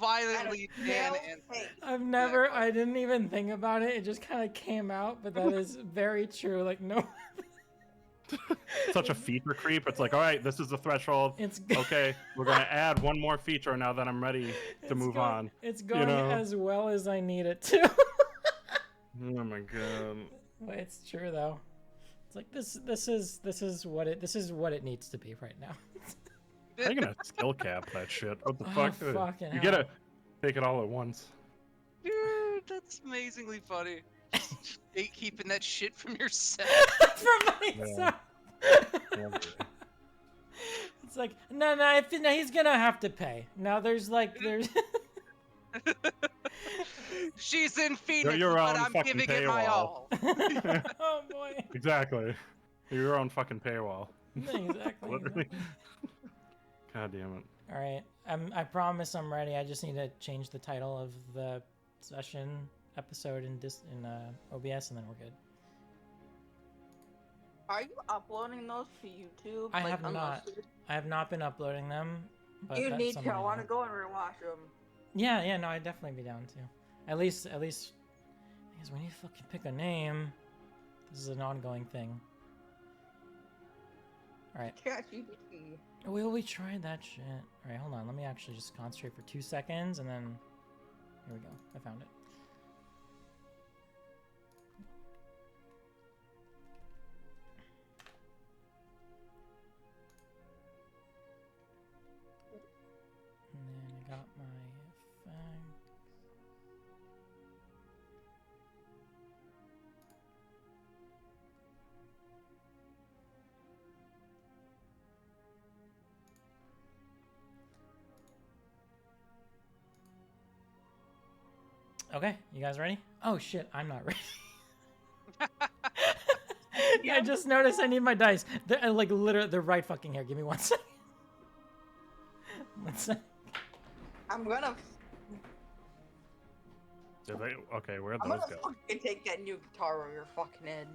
violently Dan and I didn't even think about it. It just kind of came out, but that is very true. Like, no. Such a feature creep. It's like, all right, this is the threshold. It's okay. We're gonna add one more feature now that I'm ready to move on. It's going as well as I need it to. Oh my god. Well, it's true though. It's like this is what it needs to be right now. How are you gonna skill cap that shit? What the fuck? Fucking You hell. gotta take it all at once. Dude, that's amazingly funny. Just keeping that shit from yourself. From myself. Yeah. It's like no, he's gonna have to pay. Now there's She's in Phoenix, Your but own I'm fucking giving it my paywall. all. Oh boy. Exactly. Your own fucking paywall. Exactly. Literally. God damn it. All right, I promise I'm ready. I just need to change the title of the session episode in OBS, and then we're good. Are you uploading those to YouTube? I have not. I have not been uploading them. But You need to. I want to go and rewatch them. Yeah, no, I'd definitely be down to. At least, because when you fucking pick a name, this is an ongoing thing. All right. ChatGPT. We tried that shit. All right, hold on. Let me actually just concentrate for 2 seconds, and then here we go. I found it. And then I got my facts. Okay, you guys ready? Oh shit, I'm not ready. I just noticed I need my dice. They're like literally, they're right fucking here. Give me 1 second. 1 second. I'm gonna. Okay, where'd I'm those gonna go? fucking take that new guitar over your fucking head.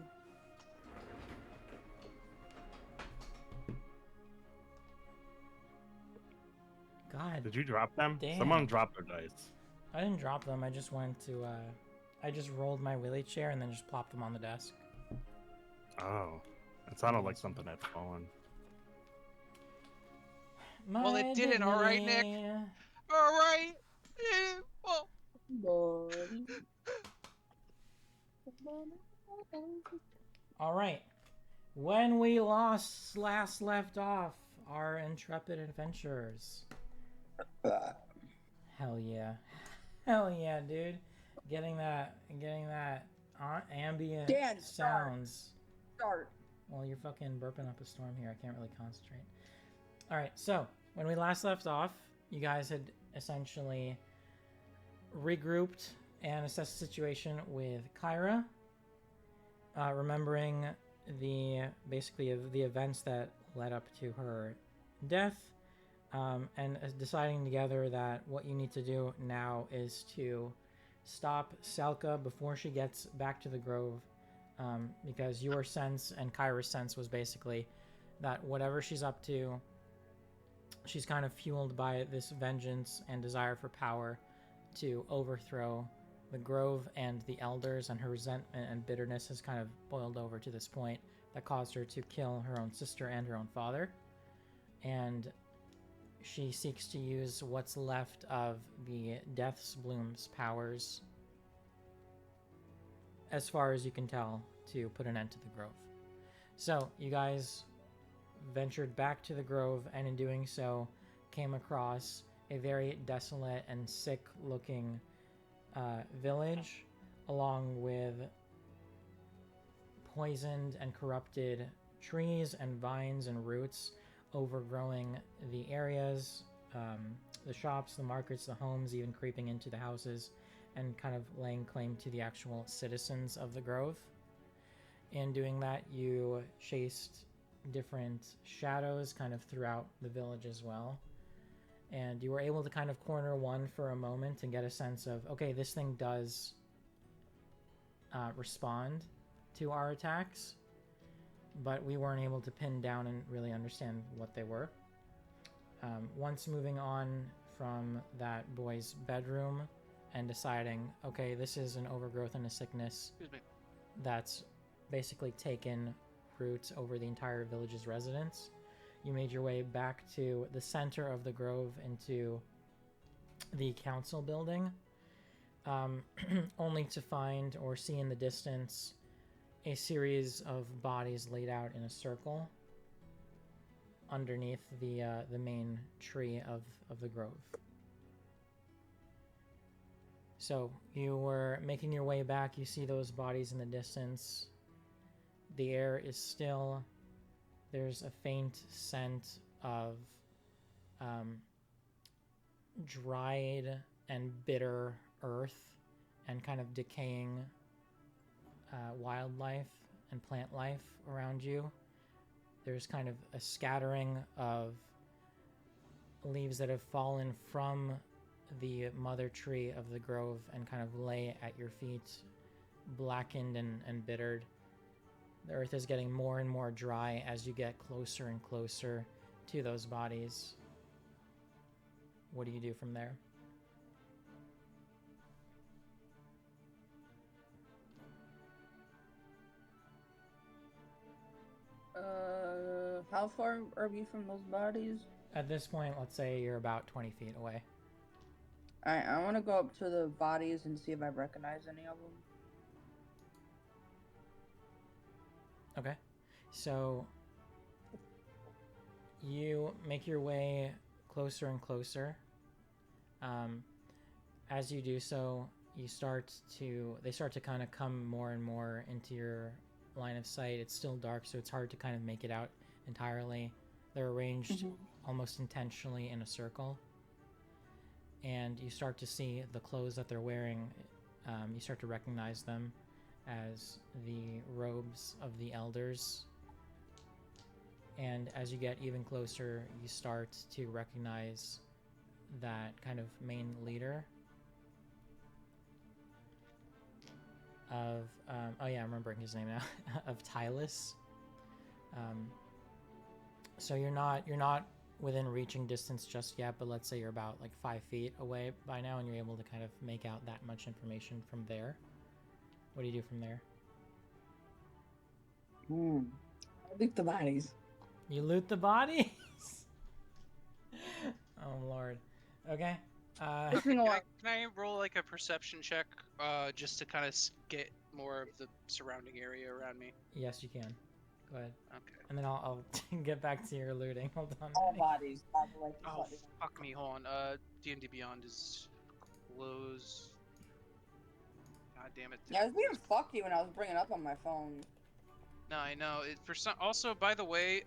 God. Did you drop them? Damn. Someone dropped their dice. I didn't drop them. I just went to. I just rolled my wheelie chair and then just plopped them on the desk. Oh, it sounded like something had fallen. Well, it didn't. All right, Nick. All right. Well. All right. When we last left off, our intrepid adventurers. Hell yeah. Hell yeah, dude. Getting that ambient Dan, sounds. Start. Well, you're fucking burping up a storm here. I can't really concentrate. All right, so when we last left off, you guys had essentially regrouped and assessed the situation with Kyra, remembering the events that led up to her death, and deciding together that what you need to do now is to stop Selka before she gets back to the Grove, because your sense and Kyra's sense was basically that whatever she's up to, she's kind of fueled by this vengeance and desire for power to overthrow the Grove and the Elders, and her resentment and bitterness has kind of boiled over to this point that caused her to kill her own sister and her own father. And she seeks to use what's left of the Death's Bloom's powers, as far as you can tell, to put an end to the Grove. So you guys ventured back to the Grove, and in doing so came across a very desolate and sick looking village, along with poisoned and corrupted trees and vines and roots overgrowing the areas, the shops, the markets, the homes, even creeping into the houses and kind of laying claim to the actual citizens of the Grove. In doing that, you chased different shadows kind of throughout the village as well. And you were able to kind of corner one for a moment and get a sense of, okay, this thing does respond to our attacks, but we weren't able to pin down and really understand what they were. Once moving on from that boy's bedroom and deciding, okay, this is an overgrowth and a sickness Excuse me. that's basically taken root over the entire village's residents. You made your way back to the center of the grove into the council building, only to find or see in the distance a series of bodies laid out in a circle underneath the main tree of the grove. So you were making your way back. You see those bodies in the distance. The air is still. There's a faint scent of dried and bitter earth and kind of decaying wildlife and plant life around you. There's kind of a scattering of leaves that have fallen from the mother tree of the grove and kind of lay at your feet, blackened and bittered. The earth is getting more and more dry as you get closer and closer to those bodies. What do you do from there? How far are we from those bodies? At this point, let's say you're about 20 feet away. Alright, I want to go up to the bodies and see if I recognize any of them. Okay. So you make your way closer and closer. As you do so, they start to kind of come more and more into your line of sight. It's still dark, so it's hard to kind of make it out entirely. They're arranged almost intentionally in a circle. And you start to see the clothes that they're wearing. You start to recognize them as the robes of the elders. And as you get even closer, you start to recognize that kind of main leader of, oh yeah, I'm remembering his name now, of Tylus. So you're not within reaching distance just yet, but let's say you're about like 5 feet away by now and you're able to kind of make out that much information from there. What do you do from there? I loot the bodies. You loot the bodies? Oh lord. Okay. Can I roll like a perception check, just to kind of get more of the surrounding area around me? Yes, you can. Go ahead. Okay. And then I'll get back to your looting. Hold on. All bodies. By the way, Oh, fuck me. Hold on. D&D Beyond is closed. God damn it. Yeah, I was being fucky when I was bringing it up on my phone. No, I know. For some. Also, by the way,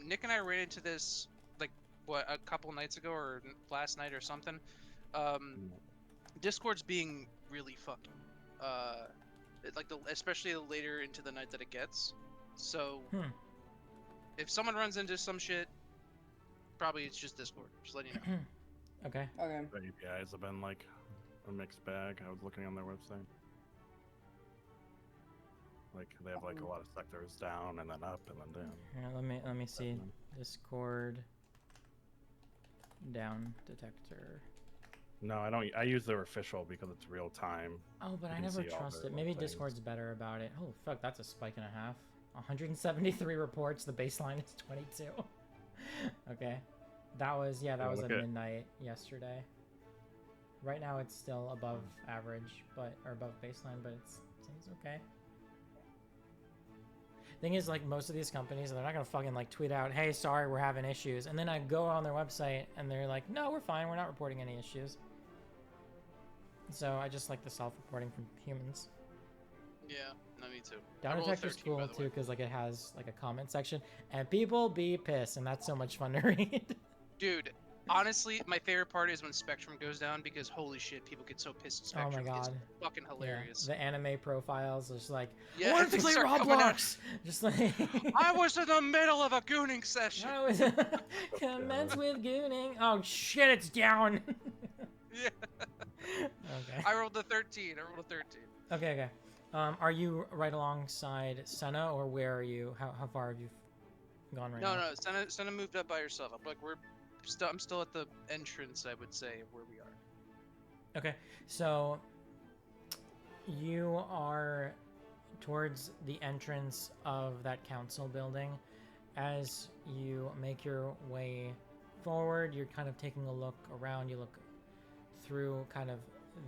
Nick and I ran into this like what a couple nights ago or last night or something. Discord's being really fucking. Especially the later into the night that it gets. So, if someone runs into some shit, probably it's just Discord. Just letting you know. Okay. Okay. The APIs have been like a mixed bag. I was looking on their website. Like they have like a lot of sectors down and then up and then down. Yeah, let me see. Discord down detector. No, I don't. I use their official because it's real time. Oh, but You I can never see all trust their it. Maybe things. Discord's better about it. Oh fuck, that's a spike and a half. 173 reports. The baseline is 22. Okay, that was at midnight yesterday. Right now it's still above average, or above baseline, but it seems okay. Thing is, like most of these companies, they're not gonna fucking like tweet out, "Hey, sorry, we're having issues," and then I go on their website and they're like, "No, we're fine. We're not reporting any issues." So I just like the self-reporting from humans. Yeah, no, me too. Down I rolled a detector's 13, by cool the too way. because like it has like a comment section and people be pissed and that's so much fun to read. Dude, honestly, my favorite part is when Spectrum goes down because holy shit, people get so pissed at Spectrum. Oh my god. It's fucking hilarious. Yeah, the anime profiles are just like, Yeah, I wanted to they play start coming out. Roblox. Just like I was in the middle of a gooning session. I was commence with gooning. Oh shit, it's down. Yeah. Okay. I rolled a 13. Okay. Are you right alongside Senna, or where are you? How far have you gone right now? No, Senna moved up by herself. We're I'm still at the entrance, I would say, of where we are. Okay, so you are towards the entrance of that council building. As you make your way forward, you're kind of taking a look around. You look through kind of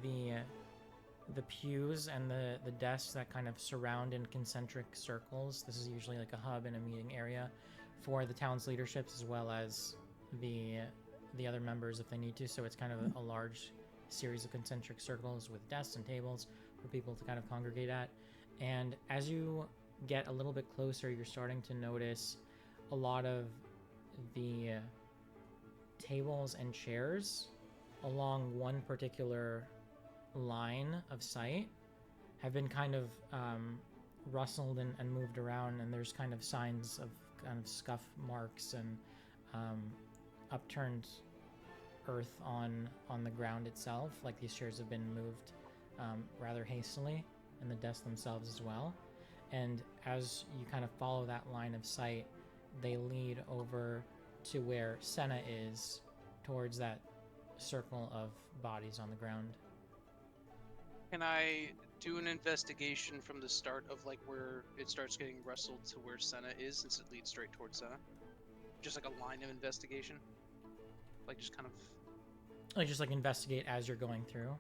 the pews and the desks that kind of surround in concentric circles. This is usually like a hub and a meeting area for the town's leaderships as well as the other members if they need to. So it's kind of a large series of concentric circles with desks and tables for people to kind of congregate at. And as you get a little bit closer, you're starting to notice a lot of the tables and chairs along one particular line of sight have been kind of rustled and moved around, and there's kind of signs of kind of scuff marks and upturned earth on the ground itself, like these chairs have been moved rather hastily, and the desks themselves as well. And as you kind of follow that line of sight, they lead over to where Senna is, towards that circle of bodies on the ground. Can I do an investigation from the start of like where it starts getting wrestled to where Senna is, since it leads straight towards Senna? Just like a line of investigation? Like just kind of... Like just like investigate as you're going through?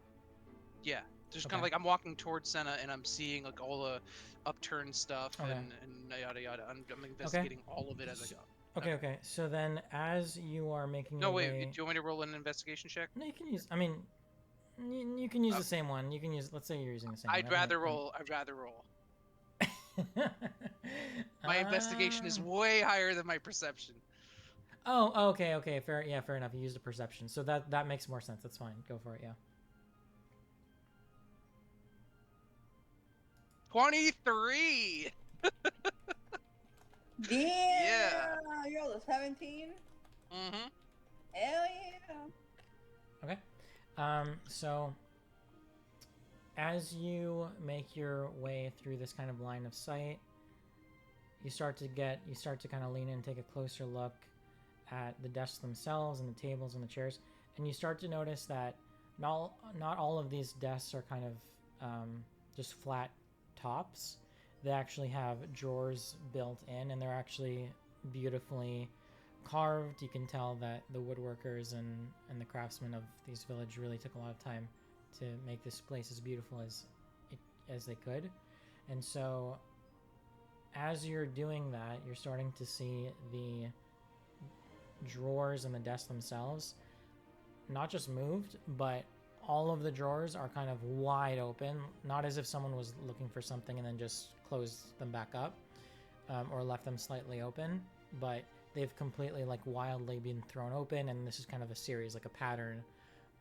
Yeah. Just Okay. kind of like I'm walking towards Senna and I'm seeing like all the upturned stuff Okay. and yada yada. I'm investigating all of it as I go. Okay. So then as you are making No, your wait. way... Do you want me to roll an investigation check? No, you can use... I mean, you can use the same one. You can use... Let's say you're using the same I'd one. rather roll. My investigation is way higher than my perception. Oh, okay. Fair enough. You used a perception. So that makes more sense. That's fine. Go for it, yeah. 23! Damn! Yeah. You rolled a 17? Mm-hmm. Hell yeah! Okay. So as you make your way through this kind of line of sight, you start to kind of lean in and take a closer look at the desks themselves and the tables and the chairs, and you start to notice that not all of these desks are kind of just flat tops. They actually have drawers built in, and they're actually beautifully carved. You can tell that the woodworkers and the craftsmen of these village really took a lot of time to make this place as beautiful as they could. And so as you're doing that, you're starting to see the drawers and the desks themselves not just moved, but all of the drawers are kind of wide open, not as if someone was looking for something and then just closed them back up, or left them slightly open, but they've completely like wildly been thrown open, and this is kind of a series, like a pattern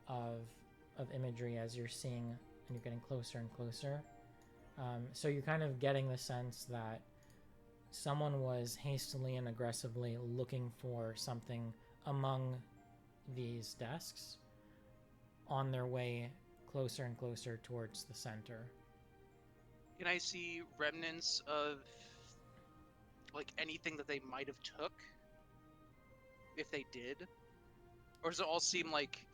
of imagery as you're seeing and you're getting closer and closer. So you're kind of getting the sense that someone was hastily and aggressively looking for something among these desks on their way closer and closer towards the center. Can I see remnants of like anything that they might have took? If they did? Or does it all seem like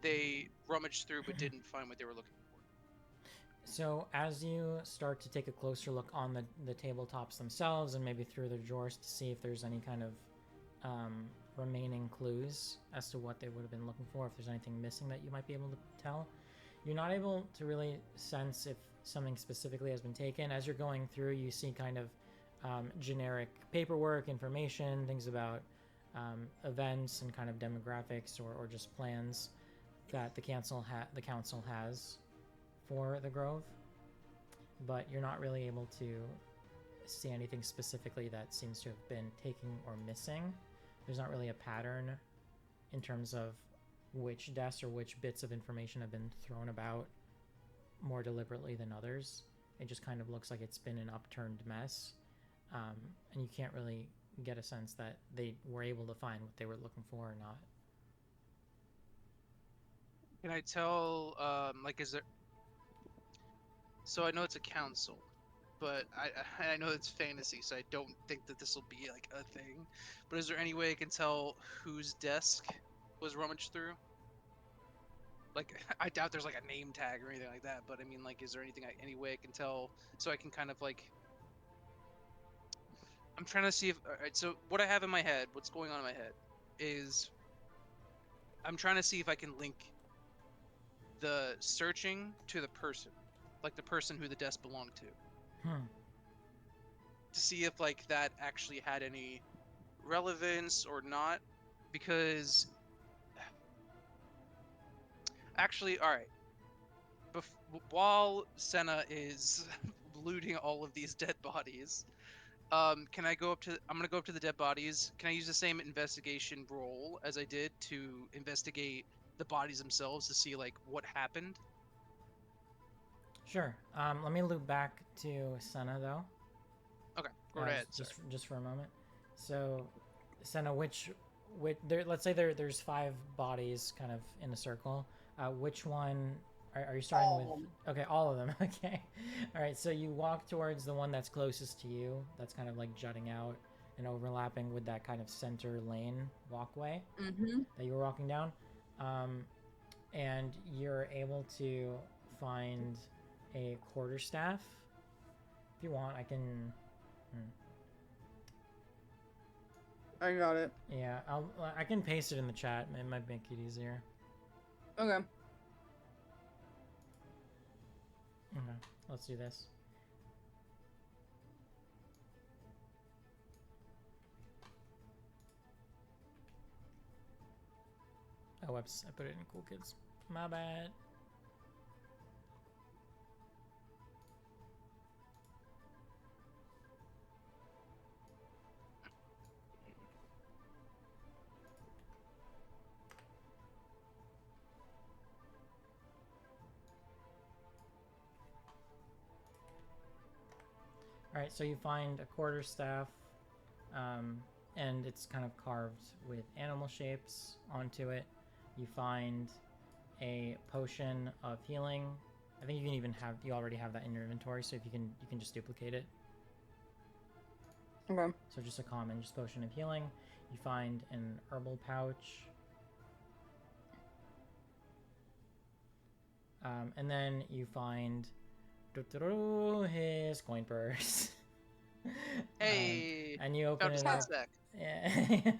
they rummaged through but didn't find what they were looking for? So as you start to take a closer look on the tabletops themselves and maybe through their drawers to see if there's any kind of remaining clues as to what they would have been looking for, if there's anything missing that you might be able to tell, you're not able to really sense if something specifically has been taken. As you're going through, you see kind of generic paperwork, information, things about events and kind of demographics or just plans that the council has for the Grove, but you're not really able to see anything specifically that seems to have been taken or missing. There's not really a pattern in terms of which desks or which bits of information have been thrown about more deliberately than others. It just kind of looks like it's been an upturned mess, and you can't really get a sense that they were able to find what they were looking for or not. Can I tell, like, is there... So I know it's a council. but I know it's fantasy, so I don't think that this will be like a thing. But is there any way I can tell whose desk was rummaged through? Like, I doubt there's like a name tag or anything like that. But I mean, like, is there anything any way I can tell so I can kind of like? I'm trying to see if. All right, so what I have in my head, what's going on in my head, is I'm trying to see if I can link the searching to the person, like the person who the desk belonged to see if like that actually had any relevance or not. Because actually, all right, while Senna is looting all of these dead bodies, can I go up to? I'm gonna go up to the dead bodies. Can I use the same investigation roll as I did to investigate the bodies themselves to see like what happened? Sure. Let me loop back to Senna though. Okay, go ahead. Just for a moment. So, Senna, which there? Let's say there's 5 bodies kind of in a circle. Which one are you starting All with? of them. Okay, all of them. Okay. All right. So you walk towards the one that's closest to you. That's kind of like jutting out and overlapping with that kind of center lane walkway Mm-hmm. that you were walking down, and you're able to find a quarterstaff. If you want, I can. I got it. Yeah, I can paste it in the chat. It might make it easier. Okay. Okay, let's do this. Oh, whoops! I put it in Cool Kids. My bad. Alright, so you find a quarterstaff, and it's kind of carved with animal shapes onto it. You find a potion of healing. I think you already have that in your inventory, so if you can just duplicate it. Okay. So just a common, just potion of healing. You find an herbal pouch. And then you find his coin purse. Hey, and you open found his it up. sack. Yeah.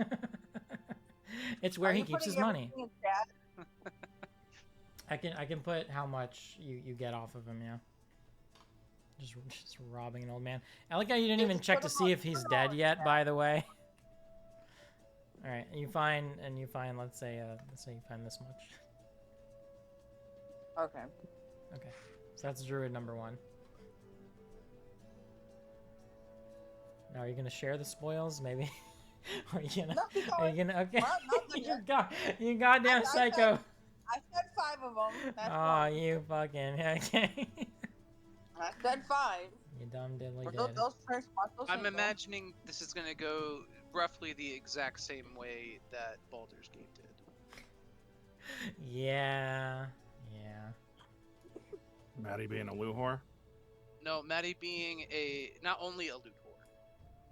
It's where Are he you keeps his putting money. everything in chat? I can put how much you get off of him, yeah. Just robbing an old man. I like how you didn't Yeah, even just check put to him see on- if he's put him dead on yet, chat. by the way. Alright, you find let's say you find this much. Okay. Okay. So that's druid number 1. Now, are you gonna share the spoils, maybe? Or are you gonna? No, keep Are you going. gonna? Okay. Well, not you goddamn I psycho. I said 5 of them. That's Oh, wrong. you fucking okay. I said 5. You dumb diddly But did. those first ones, those I'm ain't those. imagining this is gonna go roughly the exact same way that Baldur's Gate did. Yeah. Yeah. Maddie being a loo whore. No, Maddie being not only a loot whore,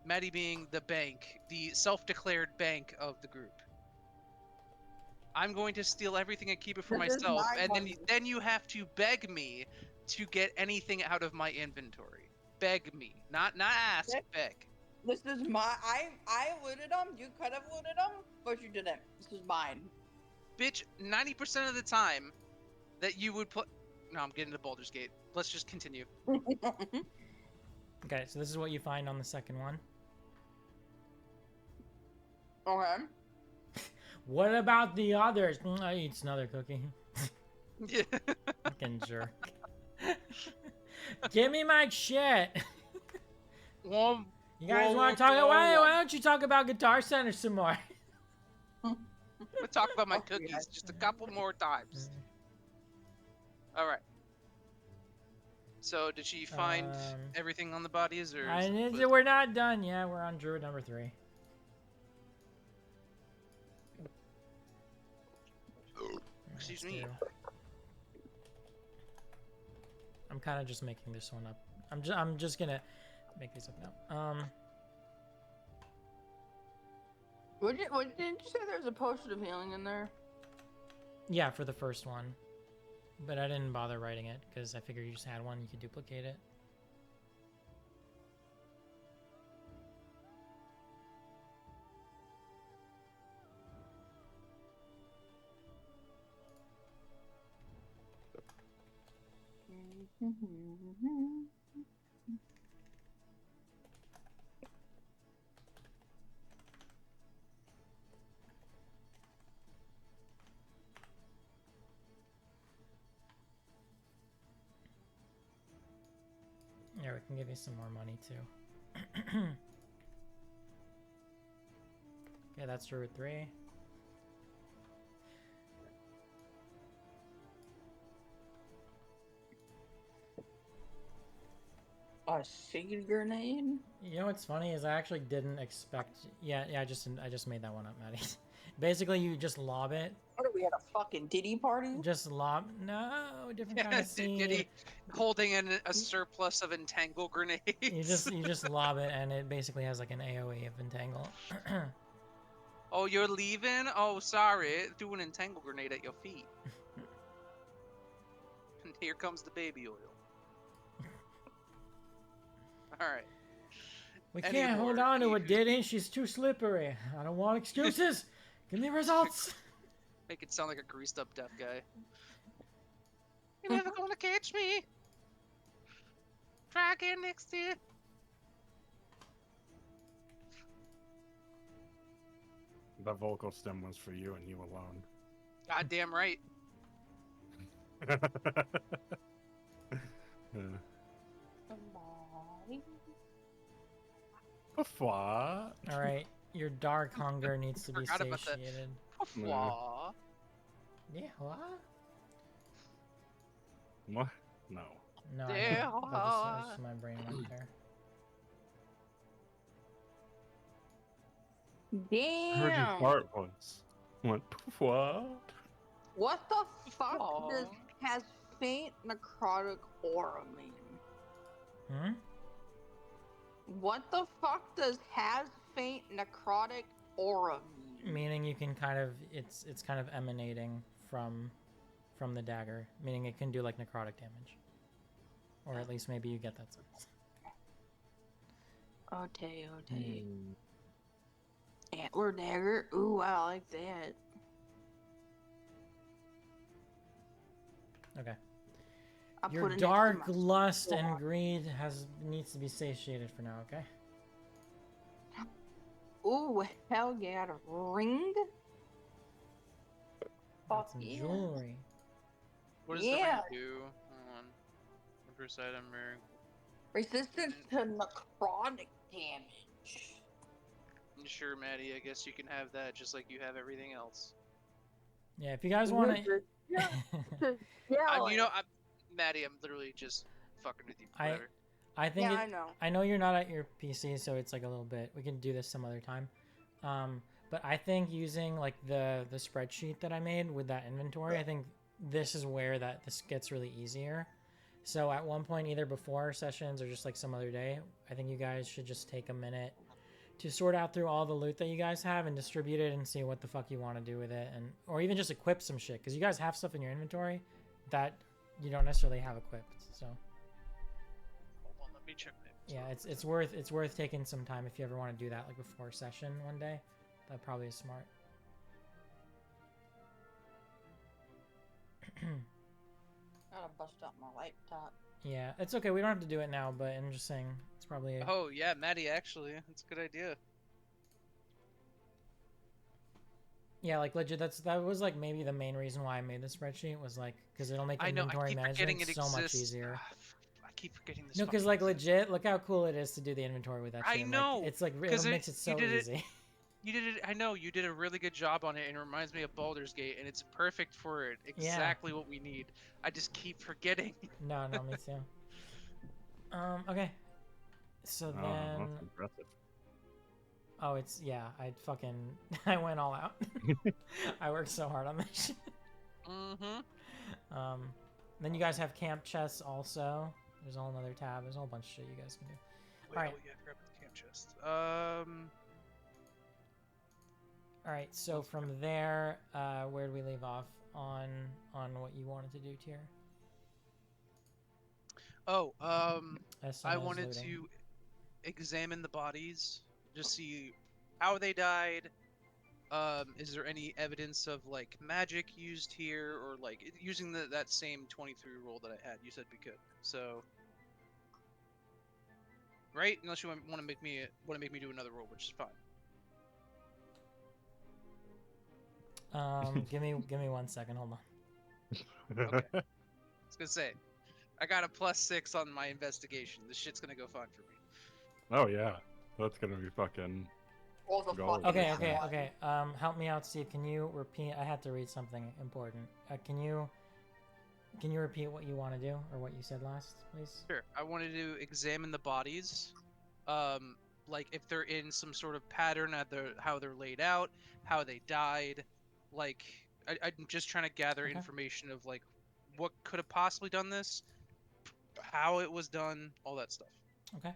Maddie being the bank, the self-declared bank of the group. I'm going to steal everything and keep it for This is myself, my and money. then you have to beg me to get anything out of my inventory. Beg me, not ask, Nick? beg. This is my. I looted them. You could have looted them, but you didn't. This is mine. Bitch, 90% of the time that you would put. No, I'm getting to Baldur's Gate. Let's just continue. Okay, so this is what you find on the second one. Okay. What about the others? I eat another cookie. Yeah. Fucking jerk. Give me my shit. Whoa, You guys whoa, want to talk? whoa, Why whoa. don't you talk about Guitar Center some more? I'm gonna talk about my Okay, cookies just a couple more times. All right. So, did she find everything on the bodies, or? We're not done. Yeah, we're on druid number 3. Excuse Let's me. do- I'm kind of just making this one up I'm just gonna make these up now. What didn't you say there's a potion of healing in there? Yeah, for the first one, but I didn't bother writing it because I figured you just had one, you could duplicate it. Yeah, we can give you some more money too. Okay, that's Druid 3. A seed grenade? You know what's funny is I actually didn't expect. Yeah, I just made that one up, Maddie. Basically, you just lob it. What are we at a fucking Diddy party? Just lob. No, different kind of seed. Diddy holding in a surplus of entangle grenades. You just lob it, and it basically has like an AOE of entangle. Oh, you're leaving? Oh, sorry. Do an entangle grenade at your feet. And here comes the baby oil. All right. We Any can't hold more on to it, issues? Diddy. She's too slippery. I don't want excuses. Give me results. Make it sound like a greased up deaf guy. You're never gonna catch me. Try again next year. The vocal stem was for you and you alone. Goddamn right. Yeah. Somebody. What? All right, your dark hunger needs to be Forgot about that. satiated. Aw. Yeah, what? What? No. No, Yeah. I just my brain went there. I heard you Damn. fart once. What? What? What the fuck Aw. does has faint necrotic aura mean? Hmm? What the fuck does has faint necrotic aura mean? Meaning you can kind of it's kind of emanating from the dagger, meaning it can do like necrotic damage, or at least maybe you get that sense. Okay. Antler dagger. Ooh, I like that. Okay. I'll Your put it dark next to my lust sword. and greed needs to be satiated for now. Okay. Ooh, hell yeah, a ring? Got Fuck some yeah. jewelry. What does the ring Yeah. do? Hold on. First item or Resistance to necrotic damage. sure, Maddie. I guess you can have that just like you have everything else. Yeah, if you guys want to. Yeah, Maddie, I'm literally just fucking with you. I- Whatever. I think yeah, I know. I know you're not at your PC, so it's like a little bit. We can do this some other time. But I think using like the spreadsheet that I made with that inventory, I think this is where this gets really easier. So at one point, either before sessions or just like some other day, I think you guys should just take a minute to sort out through all the loot that you guys have and distribute it and see what the fuck you want to do with it, and or even just equip some shit because you guys have stuff in your inventory that you don't necessarily have equipped. So. Hold on, let me check my Yeah, it's worth taking some time if you ever want to do that, like before session one day. That probably is smart. Gotta bust out my laptop. Yeah, it's okay. We don't have to do it now, but I'm just saying it's probably. Oh yeah, Maddie. Actually, that's a good idea. Yeah, like legit. That was like maybe the main reason why I made the spreadsheet was like because it'll make I know. I inventory keep forgetting management it so exists. much easier. I keep forgetting this. No, because fucking like exists. legit, look how cool it is to do the inventory with that I shit. Like, know, it's like it 'cause makes it so you did it- easy. You did it. I know you did a really good job on it, and it reminds me of Baldur's Gate, and it's perfect for it. Exactly what we need. I just keep forgetting. No, me too. Okay. So Oh, then. that's impressive. Oh, it's I went all out. I worked so hard on this shit. Mm-hmm. Then you guys have camp chests also. There's a whole another tab. There's a whole bunch of shit you guys can do. Wait, Alright. oh yeah, grab the camp chest. All right. So from there, where do we leave off on what you wanted to do, Tier? Oh, As I soon as wanted looting. to examine the bodies, just see how they died. Is there any evidence of like magic used here, or like using that same 23 roll that I had? You said we could. So, right? Unless you want to make me do another roll, which is fine. Give me 1 second. Hold on. Okay. I was gonna say, I got a +6 on my investigation. This shit's gonna go fine for me. Oh yeah, that's gonna be fucking. Roll the Gold. fucking Okay. one. Okay. Help me out, Steve. Can you repeat? I had to read something important. Can you repeat what you want to do or what you said last, please? Sure. I wanted to examine the bodies, like if they're in some sort of pattern at how they're laid out, how they died. Like I'm just trying to gather Okay. information of like what could have possibly done this, how it was done, all that stuff. Okay.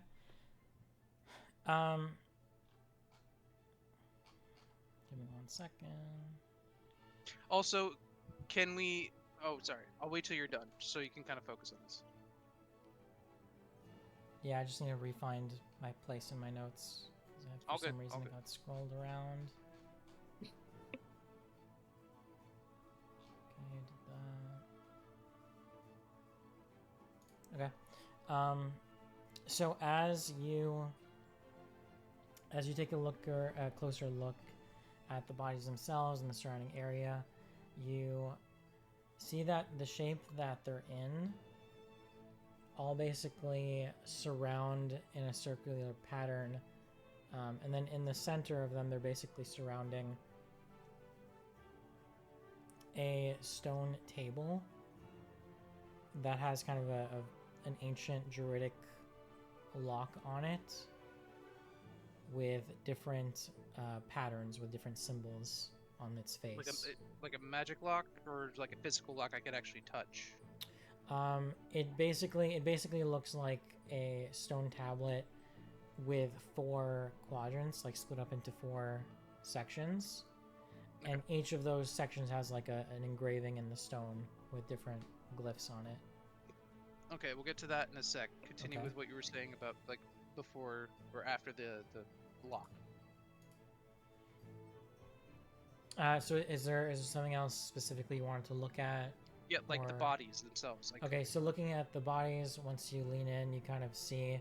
Give me 1 second. Also, can we? Oh, sorry. I'll wait till you're done, so you can kind of focus on this. Yeah, I just need to re-find my place in my notes. 'Cause All for some good, reason all it good. got scrolled around. Okay, did that. Okay. So as you take a look or a closer look at the bodies themselves and the surrounding area, you see that the shape that they're in all basically surround in a circular pattern, and then in the center of them they're basically surrounding a stone table that has kind of an ancient druidic lock on it with different patterns with different symbols on its face. Like a magic lock, or like a physical lock I could actually touch. It basically looks like a stone tablet with 4 quadrants, like split up into 4 sections, Okay. and each of those sections has like an engraving in the stone with different glyphs on it. Okay, we'll get to that in a sec. Continue Okay. with what you were saying about like before or after the lock. So is there something else specifically you wanted to look at? Yeah, like the Or- bodies themselves. Like, Okay, so looking at the bodies, once you lean in, you kind of see.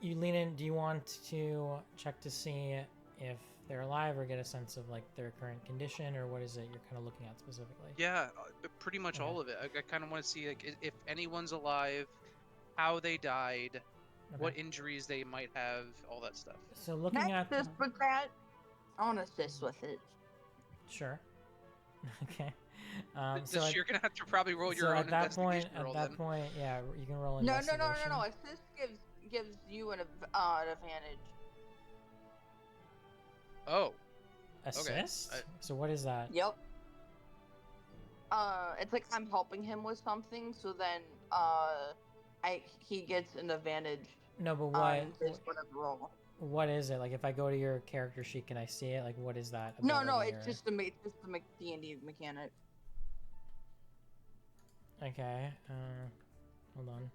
You lean in. Do you want to check to see if they're alive, or get a sense of like their current condition, or what is it you're kind of looking at specifically? yeah, pretty much Okay. all of it. I kind of want to see like if anyone's alive, how they died, what Okay. injuries they might have, all that stuff. So Can looking I at assist with that? I want to assist with it. Sure. Okay. You're gonna have to probably roll so your own at that point, investigation roll then. yeah, you can roll No. investigation. Assist gives you an advantage. Oh, Assist. I- So what is that? Yep. It's like I'm helping him with something, so then he gets an advantage No, but on his whatever roll. what is it? Like if I go to your character sheet, can I see it? Like what is that? No, ability it's or- just to make D&D mechanic. Okay. Hold on.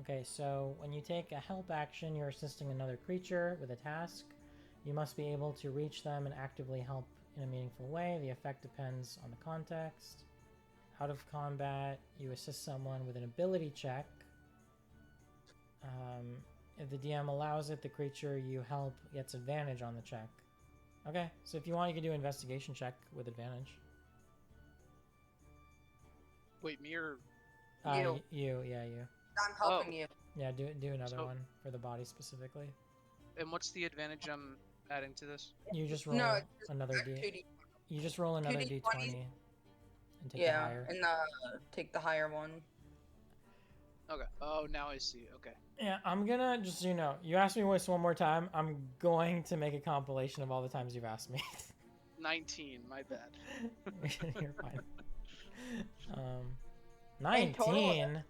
Okay, so when you take a help action, you're assisting another creature with a task. You must be able to reach them and actively help in a meaningful way. The effect depends on the context. Out of combat, you assist someone with an ability check. If the DM allows it, the creature you help gets advantage on the check. Okay, so if you want, you can do an investigation check with advantage. wait, me or You. You. I'm helping you. Yeah, do another So- one for the body specifically. and what's the advantage I'm adding to this? You just roll No, it's just another D. 2D. You just roll another 2d20. D20 and take the Yeah, higher. and take the higher one. Okay. Oh, now I see. Okay. Yeah, I'm gonna just so you know. You asked me this one more time. I'm going to make a compilation of all the times you've asked me. 19. My bad. You're fine. In total, 19.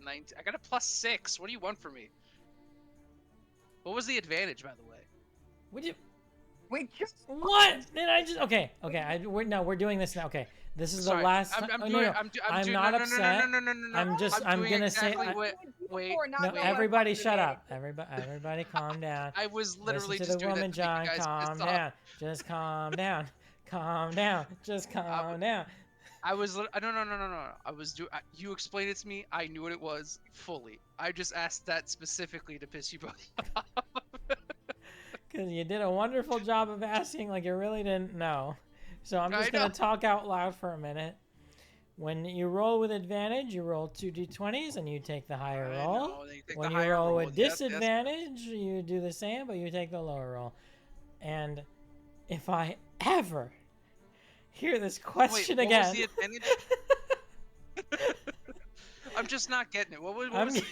19. I got a +6. What do you want from me? What was the advantage, by the way? Would you? we just What did I just? Okay. We're doing this now. Okay, this is Sorry. the last. I'm Oh, doing. no, no. I'm doing. not No, no, upset. no, no, no, no, no. I'm just. I'm doing gonna exactly say. what. Wait. No, wait. everybody, shut up. Everybody, calm down. I was Listen literally to just the doing woman, that to make John. you guys Calm pissed off. down. Just calm down. Calm down. Just calm down. I was no. I was do. You explained it to me. I knew what it was fully. I just asked that specifically to piss you both off. Because you did a wonderful job of asking like you really didn't know. So I'm I just going know. to talk out loud for a minute. When you roll with advantage, you roll 2d20s and you take the higher I roll. know, they take When the you higher roll roll. with Yes, disadvantage, you do the same, but you take the lower roll. And if I ever hear this question Wait, what was again... the advantage? I'm just not getting it. What was it?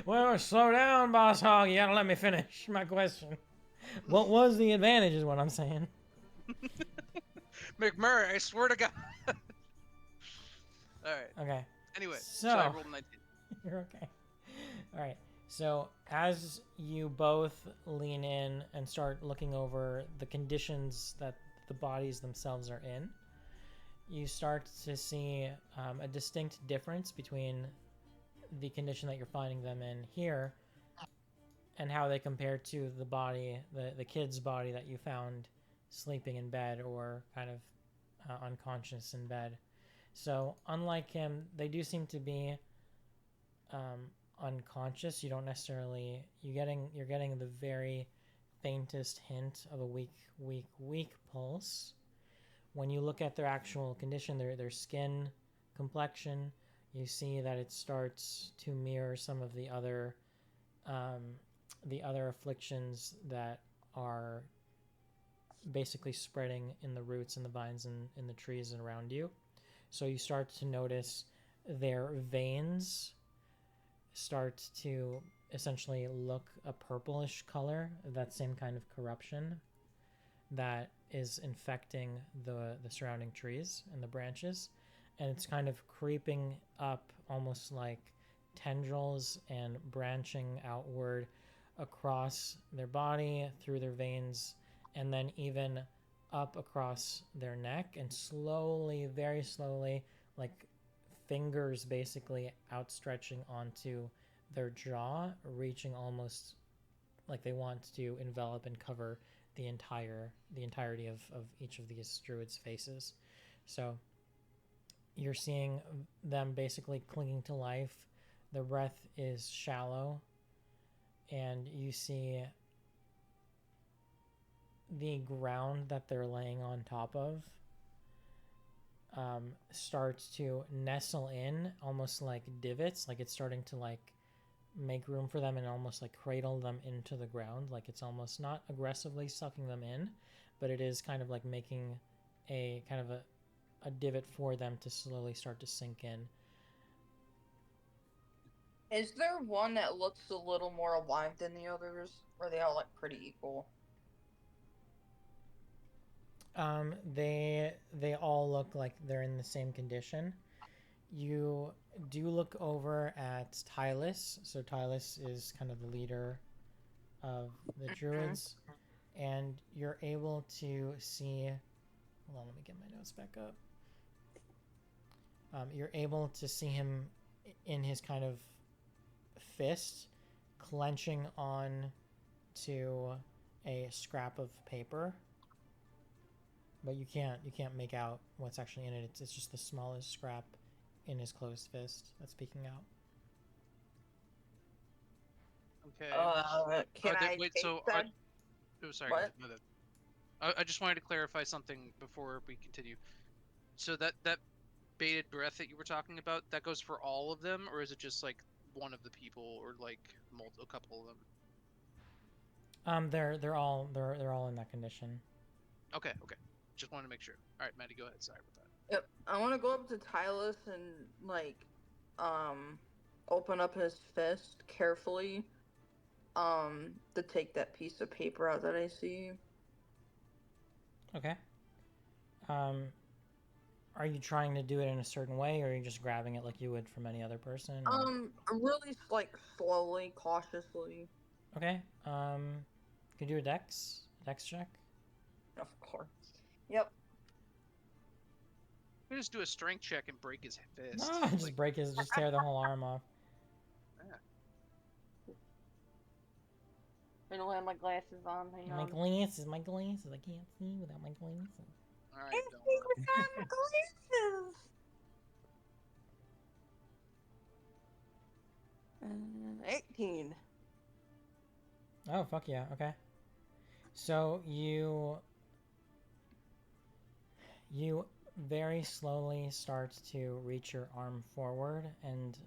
Well, slow down, Boss Hog. You gotta let me finish my question. What was the advantage is what I'm saying. McMurray, I swear to God. Alright. Okay. Anyway, so I rolled 19. You're okay. All right. So as you both lean in and start looking over the conditions that the bodies themselves are in, you start to see a distinct difference between the condition that you're finding them in here and how they compare to the body, the kid's body that you found sleeping in bed or kind of unconscious in bed. So unlike him, they do seem to be unconscious. You don't necessarily you're getting the very faintest hint of a weak pulse. When you look at their actual condition, their skin complexion, you see that it starts to mirror some of the other afflictions that are basically spreading in the roots and the vines and in the trees and around you. So you start to notice their veins start to essentially look a purplish color, that same kind of corruption that is infecting the surrounding trees and the branches. And it's kind of creeping up almost like tendrils and branching outward across their body, through their veins, and then even up across their neck, and slowly, very slowly, like fingers basically outstretching onto their jaw, reaching almost like they want to envelop and cover the entirety of each of these druids' faces. So you're seeing them basically clinging to life. The breath is shallow, and you see the ground that they're laying on top of starts to nestle in almost like divots, like it's starting to like make room for them and almost like cradle them into the ground. Like it's almost not aggressively sucking them in, but it is kind of like making a kind of a divot for them to slowly start to sink in. Is there one that looks a little more alive than the others? Or are they all like pretty equal? They all look like they're in the same condition. You do look over at Tylus. So Tylus is kind of the leader of the druids, and you're able to see. Hold on, let me get my notes back up. You're able to see him in his kind of fist, clenching on to a scrap of paper, but you can't make out what's actually in it. It's just the smallest scrap in his closed fist that's peeking out. Okay. Can I wait, take so that? oh, sorry. What? No, I just wanted to clarify something before we continue. So that bated breath that you were talking about, that goes for all of them, or is it just like one of the people, or like a couple of them? They're all in that condition. Okay. Just wanted to make sure. All right, Maddie, go ahead. Sorry about that. Yep. I want to go up to Tylus and like open up his fist carefully, to take that piece of paper out that I see. Okay. Are you trying to do it in a certain way, or are you just grabbing it like you would from any other person? Or... Really, like, slowly, cautiously. Okay. Could you do a dex check? Of course. Yep. We just do a strength check and break his fist. No, just break his, just tear the whole arm off. I don't have my glasses on. Hang My on. glasses, I can't see without my glasses. All right, Can't don't see worry. without my glasses. 18. Oh, fuck yeah, okay. So you very slowly start to reach your arm forward, and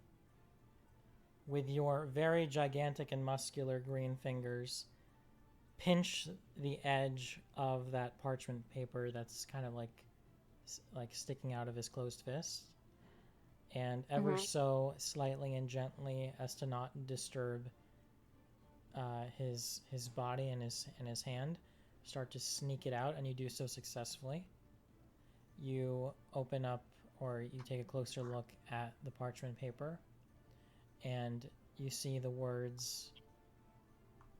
with your very gigantic and muscular green fingers, pinch the edge of that parchment paper that's kind of like sticking out of his closed fist, and ever so slightly and gently, as to not disturb his body and his hand, start to sneak it out, and you do so successfully. You open up, or you take a closer look at the parchment paper, and you see the words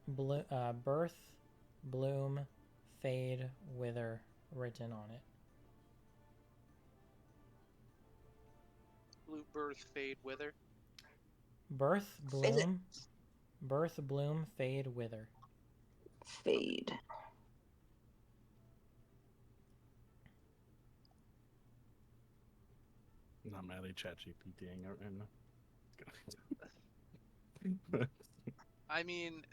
birth, bloom, fade, wither written on it. Blue birth, fade, wither. Birth, bloom, fade, wither. Fade. Not mad at ChatGPTing it right now. I mean,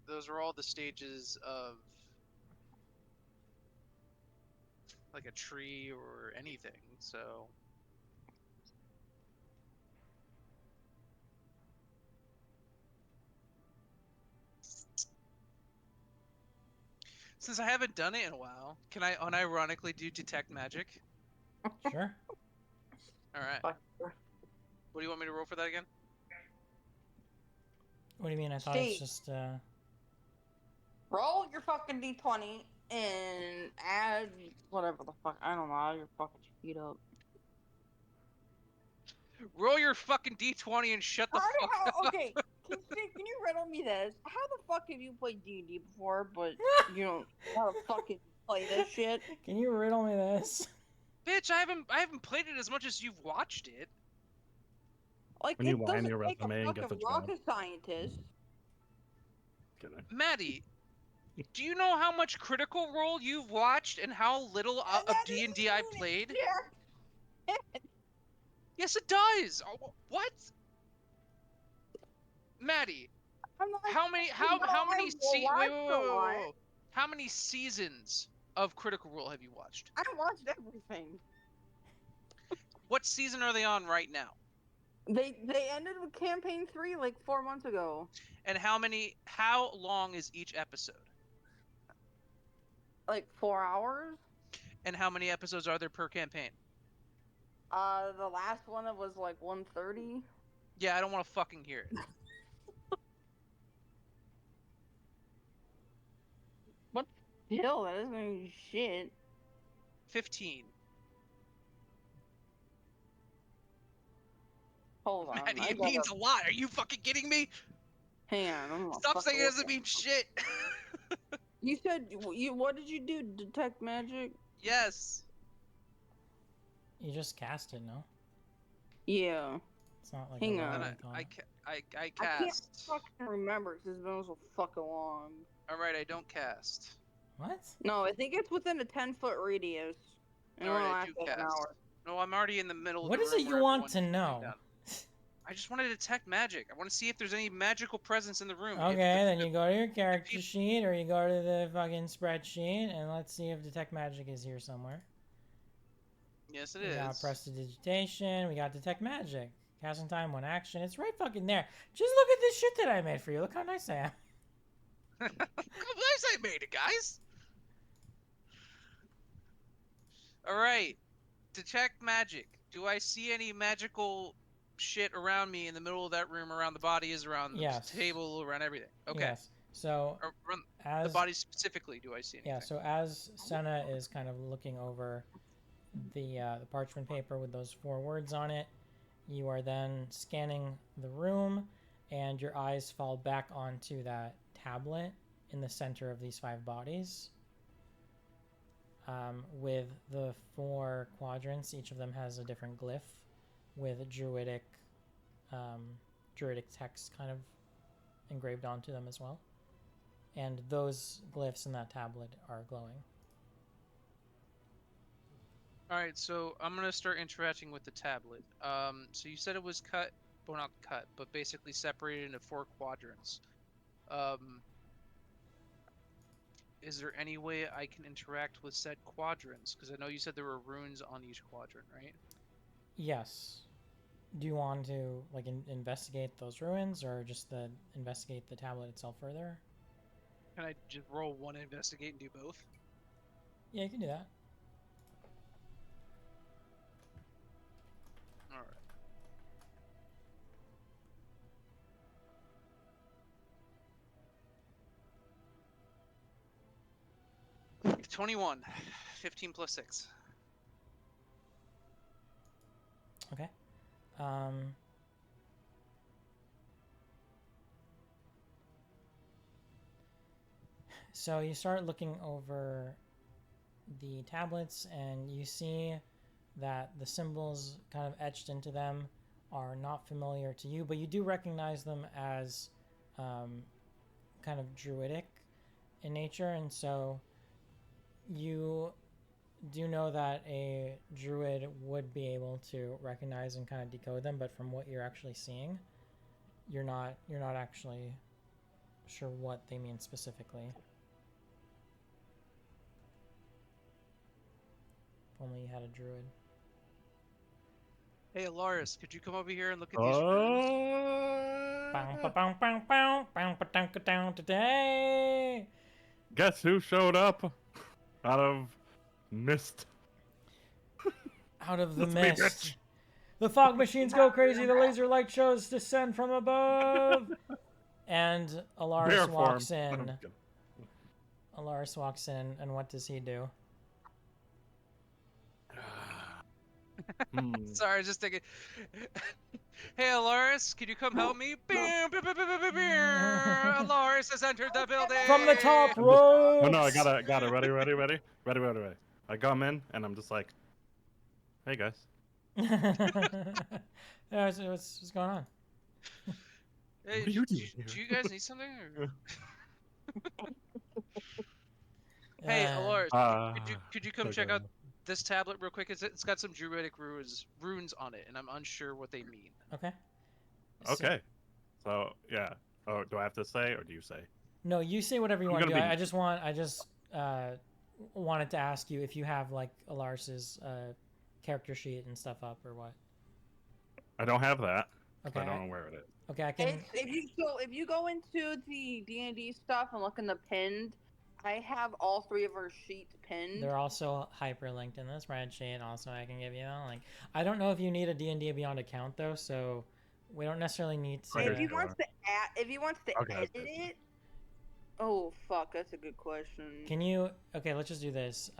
those are all the stages of like a tree or anything. So since I haven't done it in a while, can I unironically do detect magic? Sure. All right. What do you want me to roll for that again? What do you mean? I thought it's Steve. just Roll your fucking d20 and add whatever the fuck. I don't know. Add your fucking feet up. Roll your fucking d20 and shut the fuck up. Okay, can you riddle me this? How the fuck have you played D&D before, but you don't know how to fucking play this shit? Can you riddle me this? Bitch, I haven't played it as much as you've watched it. Like, When you it lie in doesn't your take a resume and get fucking the job. rocket scientist. Kidding. Maddie, do you know how much Critical Role you've watched and how little of D&D I've played? Yeah. Yes, it does. What? Maddie, how many how many seasons of Critical Role have you watched? I watched everything. What season are they on right now? They ended with campaign 3 like 4 months ago. And how long is each episode? Like 4 hours. And how many episodes are there per campaign? The last one it was like 130. Yeah, I don't want to fucking hear it. What the hell? That doesn't mean shit. 15. Hold on. Maddie, it means a lot. Are you fucking kidding me? Hang on. I'm gonna Stop saying it fucking doesn't mean shit. You said what did you do? Detect magic? Yes. You just cast it, no? Yeah. It's not like Hang a on. rolling con. I I can't cast. fucking remember because it's been so fucking long. Alright, I don't cast. What? No, I think it's within a 10-foot radius. And it Alright, won't I last do like an cast. hour. No, I'm already in the middle of What the is room it you where want everyone's to sitting know? down. I just want to detect magic. I want to see if there's any magical presence in the room. Okay, then you go to your character sheet, or you go to the fucking spreadsheet, and let's see if detect magic is here somewhere. Yes, it We is. got prestidigitation. We got detect magic. Casting time, 1 action. It's right fucking there. Just look at this shit that I made for you. Look how nice I am. How nice I made it, guys. All right, detect magic. Do I see any magical shit around me in the middle of that room, around the bodies, around the Yes. table, around everything. Okay. Yes. So Around the as bodies specifically, do I see anything? yeah, so as Senna is kind of looking over the parchment paper with those 4 words on it, you are then scanning the room, and your eyes fall back onto that tablet in the center of these 5 bodies. With the 4 quadrants, each of them has a different glyph with druidic text kind of engraved onto them as well. And those glyphs in that tablet are glowing. All right, so I'm gonna start interacting with the tablet. So you said it was cut, well not cut, but basically separated into 4 quadrants. Is there any way I can interact with said quadrants? Because I know you said there were runes on each quadrant, right? Yes. Do you want to like investigate those ruins, or just investigate the tablet itself further? Can I just roll 1 investigate and do both? Yeah, you can do that. All right. 21. 15 plus 6. Okay. So you start looking over the tablets, and you see that the symbols kind of etched into them are not familiar to you, but you do recognize them as kind of druidic in nature, and so you do know that a druid would be able to recognize and kind of decode them, but from what you're actually seeing, you're not actually sure what they mean specifically. If only you had a druid. Hey, Alaris, could you come over here and look at these runes? Today. Guess who showed up out of mist? Out of the That's me, mist. bitch. The fog machines go crazy. The laser light shows descend from above. And Alaris Bear walks form. in. Alaris walks in, and what does he do? Sorry, I was just thinking. Hey, Alaris, could you come help me? Alaris has entered the building. From the top Oh ropes. no, I got it. Ready. I come in and I'm just like, hey guys. Yeah, what's going on? Hey, What are you doing do here? you guys need something? Or... Hey, Alaris, could you come check out this tablet real quick? It's got some druidic runes on it, and I'm unsure what they mean. Okay. Okay. So yeah. Oh, do I have to say or do you say? No, you say whatever you I'm want to do. gonna be- I just wanted to ask you if you have like Alaris's character sheet and stuff up or what. I don't have that. Okay. I don't know where it is. Okay, I can. If you go into the D&D stuff and look in the pinned, I have all 3 of her sheets pinned. They're also hyperlinked in the spreadsheet. Also, I can give you that. Like, I don't know if you need a D&D Beyond account though, so we don't necessarily need to. If he wants to Okay, edit okay. it. Oh fuck, that's a good question. Can you? Okay, let's just do this.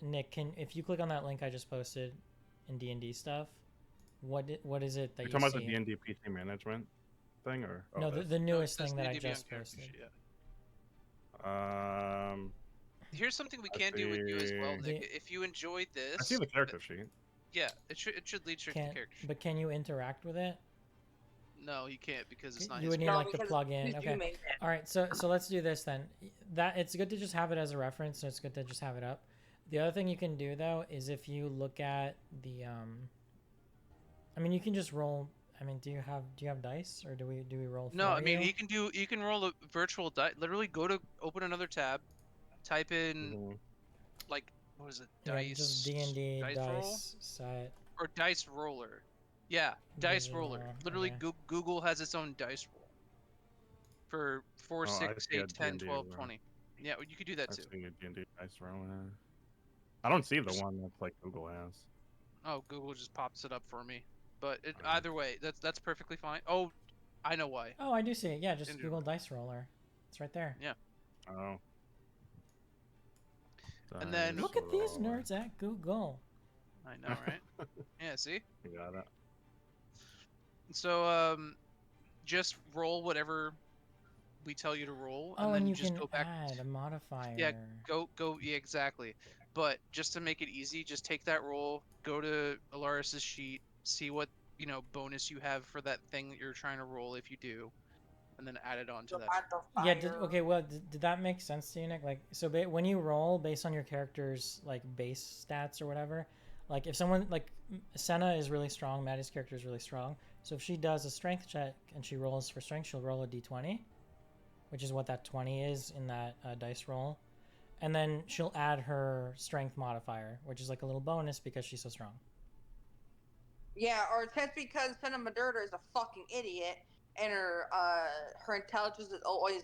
Nick, if you click on that link I just posted in D&D stuff, what is it that You're you talking see? about the D&D PC management thing, or No, this? the newest That's thing that I D&D Beyond just character posted. sheet, yeah. Here's something we can do with you as well, see. Nick. If you enjoyed this, I see the character sheet. yeah, it should lead straight to the character sheet. But can you interact with it? No, you can't because it's not. You his would need No, like the because plug-in. you Okay. made it. All right. So let's do this then. That it's good to just have it as a reference. So it's good to just have it up. The other thing you can do though is if you look at the I mean, you can just roll. I mean, do you have dice, or do we roll? No, for I mean you? you can roll a virtual die. Literally go to open another tab, type in Mhm. like what is it? Yeah, Dice. just D&D dice dice roll set. or dice roller. Yeah, dice Dice roller. roller, Literally, okay. Google has its own dice roll for 4, Oh, I 6, see a 8, 10, D&D 12, roll. 20. Yeah, you could do that I've too. seen a D&D dice roll. I don't see the Just- one that's like Google has. Oh, Google just pops it up for me. But Alright. either way, that's perfectly fine. Oh, I know why. Oh, I do see it. Yeah, just Indeed. Google dice roller. It's right there. Yeah. Oh. And then- Look at these Roller. nerds at Google. I know, right? Yeah, see? You got it. So, just roll whatever we tell you to roll, Oh, and then and you just can go back. add a modifier. Yeah, exactly. But just to make it easy, just take that roll, go to Alaris's sheet, see what, bonus you have for that thing that you're trying to roll if you do, and then add it on to that. Yeah. Okay. Well, did that make sense to you, Nick? Like, so when you roll based on your character's like base stats or whatever, like if someone like Senna is really strong, Maddie's character is really strong. So if she does a strength check and she rolls for strength, she'll roll a d20, which is what that 20 is in that dice roll, and then she'll add her strength modifier, which is like a little bonus because she's so strong. Yeah, or it's because Senna Madurda is a fucking idiot, and her intelligence is always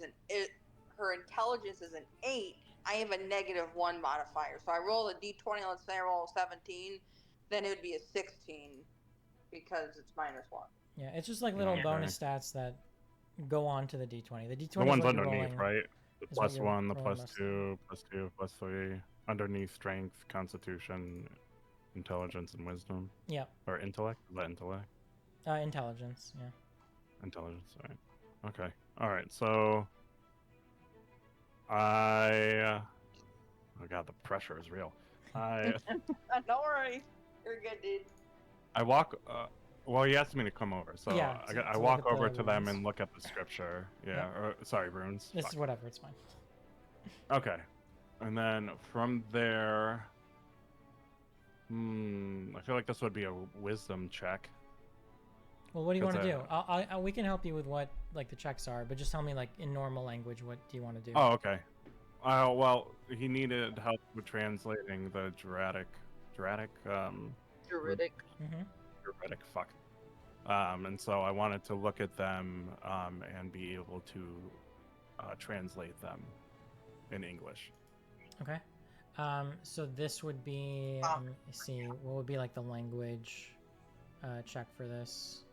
her intelligence is an 8. I have a -1 modifier, so I roll a d20. Let's say I roll a 17, then it would be a 16 because it's -1. Yeah, it's just like little Okay. bonus stats that go on to the d20. The d20 The is ones what you're underneath, rolling. right? The is what you're +1, the rolling most of +2, +2, +3. Underneath strength, constitution, intelligence, and wisdom. Yeah. Or intellect? Is that intellect? Intelligence. Yeah. Intelligence, alright. Okay. Alright, so I oh god, the pressure is real. Don't worry, you're good, dude. I walk well, he asked me to come over, so Yeah, I to look walk at the over to them runes. and look at the scripture. Yeah, Yep. or sorry, runes. It's Fuck. whatever. It's fine. Okay. And then from there I feel like this would be a wisdom check. Well, what do you want to Because, do? We can help you with what like the checks are, but just tell me like in normal language what do you want to do? Oh, okay. Well, he needed help with translating the Juratic, Druidic. Mm-hmm. Juratic, fuck. And so I wanted to look at them and be able to translate them in English. Okay. So this would be. Let me see. What would be like the language check for this?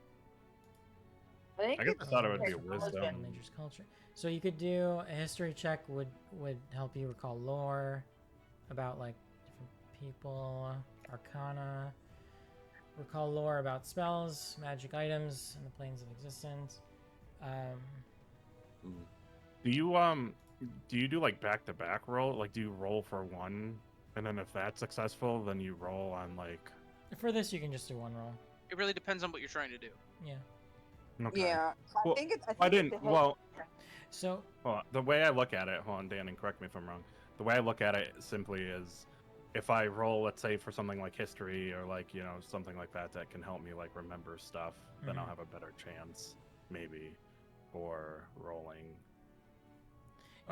I guess I thought it would be a religion. wisdom. Nature's culture. So you could do a history check. Would help you recall lore about like different people, arcana. Recall lore about spells, magic items, and the planes of existence. Do you do like back-to-back roll? Like, do you roll for one, and then if that's successful, then you roll on like? For this, you can just do one roll. It really depends on what you're trying to do. Yeah. Okay. Yeah, Well, I think it's. I didn't. it's a Well, So hold on. The way I look at it, hold on, Dan, and correct me if I'm wrong. The way I look at it simply is, if I roll, let's say, for something like history or like something like that that can help me like remember stuff, then I'll Mhm. have a better chance, maybe, for rolling.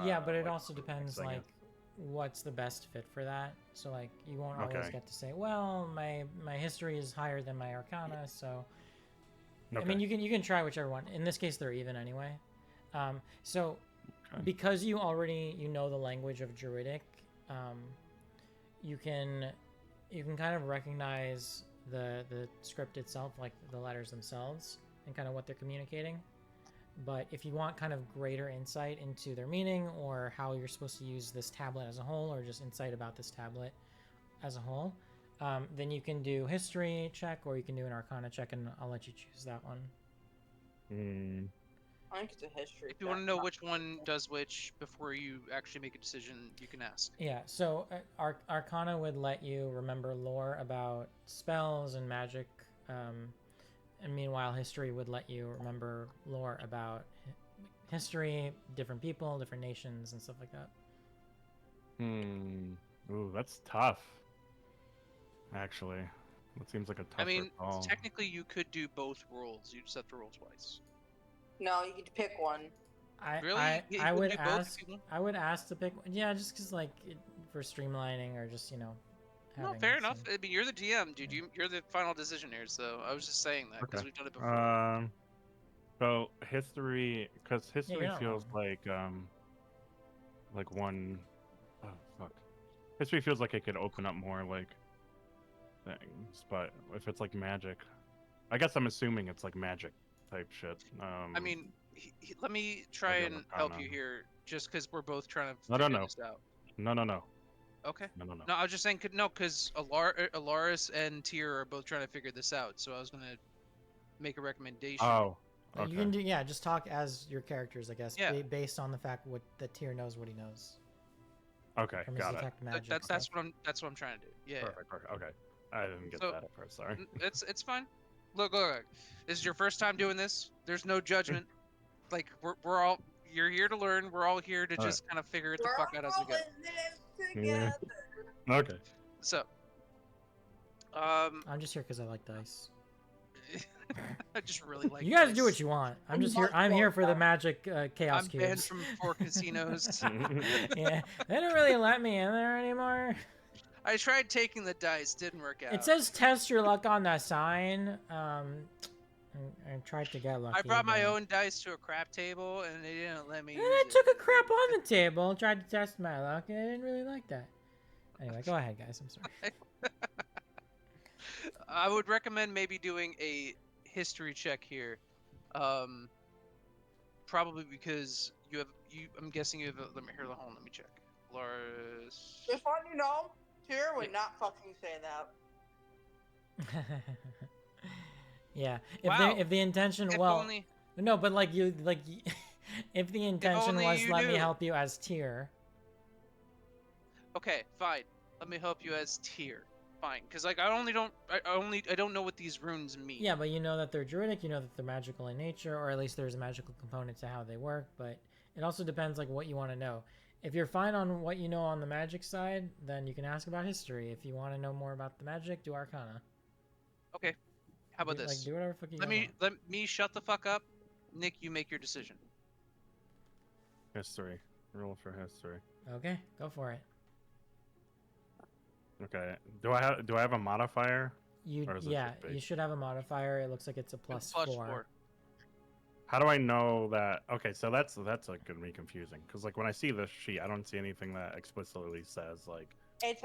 yeah, but it like, also depends singing. like what's the best fit for that. So like you won't always Okay. get to say, well, my history is higher than my arcana, so Okay. I mean you can try whichever one. In this case, they're even anyway. So Okay. because you already know the language of Druidic, you can kind of recognize the script itself, like the letters themselves, and kind of what they're communicating. But if you want kind of greater insight into their meaning or how you're supposed to use this tablet as a whole, or just insight about this tablet as a whole, then you can do history check or you can do an arcana check, and I'll let you choose that one. I think it's a history. If you want to know which one does which before you actually make a decision, you can ask. Yeah, so arcana would let you remember lore about spells and magic, and meanwhile history would let you remember lore about history, different people, different nations, and stuff like that. Ooh, that's tough. Actually, that seems like a tougher I mean, call. technically, you could do both rolls. You just have to roll twice. No, you get to pick one. Really? I You would do both if ask. you want? I would ask to pick. Yeah, just because like for streamlining or just No, having fair some- enough. I mean, you're the DM, dude. You're the final decision here. So I was just saying that because Okay. we've done it before. So history, because history you're not feels like one. Oh fuck. History feels like it could open up more like things, but if it's like magic, I guess I'm assuming it's like magic type shit. I mean, let me try Maybe and I'm help kinda- you here, just because we're both trying to No, figure no. this out. No, no, no. Okay. No, no, no. No, I was just saying, no, because Alaris and Tyr are both trying to figure this out, so I was gonna make a recommendation. Oh, You okay. can do, yeah, just talk as your characters, I guess, Yeah. based on the fact what the Tyr knows what he knows Okay, from his got it. detect magic. That's stuff. what I'm trying to do. Yeah. Perfect, perfect. Okay. I didn't get So- that at first, sorry. It's fine. Look. This is your first time doing this. There's no judgment. Like we're all you're here to learn. We're all here to All just kind of figure it the We're fuck out as we go. all in this Yeah. together. Okay. So, I'm just here because I like dice. I just really like. You guys do dice. what you want. I'm You just here. must I'm here go for the down. magic chaos I'm banned cubes. from 4 casinos. Yeah, they don't really let me in there anymore. I tried taking the dice, didn't work out. It says test your luck on that sign. I tried to get lucky. I brought my but- own dice to a crap table, and they didn't let me. And use I it. took a crap on the table, tried to test my luck, and I didn't really like that. Anyway, go ahead, guys. I'm sorry. I would recommend maybe doing a history check here. Probably because I'm guessing you have. Let me check. Lars. Just letting you know, Tyr would not fucking say that. Yeah. Wow. If the intention, If well, only. no, but if the intention only was you let me knew. help you as Tyr. Okay, fine. Let me help you as Tyr. Fine, because like I don't know what these runes mean. Yeah, but you know that they're druidic, you know that they're magical in nature, or at least there's a magical component to how they work, but it also depends like what you want to know. If you're fine on what you know on the magic side, then you can ask about history. If you want to know more about the magic, do Arcana. Okay. How about do, this? Like, do whatever fuck you Let guys me shut the fuck up. Nick, you make your decision. History. Roll for history. want. Okay, go for it. Okay. Do I have a modifier? Or is it Yeah, just base? you should have a modifier. It looks like it's a plus Plus 4. How do I know that? Okay, so that's like gonna be confusing because like when I see this sheet, I don't see anything that explicitly says like. It's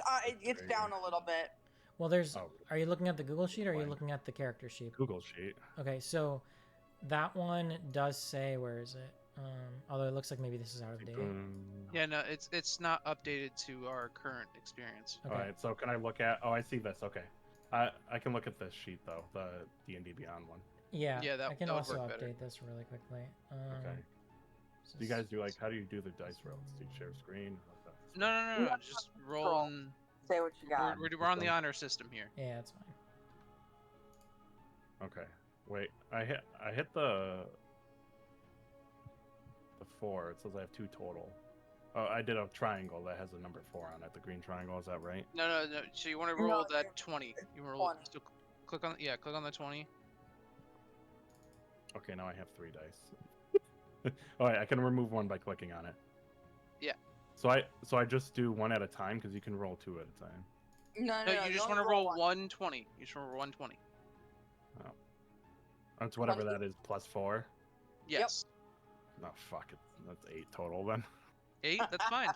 down a little bit. Well, there's. Oh. Are you looking at the Google sheet or are you Fine. looking at the character sheet? Google sheet. Okay, so that one does say where is it? Although it looks like maybe this is out of date. Yeah, no, it's not updated to our current experience. Okay. All right, so can I look at? Oh, I see this. Okay, I can look at this sheet though, the D&D Beyond one. Yeah. Yeah, that- I can that would also work update better. this really quickly. Okay. Do you guys do like how do you do the dice rolls? Do you share screen? No. Yeah, Just roll. And, Say what you got. we're on the honor system here. Yeah, that's fine. Okay. Wait, I hit the 4. It says I have 2 total. Oh, I did a triangle that has a number 4 on it. The green triangle, is that right? No. So you want to No, roll it's that 20. You roll. 20. So click on the 20. Okay, now I have 3 dice. All right, I can remove one by clicking on it. Yeah. So I just do one at a time because you can roll 2 at a time. No, No, you just want only to roll one. 120. You just want to roll 120. That's whatever 20? that is plus 4. Yes. No, fuck it. That's 8 total then. 8. That's fine.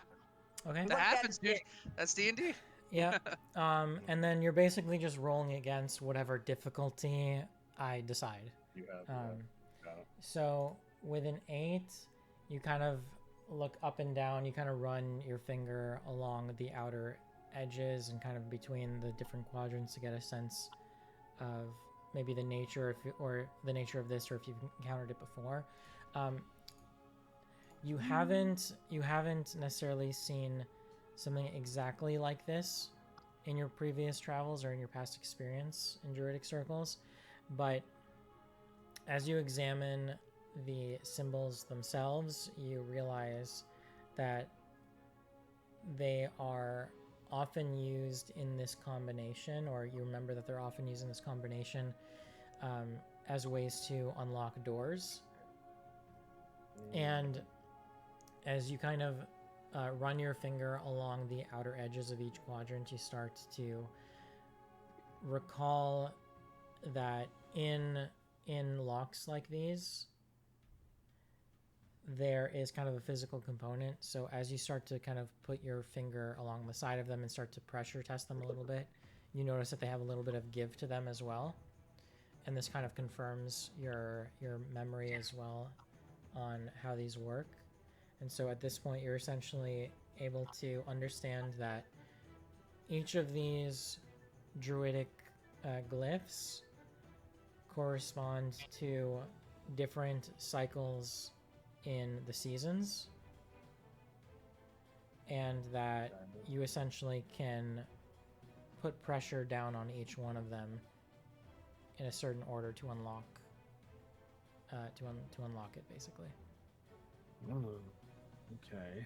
Okay. That Look at happens, it. dude. That's D&D. Yeah. And then you're basically just rolling against whatever difficulty I decide. You have. Got it. So with an 8, you kind of look up and down. You kind of run your finger along the outer edges and kind of between the different quadrants to get a sense of maybe the nature or the nature of this, or if you've encountered it before. You haven't necessarily seen something exactly like this in your previous travels or in your past experience in druidic circles, but as you examine the symbols themselves, you realize that they are often used in this combination, or you remember that they're often used in this combination as ways to unlock doors. And as you kind of run your finger along the outer edges of each quadrant, you start to recall that in locks like these, there is kind of a physical component. So as you start to kind of put your finger along the side of them and start to pressure test them a little bit, you notice that they have a little bit of give to them as well. and this kind of confirms your memory as well on how these work. And so at this point, you're essentially able to understand that each of these druidic glyphs correspond to different cycles in the seasons, and that you essentially can put pressure down on each one of them in a certain order to unlock to unlock it, basically. Oh, okay.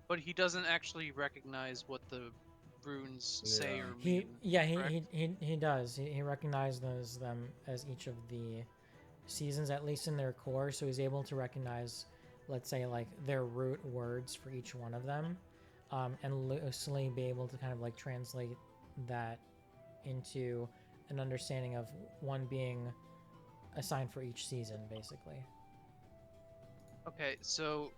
But he doesn't actually recognize what the runes say Yeah. or mean. He does. He recognizes them as each of the seasons, at least in their core, so he's able to recognize, let's say, like their root words for each one of them, and loosely be able to kind of like translate that into an understanding of one being assigned for each season, basically. Okay, so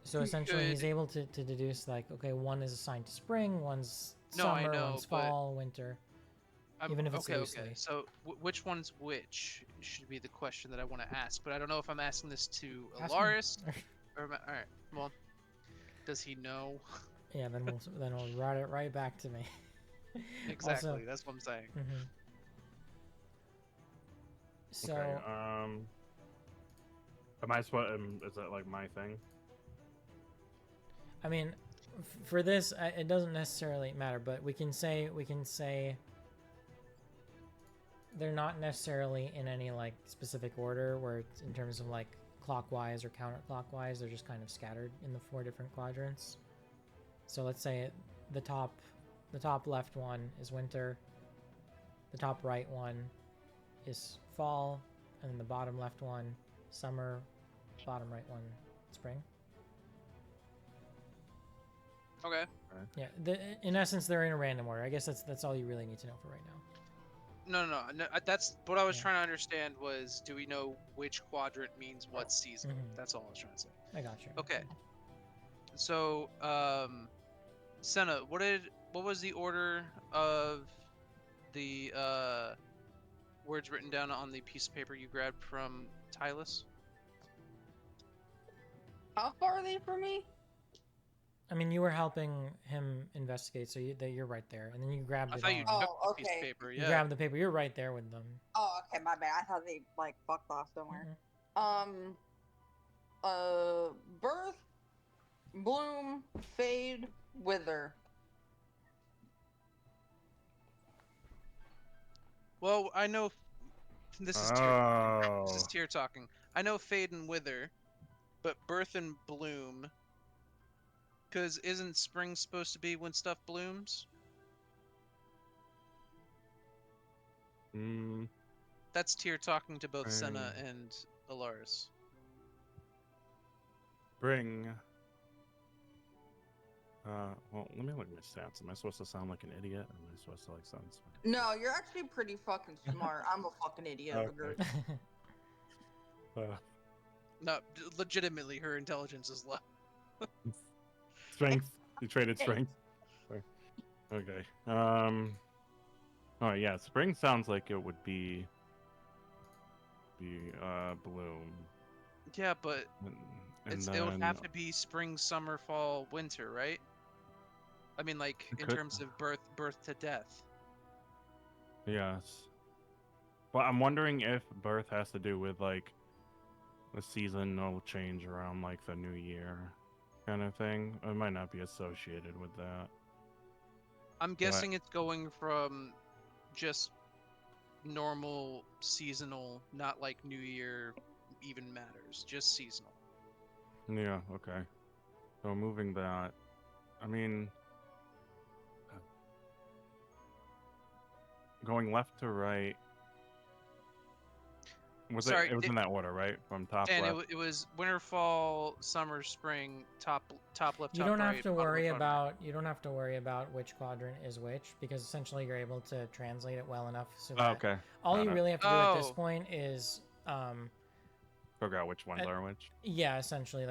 So essentially, he's Good. able to deduce, like, okay, one is assigned to spring, one's No, I summer, know, one's but fall, winter. Even if it's okay. loosely. So which one's which should be the question that I want to ask. But I don't know if I'm asking this to Ask me. Alaris or all right. Well, does he know? Yeah, then we'll write it right back to me. Exactly. Also, That's what I'm saying. So, Okay. Am I supposed? Is that like my thing? I mean, for this, it doesn't necessarily matter, but we can say they're not necessarily in any like specific order, where it's in terms of like clockwise or counterclockwise. They're just kind of scattered in the 4 different quadrants. So let's say the top left one is winter, the top right one is fall, and then the bottom left one summer, bottom right one spring. Okay. Yeah, in essence, they're in a random order. I guess that's all you really need to know for right now. No. That's what I was Yeah. trying to understand. Was do we know which quadrant means what season? Mhm. That's all I was trying to say. I got you. Okay. So, Senna, what was the order of the words written down on the piece of paper you grabbed from Tylus? How far are they from me? I mean, you were helping him investigate, so you're right there, and then you grabbed I it thought you on. took Oh, the piece of okay. paper. You Yeah. grabbed the paper. You're right there with them. Oh, okay, my bad. I thought they like fucked off somewhere. Mhm. Birth, bloom, fade, wither. Well, I know this is tier. This is Oh. tier talking. I know fade and wither, but birth and bloom. Because isn't spring supposed to be when stuff blooms? Hmm. That's tier talking to both Senna Spring. and Alaris. Spring. Well, let me look at my stats. Am I supposed to sound like an idiot? Or am I supposed to like sound smart? No, you're actually pretty fucking smart. I'm a fucking idiot. Okay. No, legitimately, her intelligence is low. Strength. You traded strength. Sorry. Okay. Oh yeah, spring sounds like it would be bloom. Yeah, but And it would then have to be spring, summer, fall, winter, right? I mean, like It in could- terms of birth to death. yes. Well, I'm wondering if birth has to do with like the seasonal change around like the new year kind of thing. It might not be associated with that. I'm guessing it's going from just normal seasonal, not like New Year even matters, just seasonal. Yeah, okay. So moving that, I mean, going left to right. Sorry, It was in that order, right? From top Dan, left. it was winter, fall, summer, spring, top left, You top don't right. have to bottom worry left, bottom right. about which quadrant is which, because essentially you're able to translate it well enough so that Okay. all Got you it. really have to do at this Oh. point is Figure out which ones are which. yeah, essentially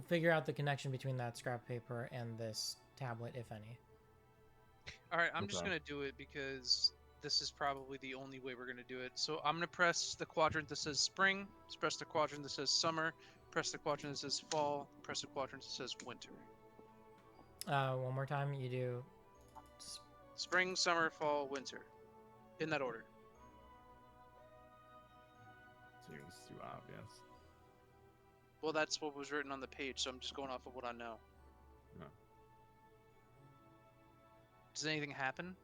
figure out the connection between that scrap paper and this tablet, if any. All right, I'm just Okay. gonna do it because this is probably the only way we're gonna do it. So I'm gonna press the quadrant that says spring, press the quadrant that says summer, press the quadrant that says fall, press the quadrant that says winter. One more time. You do. Spring, summer, fall, winter, in that order. Seems too obvious. Well, that's what was written on the page, so I'm just going off of what I know. Yeah. Does anything happen?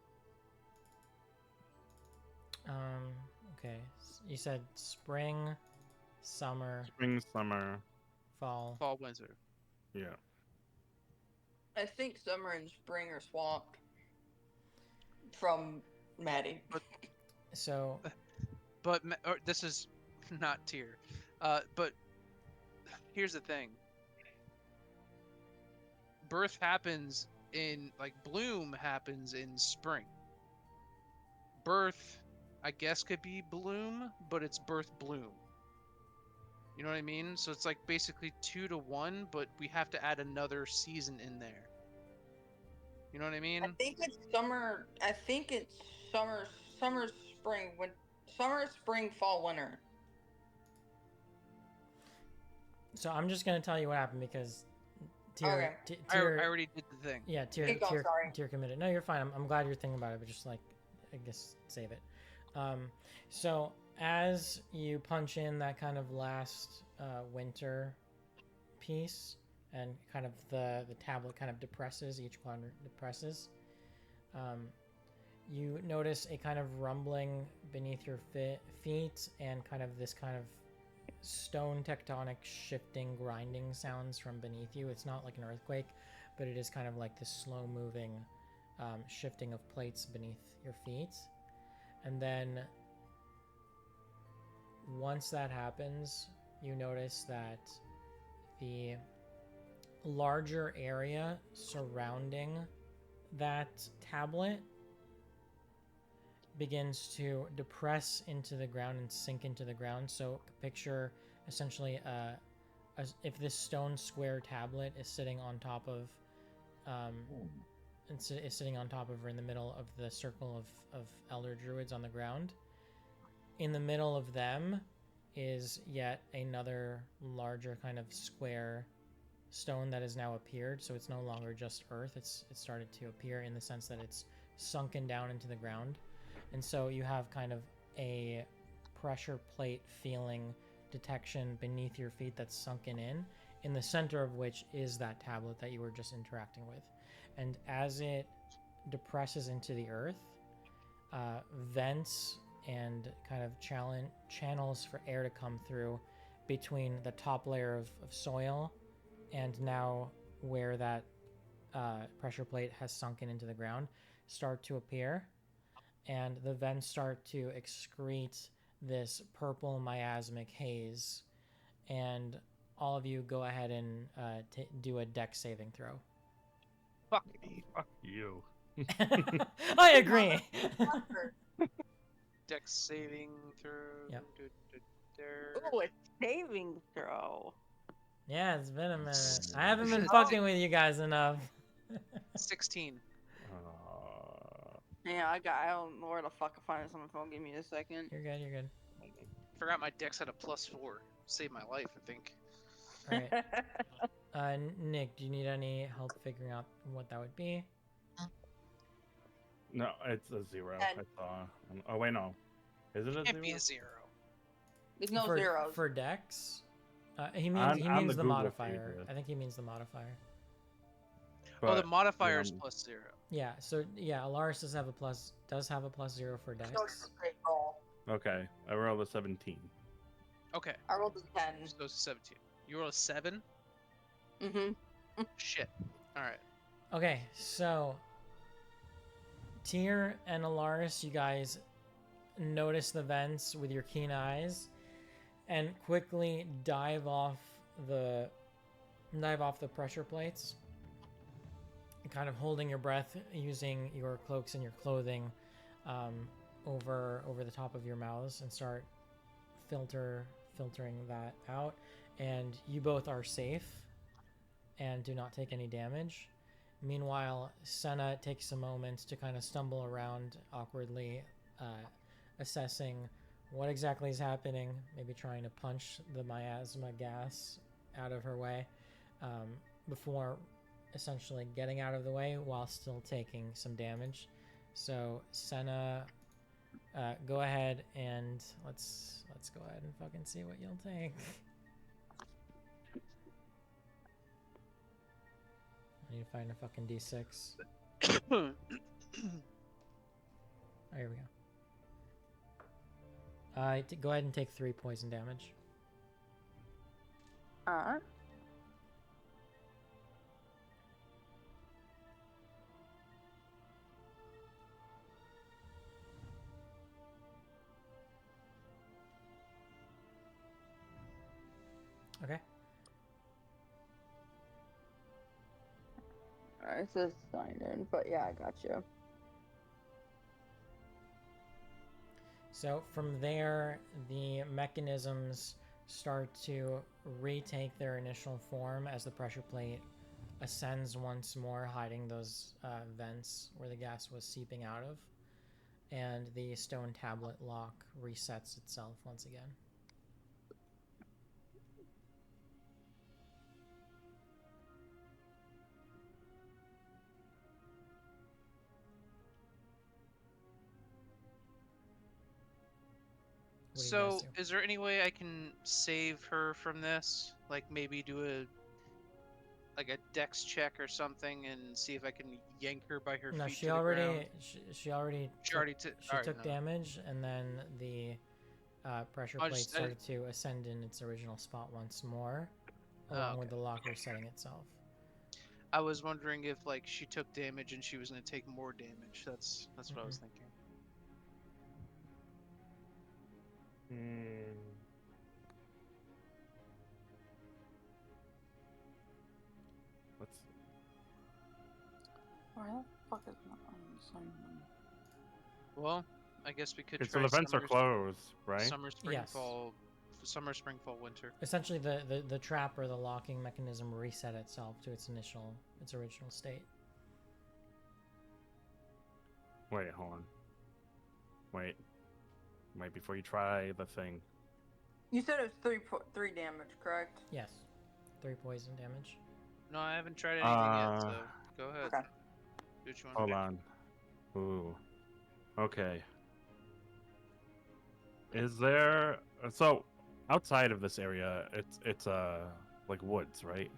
Okay. You said spring, summer, Spring, summer. fall. Fall, winter. Yeah. I think summer and spring are swamped. From Maddie. So But this is not tier. But here's the thing. Birth happens in bloom happens in spring. Birth, I guess, could be bloom, but it's birth bloom. You know what I mean? So it's like basically 2 to 1, but we have to add another season in there. You know what I mean? I think it's summer. I think it's summer, spring, summer, spring, fall, winter. So I'm just gonna tell you what happened because Okay. I already did the thing. Yeah, Keep going, sorry. tier committed. No, you're fine. I'm glad you're thinking about it, but just I guess save it. So as you punch in that kind of last winter piece, and kind of the tablet kind of depresses, each quadrant depresses, you notice a kind of rumbling beneath your feet, and kind of this kind of stone tectonic shifting, grinding sounds from beneath you. It's not like an earthquake, but it is kind of like this slow moving shifting of plates beneath your feet. And then once that happens, you notice that the larger area surrounding that tablet begins to depress into the ground and sink into the ground. So picture essentially if this stone square tablet is sitting on top of is sitting on top of or in the middle of the circle of elder druids on the ground. In the middle of them is yet another larger kind of square stone that has now appeared. So it's no longer just earth. It's started to appear in the sense that it's sunken down into the ground. And so you have kind of a pressure plate feeling detection beneath your feet that's sunken in the center of which is that tablet that you were just interacting with. And as it depresses into the earth, vents and kind of channels for air to come through between the top layer of soil and now where that pressure plate has sunken into the ground start to appear. And the vents start to excrete this purple miasmic haze. And all of you go ahead and do a dex saving throw. Fuck me. Fuck you. I agree. Dex saving throw. Yep. Ooh, a saving throw. Yeah, it's been a minute. I haven't been fucking with you guys enough. 16. Yeah, I don't know where the fuck to find this on my phone. Give me a second. You're good. Forgot my dex had a +4. Saved my life, I think. All right. Nick, do you need any help figuring out what that would be? No, it's a 0. And- I saw. Oh wait, no. Is it a Can't be 0? a 0. There's no for, zeros. For dex? He On means the the Google modifier. pages. I think he means the modifier. Oh, the But, modifier is +0. Yeah, so yeah, Alaris does have a +0 for dex. So it's a great roll. okay, I rolled a 17. Okay, I rolled a 10. so it's a 17. You roll a 7? Mm-hmm. Shit. Alright. Okay, so Tyr and Alaris, you guys notice the vents with your keen eyes and quickly dive off the pressure plates, kind of holding your breath, using your cloaks and your clothing over the top of your mouths, and start filtering that out. And you both are safe and do not take any damage. Meanwhile, Senna takes a moment to kind of stumble around awkwardly, assessing what exactly is happening, maybe trying to punch the miasma gas out of her way, before essentially getting out of the way while still taking some damage. So Senna, go ahead and let's go ahead and fucking see what you'll take. I need to find a fucking D6. Oh, here we go. Go ahead and take 3 poison damage. Alright. Okay. Alright, it says signed in, but yeah, I got you. So from there, the mechanisms start to retake their initial form as the pressure plate ascends once more, hiding those vents where the gas was seeping out of, and the stone tablet lock resets itself once again. What do you guys So, do? is there any way I can save her from this? Like maybe do a dex check or something and see if I can yank her by her No, feet she to the already ground. she already She took, already took. she Alright, took no. damage, and then the pressure I'll plate just- started to ascend in its original spot once more, Oh, along with okay. the lock resetting itself. I was wondering if like she took damage and she was gonna take more damage. That's what I was thinking. Let's. Where the fuck is my signed in? Well, I guess we could Okay, try so the vents are summer, closed, right? summer, spring, Yes. fall, summer, spring, fall, winter. Essentially, the trap or the locking mechanism reset itself to its original state. Wait, hold on. Wait, before you try the thing. You said it was three damage, correct? Yes, 3 poison damage. No, I haven't tried anything yet. So go ahead. Okay. Do what you want Hold to do. on. Ooh. Okay. Is there so outside of this area? It's like woods, right?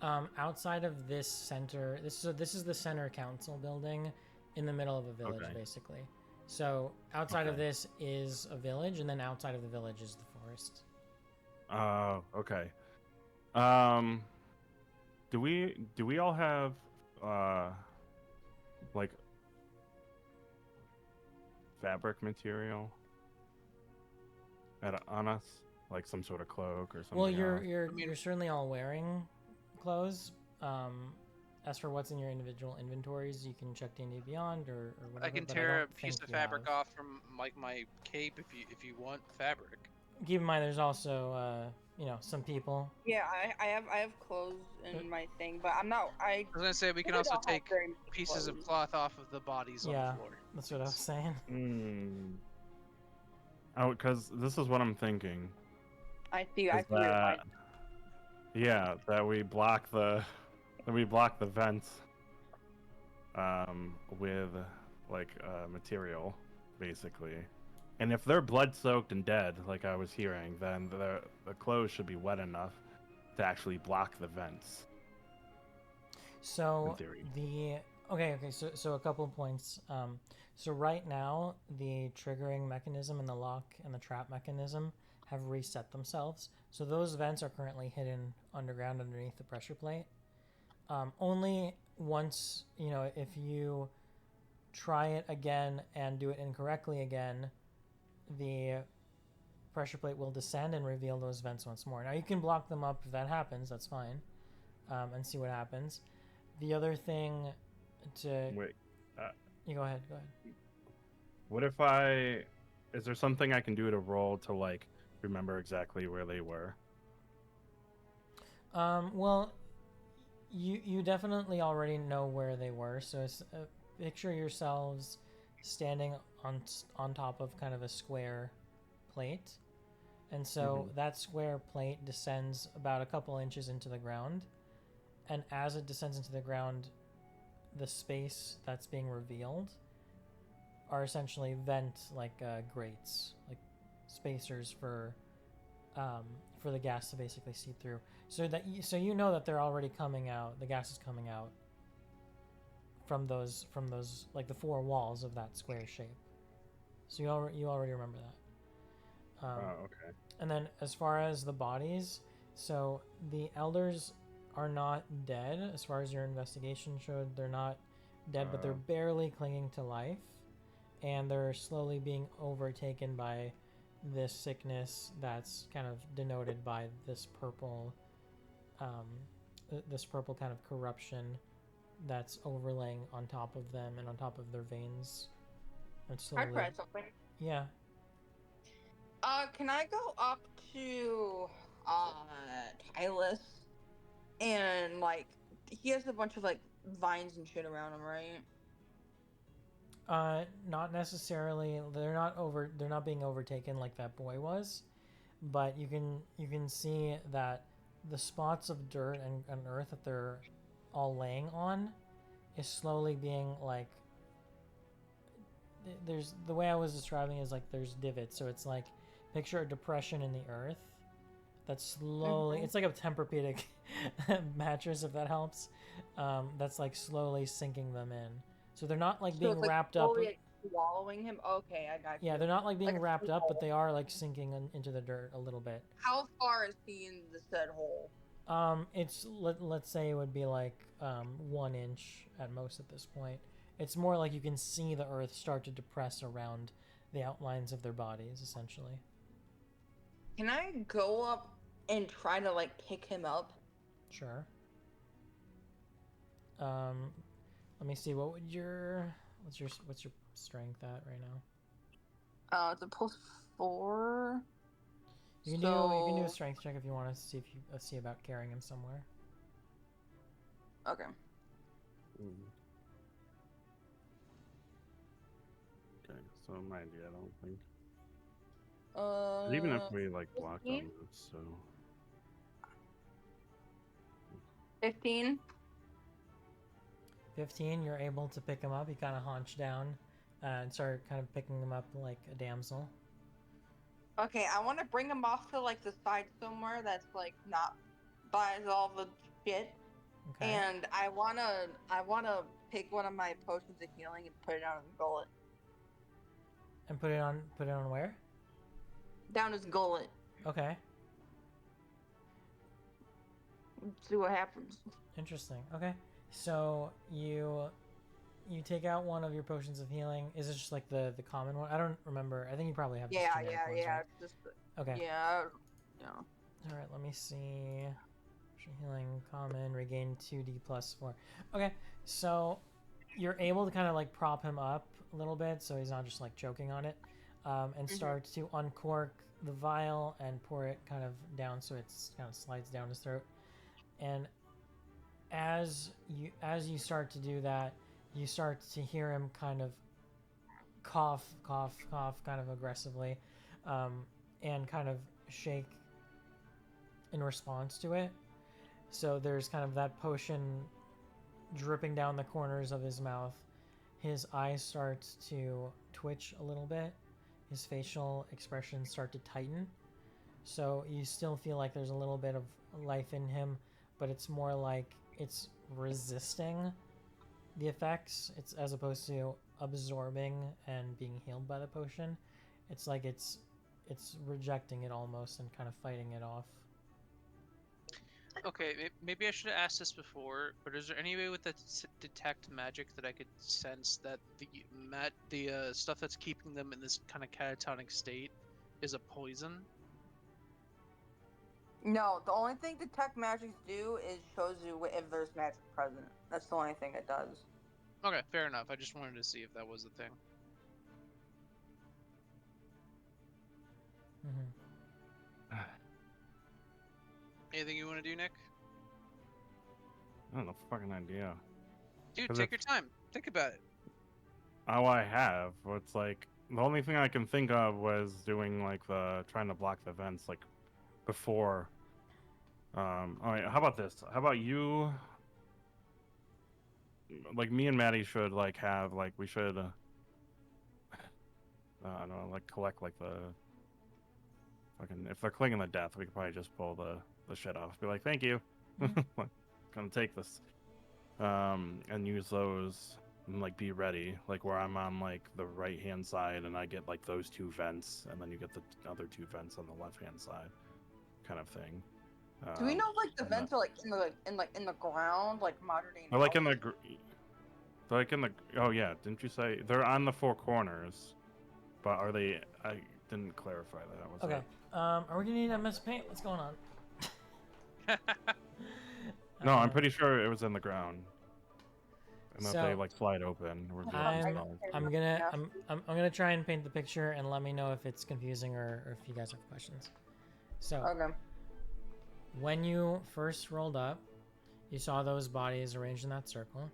Outside of this center, this is the center council building in the middle of a village, Okay. basically. So outside of Okay. this is a village, and then outside of the village is the forest. Oh, okay. Do we all have like fabric material on us, like some sort of cloak or something? Well, you're else? you're I mean- you're certainly all wearing clothes. As for what's in your individual inventories, you can check D&D Beyond or whatever. I can but tear a don't piece think of you fabric have. off from like my cape if you want fabric. Keep in mind, there's also some people. Yeah, I have clothes in my thing, but I'm not. I was gonna say we can really also don't have take very many pieces of clothes. cloth off of the bodies on Yeah. the floor. That's what I was saying. Oh, because this is what I'm thinking. I see. Is I see your that, mind. yeah, that we block the vents with like material, basically. And if they're blood soaked and dead, like I was hearing, then the clothes should be wet enough to actually block the vents. So In theory. okay. So a couple of points. So right now the triggering mechanism and the lock and the trap mechanism have reset themselves. So those vents are currently hidden underground underneath the pressure plate. Only once, if you try it again and do it incorrectly again, the pressure plate will descend and reveal those vents once more. Now you can block them up if that happens. That's fine, and see what happens. The other thing to Wait, you go ahead. what if is there something I can do to roll to like remember exactly where they were? Well, You definitely already know where they were. So picture yourselves standing on top of kind of a square plate, and so that square plate descends about a couple inches into the ground, and as it descends into the ground, the space that's being revealed are essentially grates, like spacers for the gas to basically seep through. So you know that they're already coming out. The gas is coming out from those like the four walls of that square shape. So you already remember that. Okay. And then as far as the bodies, so the elders are not dead. As far as your investigation showed, they're not dead, but they're barely clinging to life, and they're slowly being overtaken by this sickness that's kind of denoted by this purple kind of corruption that's overlaying on top of them and on top of their veins. And slowly, I'd try something. yeah. Can I go up to Tylus and like he has a bunch of like vines and shit around him, right? Not necessarily. They're not being overtaken like that boy was, but you can see that the spots of dirt and earth that they're all laying on is slowly being like, there's, the way I was describing it is like there's divots, so it's like picture a depression in the earth that's slowly, it's like a Tempur-Pedic mattress, if that helps, that's like slowly sinking them in. So they're not like being wrapped up. Like, swallowing him. Okay, I got you. Yeah, they're not like being like wrapped up, but they are like sinking into the dirt a little bit. How far is he in the said hole? It's let's say it would be like 1 inch at most at this point. It's more like you can see the earth start to depress around the outlines of their bodies, essentially. Can I go up and try to like pick him up? Sure. Let me see. What's your strength at right now? It's a +4. You can do a strength check if you want to see if you see about carrying him somewhere. Okay. Okay, so mind you, I don't think. Even if we like block them, so 15. 15, you're able to pick him up. You kind of haunch down and start kind of picking him up like a damsel. Okay, I want to bring him off to like the side somewhere that's like not by all the shit. Okay. And I wanna pick one of my potions of healing and put it down his gullet. And put it on where? Down his gullet. Okay. See what happens. Interesting. Okay. So you take out one of your potions of healing. Is it just like the common one? I don't remember. I think you probably have just generic ones, right? Just, okay. Yeah. All right. Let me see. Potion healing common, regain 2d plus 4. Okay. So you're able to kind of like prop him up a little bit, so he's not just like choking on it, and start to uncork the vial and pour it kind of down, so it's kind of slides down his throat. And as you start to do that, you start to hear him kind of cough kind of aggressively, and kind of shake in response to it. So there's kind of that potion dripping down the corners of his mouth. His eyes start to twitch a little bit. His facial expressions start to tighten. So you still feel like there's a little bit of life in him, but it's more like it's resisting the effects. It's as opposed to absorbing and being healed by the potion. It's like it's rejecting it almost and kind of fighting it off. Okay, maybe I should have asked this before, but is there any way with the detect magic that I could sense that the stuff that's keeping them in this kind of catatonic state is a poison? No, the only thing detect magics do is shows you if there's magic present. That's the only thing it does. Okay, fair enough. I just wanted to see if that was the thing. Mm-hmm. Anything you want to do, Nick? I don't know, fucking idea. Dude, 'Cause take if- your time. Think about it. Oh, I have. It's like the only thing I can think of was doing like the trying to block the vents like before. All right. How about this? How about you? Like me and Maddie should like have like we should. I don't know, like collect like the fucking if they're clinging to death, we could probably just pull the shit off. Be like, thank you. Like, gonna take this. And use those and like be ready, like where I'm on like the right hand side and I get like those two vents, and then you get the other two vents on the left hand side, kind of thing. Do we know like the and that- vents are like in the ground, like modern day? They're like in the houses? they're like in the oh yeah, didn't you say they're on the four corners? But are they? I didn't clarify that. Was Okay. it? Are we gonna need MS Paint? What's going on? No, I'm pretty sure it was in the ground. And that So, they like slide open. Or I'm gonna try and paint the picture and let me know if it's confusing or if you guys have questions. So Okay. when you first rolled up, you saw those bodies arranged in that circle.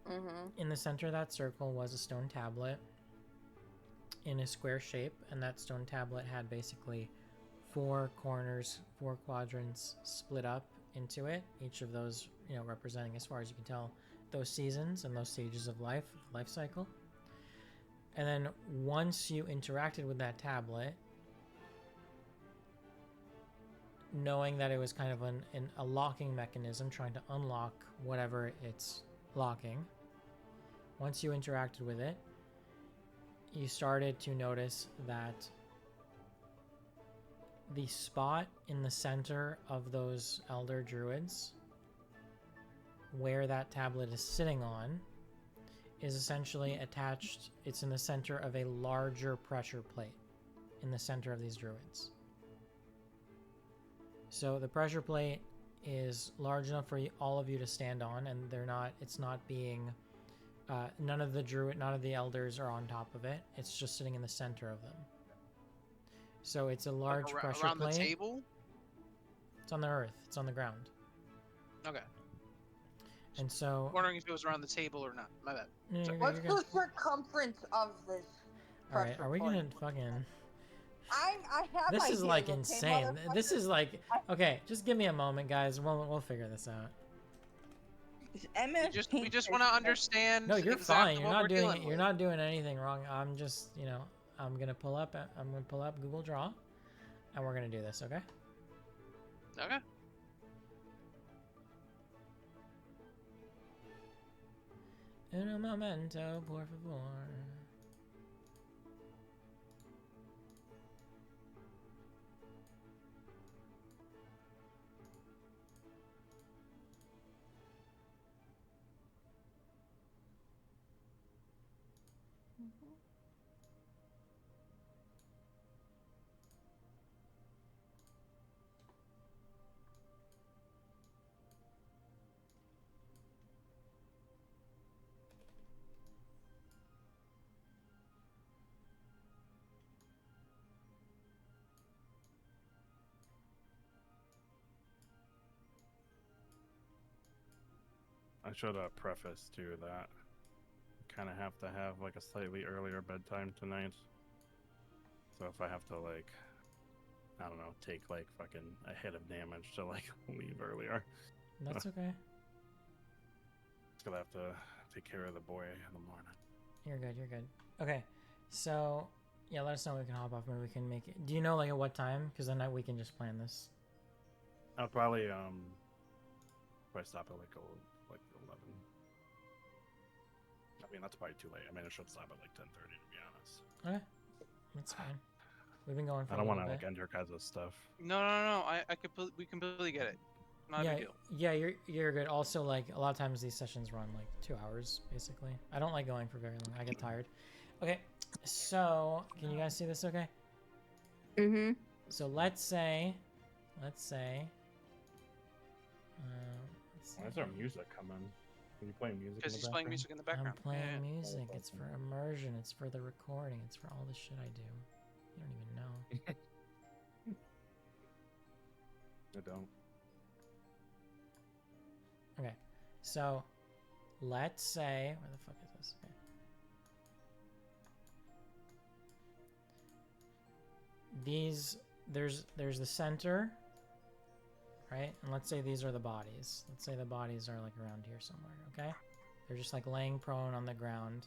Mhm. In the center of that circle was a stone tablet in a square shape, and that stone tablet had basically 4 corners, 4 quadrants split up into it, each of those, representing, as far as you can tell, those seasons and those stages of life cycle. And then once you interacted with that tablet, knowing that it was kind of a locking mechanism, trying to unlock whatever it's locking, once you interacted with it, you started to notice that the spot in the center of those elder druids, where that tablet is sitting on, is essentially attached. It's in the center of a larger pressure plate in the center of these druids. So the pressure plate is large enough for all of you to stand on, and it's not being none of the elders are on top of it. It's just sitting in the center of them. So it's a large Like pressure around plate. the table. It's on the earth. It's on the ground. Okay. And so, Wondering if it was around the table or not. My bad. no, you're What's good. the circumference of this? All right, pressure are we plate? gonna fucking? I have. This is ideas, like okay, insane. This motherfucker? is like okay. Just give me a moment, guys. We'll figure this out. Is MS We just want to understand. No, you're exactly fine. You're what not we're doing dealing it. You're with. not doing anything wrong. I'm just, I'm gonna pull up Google Draw, and we're gonna do this. Okay. Okay. Un momento, por favor. I should preface too that kind of have to have like a slightly earlier bedtime tonight. So if I have to like, I don't know, take like fucking a hit of damage to like leave earlier, That's okay. just gonna have to take care of the boy in the morning. You're good. You're good. Okay. So yeah, let us know when we can hop off. Maybe we can make it. Do you know like at what time? Because then we can just plan this. I'll probably stop at like 11. I mean that's probably too late. I mean I should stop at like 10:30 to be honest. Okay. That's fine. We've been going for I don't a want little to bit. like end your guys' stuff. No. We completely get it. Not a big deal. Yeah, you're good. Also, like a lot of times these sessions run like 2 hours basically. I don't like going for very long. I get tired. Okay, so can you guys see this? Okay. Mm-hmm. So let's say. Why is there music coming? Are you playing music? Because in the he's playing background? music in the I'm background. playing Yeah. music. It's for immersion. It's for the recording. It's for all the shit I do. You don't even know. I don't. Okay, so let's say where the fuck is this? Okay. There's the center, right? And let's say these are the bodies. Let's say the bodies are like around here somewhere. Okay, they're just like laying prone on the ground.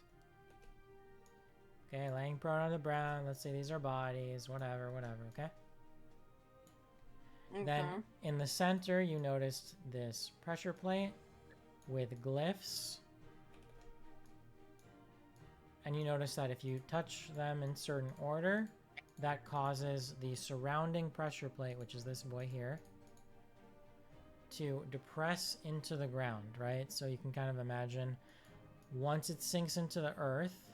Okay, laying prone on the ground. Let's say these are bodies. Whatever. Okay. Then in the center, you noticed this pressure plate with glyphs. And you notice that if you touch them in certain order, that causes the surrounding pressure plate, which is this boy here, to depress into the ground, right? So you can kind of imagine once it sinks into the earth,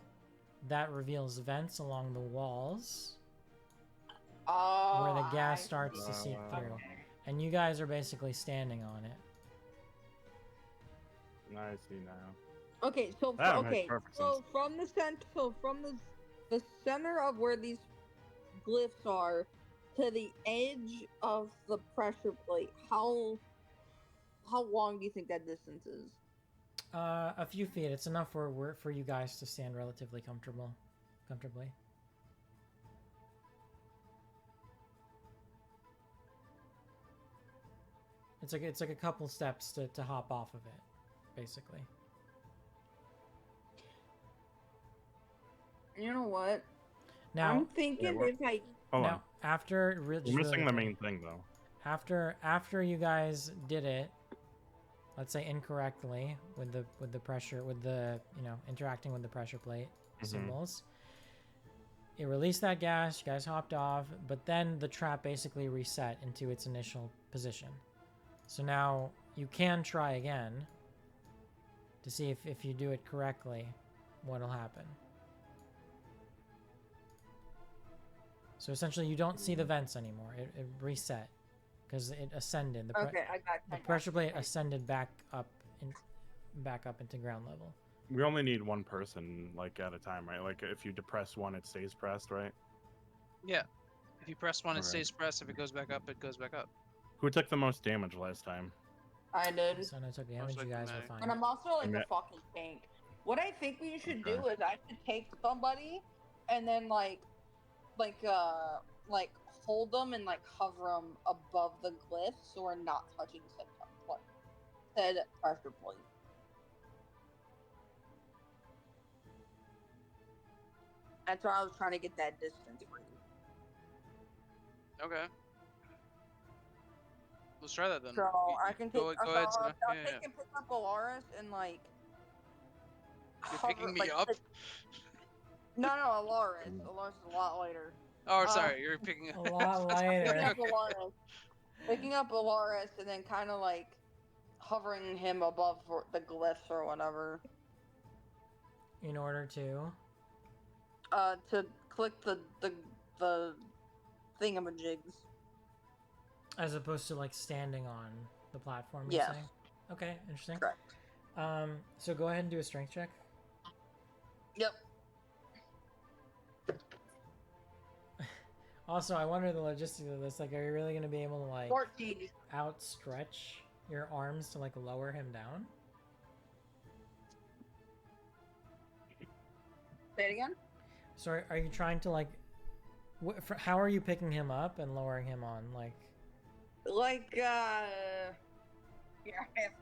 that reveals vents along the walls where the gas starts to seep through. And you guys are basically standing on it. I see now. Okay, so That makes perfect sense. from the the center of where these glyphs are to the edge of the pressure plate, how long do you think that distance is? A few feet. It's enough for you guys to stand relatively comfortably. It's like a couple steps to hop off of it, basically. You know what? Now I'm thinking Yeah, if I Hold on. now after We're missing the main thing though. after you guys did it, let's say incorrectly with the pressure with the interacting with the pressure plate symbols, it released that gas. You guys hopped off, but then the trap basically reset into its initial position. So now you can try again to see if you do it correctly, what'll happen. So essentially, you don't see the vents anymore. It reset because it ascended. The pressure plate ascended back up into ground level. We only need one person like at a time, right? Like if you depress one, it stays pressed, right? Yeah. If you press one, it Okay. stays pressed. If it goes back up, it goes back up. Who took the most damage last time? I did. So no took damage. You guys were fine. And I'm also like Yeah. a fucking tank. What I think we should Okay. do is I should take somebody and then like hold them and like hover them above the glyphs so we're not touching said pressure plate. That's why I was trying to get that distance for you. Okay. Let's try that then. So I can take. Go so ahead, I'll Senna. take and pick up Alaris and like. You're hover, picking me like, up? No, Alaris. Alaris is a lot later. Oh, sorry. You're picking A lot lighter. Picking up Alaris and then kind of like hovering him above the glyphs or whatever. In order to click the thingamajigs. As opposed to like standing on the platform. Yes. You're saying? Okay, interesting. Correct. So go ahead and do a strength check. Yep. Also, I wonder the logistics of this. Like, are you really going to be able to like 14. outstretch your arms to like lower him down? Say it again. So are you trying to like? How are you picking him up and lowering him on? Yeah.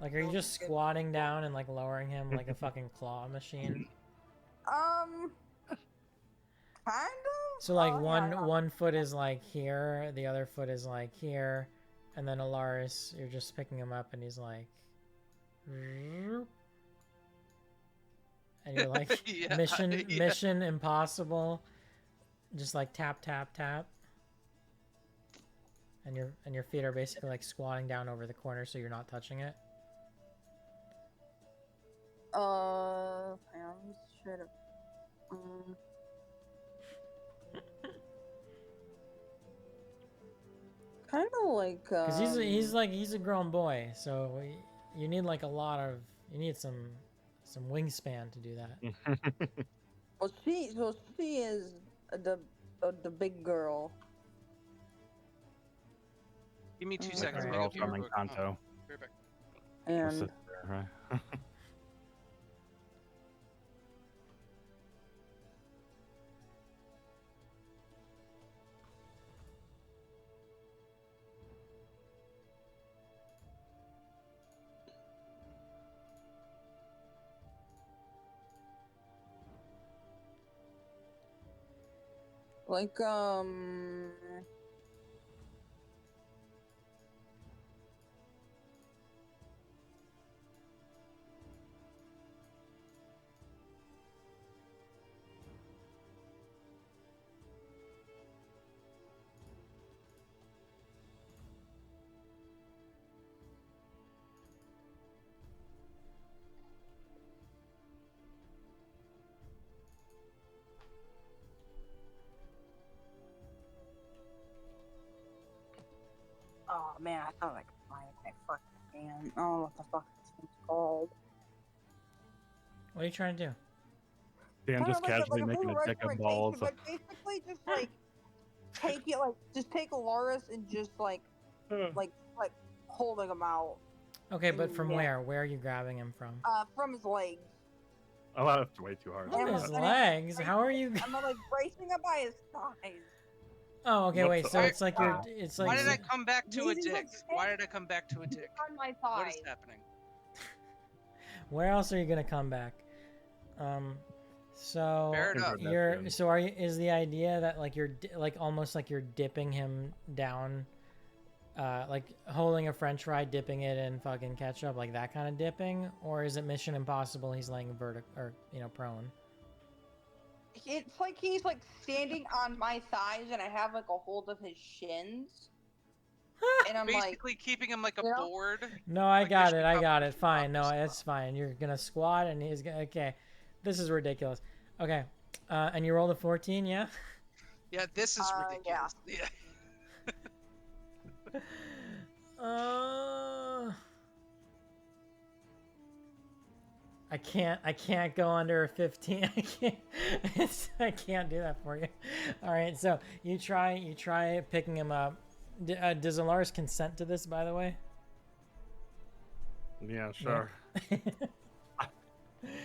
Like, are you just squatting down and like lowering him like a fucking claw machine? Kind of. So like yeah. one foot is like here, the other foot is like here, and then Alaris, you're just picking him up and he's like, and you're like, Yeah, mission impossible, just like tap tap tap, and your feet are basically like squatting down over the corner so you're not touching it. I'm straight up. Kind of like. Because he's a grown boy, so you need like you need some wingspan to do that. Well, she is the big girl. Give me 2 Like seconds. a Make girl up from your book. Encanto. Right back. And right? Like, oh man, I thought I could find my fucking hand. Oh, what the fuck this thing's called? What are you trying to do? Dan Kind just of like casually a making full a deck of restoration, balls. but basically just like take it, like just take Alaris and just like holding him out. Okay, but from Yeah. where? Where are you grabbing him from? From his legs. Oh, that's way too hard. From And his I'm, legs? How are you? I'm like bracing him by his thighs. Oh, okay. What Wait. the- So Why- it's like you're. It's like. Why did I come back to a He's dick? like Why did I come back to a dick? on my What is thighs. happening? Where else are you gonna come back? So Fair enough. you're. So are you? Is the idea that like you're like almost like you're dipping him down, like holding a French fry, dipping it in fucking ketchup, like that kind of dipping, or is it Mission Impossible? He's laying or prone. It's like he's like standing on my thighs, and I have like a hold of his shins, and I'm like, Basically keeping him like a Yeah. board. No, I Like got Mission it. I got it. Impossible Fine. No, style. it's fine. You're gonna squat, and he's gonna. Okay, this is ridiculous. Okay, and you rolled a 14, yeah? Yeah, this is yeah. ridiculous. Yeah. I can't go under a 15. I can't. I can't do that for you. All right. So you try picking him up. Does Alaris consent to this, by the way? Yeah, sure. I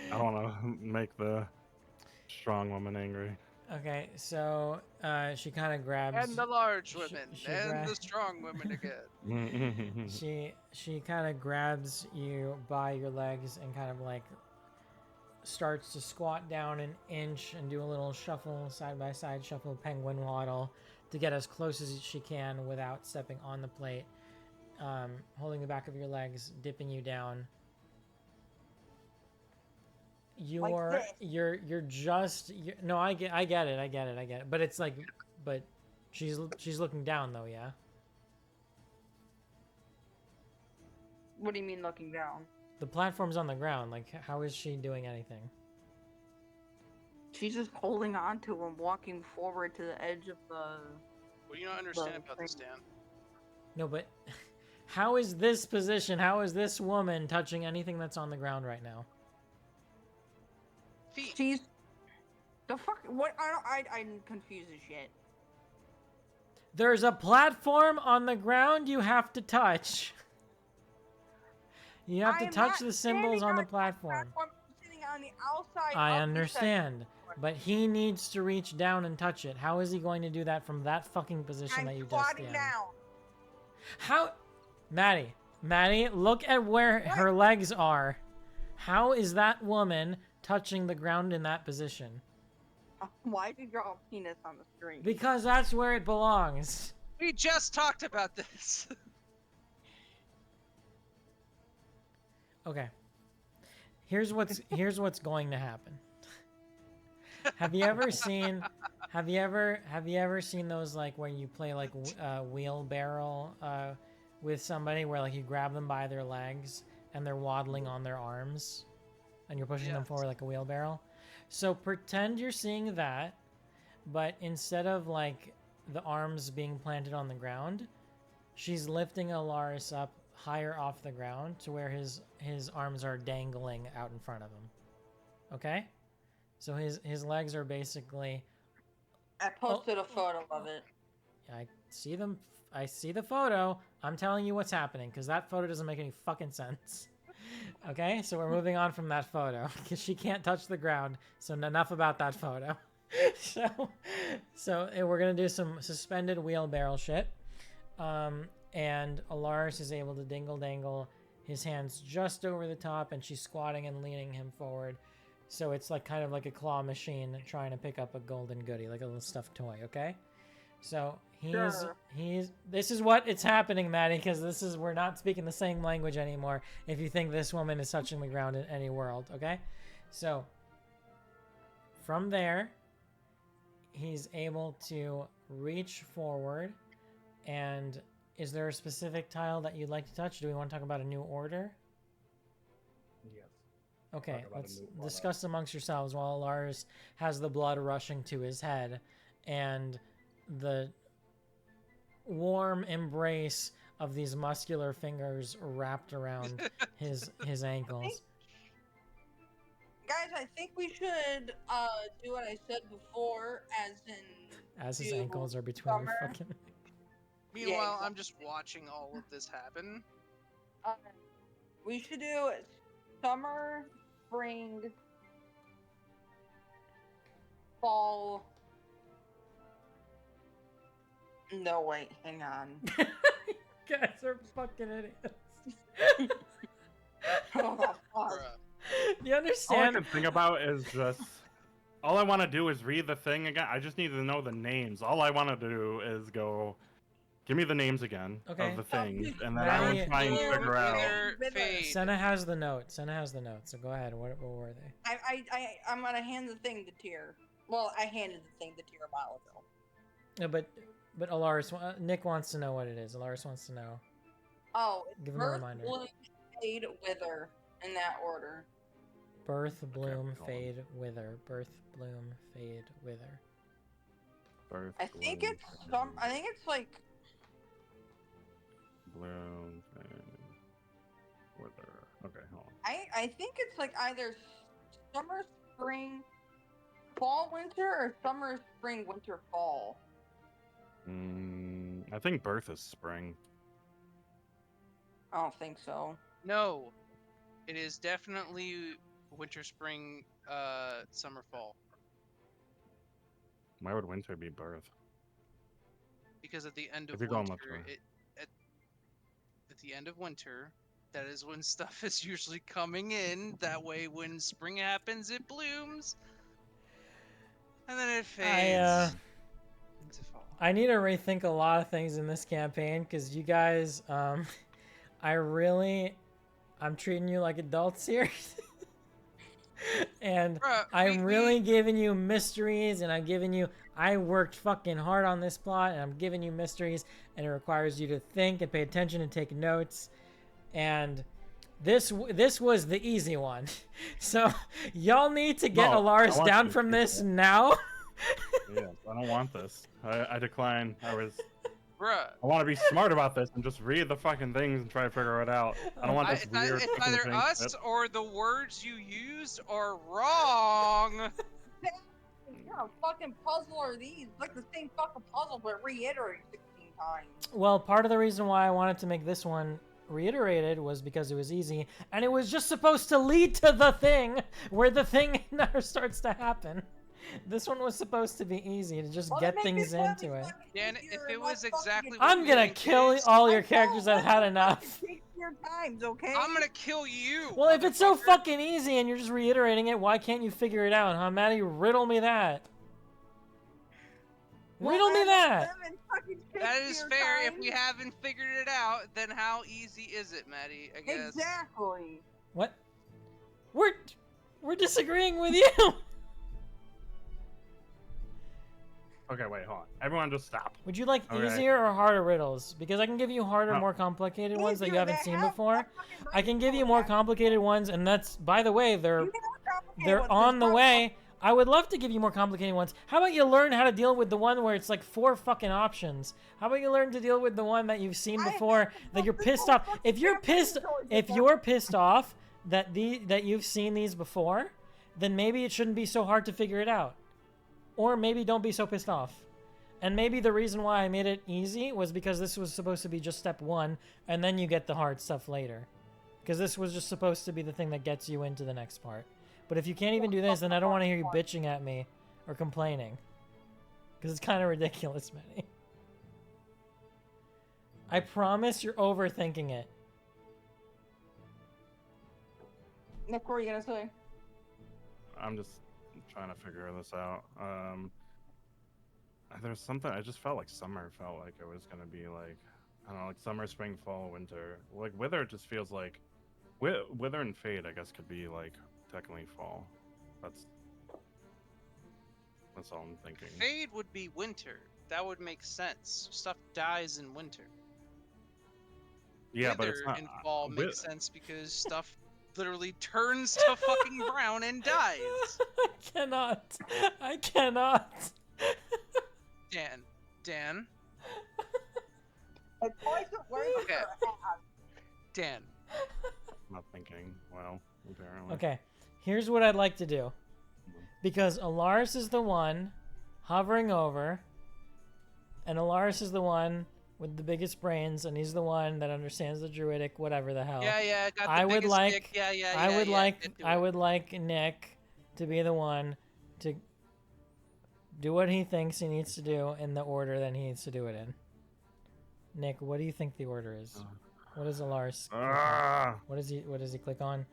don't want to make the strong woman angry. Okay. So she kind of grabs. And the large She- women, she and gra- the strong women again. She kind of grabs you by your legs and kind of like starts to squat down an inch and do a little shuffle, side by side shuffle, penguin waddle, to get as close as she can without stepping on the plate, holding the back of your legs, dipping you down. You're just no, I get it, but it's like, but she's looking down though, yeah. what do you mean looking down? The platform's on the ground. Like, how is she doing anything? She's just holding on to him, walking forward to the edge of the. What do you not understand Well, about this, Dan? No, but how is this position? How is this woman touching anything that's on the ground right now? Feet. She's. The fuck? What? I'm confused as shit. There's a platform on the ground you have to touch. You have to I'm touch not the symbols standing on the that platform. I'm sitting on the outside. I of the understand, section. but he needs to reach down and touch it. How is he going to do that from that fucking position I'm that you just squatting in? down. How, Maddie, look at where her legs are. How is that woman touching the ground in that position? Why did you draw a penis on the screen? Because that's where it belongs. We just talked about this. Okay. Here's what's going to happen. Have you ever seen those like where you play like wheelbarrow with somebody where like you grab them by their legs and they're waddling on their arms and you're pushing them Yes. forward like a wheelbarrow? So pretend you're seeing that, but instead of like the arms being planted on the ground, she's lifting Alaris up higher off the ground to where his arms are dangling out in front of him. Okay? So his legs are basically, I posted a photo of it. I see them, I see the photo. I'm telling you what's happening because that photo doesn't make any fucking sense. Okay, so we're moving on from that photo because she can't touch the ground. So enough about that photo. So we're gonna do some suspended wheelbarrow shit. And Alaris is able to dingle dangle his hands just over the top, and she's squatting and leaning him forward. So it's like kind of like a claw machine trying to pick up a golden goodie, like a little stuffed toy. Okay. So this is what it's happening, Maddie, because we're not speaking the same language anymore. If you think this woman is touching the ground in any world, okay? So from there, he's able to reach forward. And is there a specific tile that you'd like to touch? Do we want to talk about a new order? Yes. Okay, let's discuss amongst yourselves while Lars has the blood rushing to his head and the warm embrace of these muscular fingers wrapped around his ankles. Guys, I think we should do what I said before, as his ankles are between your fucking. Meanwhile, I'm just watching all of this happen. We should do summer, spring, fall. No, wait, hang on. Guys are fucking idiots. Oh, fuck. Do you All I understand? can think about is just. All I want to do is read the thing again. I just need to know the names. All I want to do is go. Give me the names again Okay. of the things, and then Maddie, I will try and figure out. Fade. Senna has the note. Senna has the note. So go ahead. What were they? I'm gonna hand the thing to Tyr. Well, I handed the thing to Tyr a while ago. No, but Alaris, Nick wants to know what it is. Alaris wants to know. Oh, Give him a birth, reminder. bloom, fade, wither, in that order. Birth, bloom, hold on. fade, wither. Birth, bloom, fade, wither. Birth, I think bloom, it's some. I think it's like. bloom, and wither. Okay, hold on. I think it's like either summer, spring, fall, winter, or summer, spring, winter, fall. I think birth is spring. I don't think so. No, it is definitely winter, spring, summer, fall. Why would winter be birth? Because at the end If of you're going winter, left, at the end of winter, that is when stuff is usually coming in. That way, when spring happens, it blooms, and then it fades into fall. I need to rethink a lot of things in this campaign because you guys, I'm treating you like adults here. And Bruh, I'm really giving you mysteries, and I worked fucking hard on this plot, and I'm giving you mysteries, and it requires you to think and pay attention and take notes. And this was the easy one. So y'all need to get No, I Alaris want down to from keep this it. now. Yeah, I don't want this. I decline. Bruh. I want to be smart about this and just read the fucking things and try to figure it out. I don't want this weird. It's fucking either thing us that- or the words you used are wrong. What kind of fucking puzzle are these? It's like the same fucking puzzle, but reiterated 16 times. Well, part of the reason why I wanted to make this one reiterated was because it was easy, and it was just supposed to lead to the thing where the thing never starts to happen. This one was supposed to be easy to just Well, get make things this one into it. Dan, easier if and it less was fucking exactly what I'm we gonna think kill it is, all your I know, characters that let's had fucking enough. Shakespeare times, okay? I'm gonna kill you. Well, if it's so motherfucker. fucking easy and you're just reiterating it, why can't you figure it out, huh, Maddie? Riddle me that. Riddle me that. That is fair. If we haven't figured it out, then how easy is it, Maddie? I guess. Exactly. What? We're disagreeing with you. Okay, wait, hold on. Everyone, just stop. Would you like Okay. easier or harder riddles? Because I can give you harder, No. more complicated ones that you Easier, haven't that seen helps. before. That fucking I can give you riddle, more that- complicated ones, and that's, by the way, You can have complicated they're ones, on the there's way. I would love to give you more complicated ones. How about you learn how to deal with the one where it's like 4 fucking options? How about you learn to deal with the one that you've seen I before have that you're this pissed whole off? fucking If you're campaign pissed, towards if it, you're pissed off that you've seen these before, then maybe it shouldn't be so hard to figure it out. Or maybe don't be so pissed off. And maybe the reason why I made it easy was because this was supposed to be just step 1, and then you get the hard stuff later. because this was just supposed to be the thing that gets you into the next part. But if you can't even do this, then I don't want to hear you bitching at me or complaining, because it's kind of ridiculous, Manny. I promise you're overthinking it. Nick, what were you gonna say? I'm just trying to figure this out. There's something I just felt like summer felt like it was gonna be like, I don't know, like summer, spring, fall, winter. Like wither just feels like wither and fade. I guess could be like technically fall. That's all I'm thinking. Fade would be winter. That would make sense. Stuff dies in winter. Yeah, but it's Wither not. in fall wi- makes sense because stuff literally turns to fucking brown and dies. I cannot. Dan, It's twice of words Okay. for ass. Dan. I'm not thinking. Well, apparently. Okay, here's what I'd like to do. Because Alaris is the one hovering over, and Alaris is the one with the biggest brains, and he's the one that understands the druidic whatever the hell. Yeah, got the I would biggest like- dick. Yeah, I would like into I it. would like Nick to be the one to do what he thinks he needs to do in the order that he needs to do it in. Nick, what do you think the order is? What does Alaris click on? Ah, What does he click on?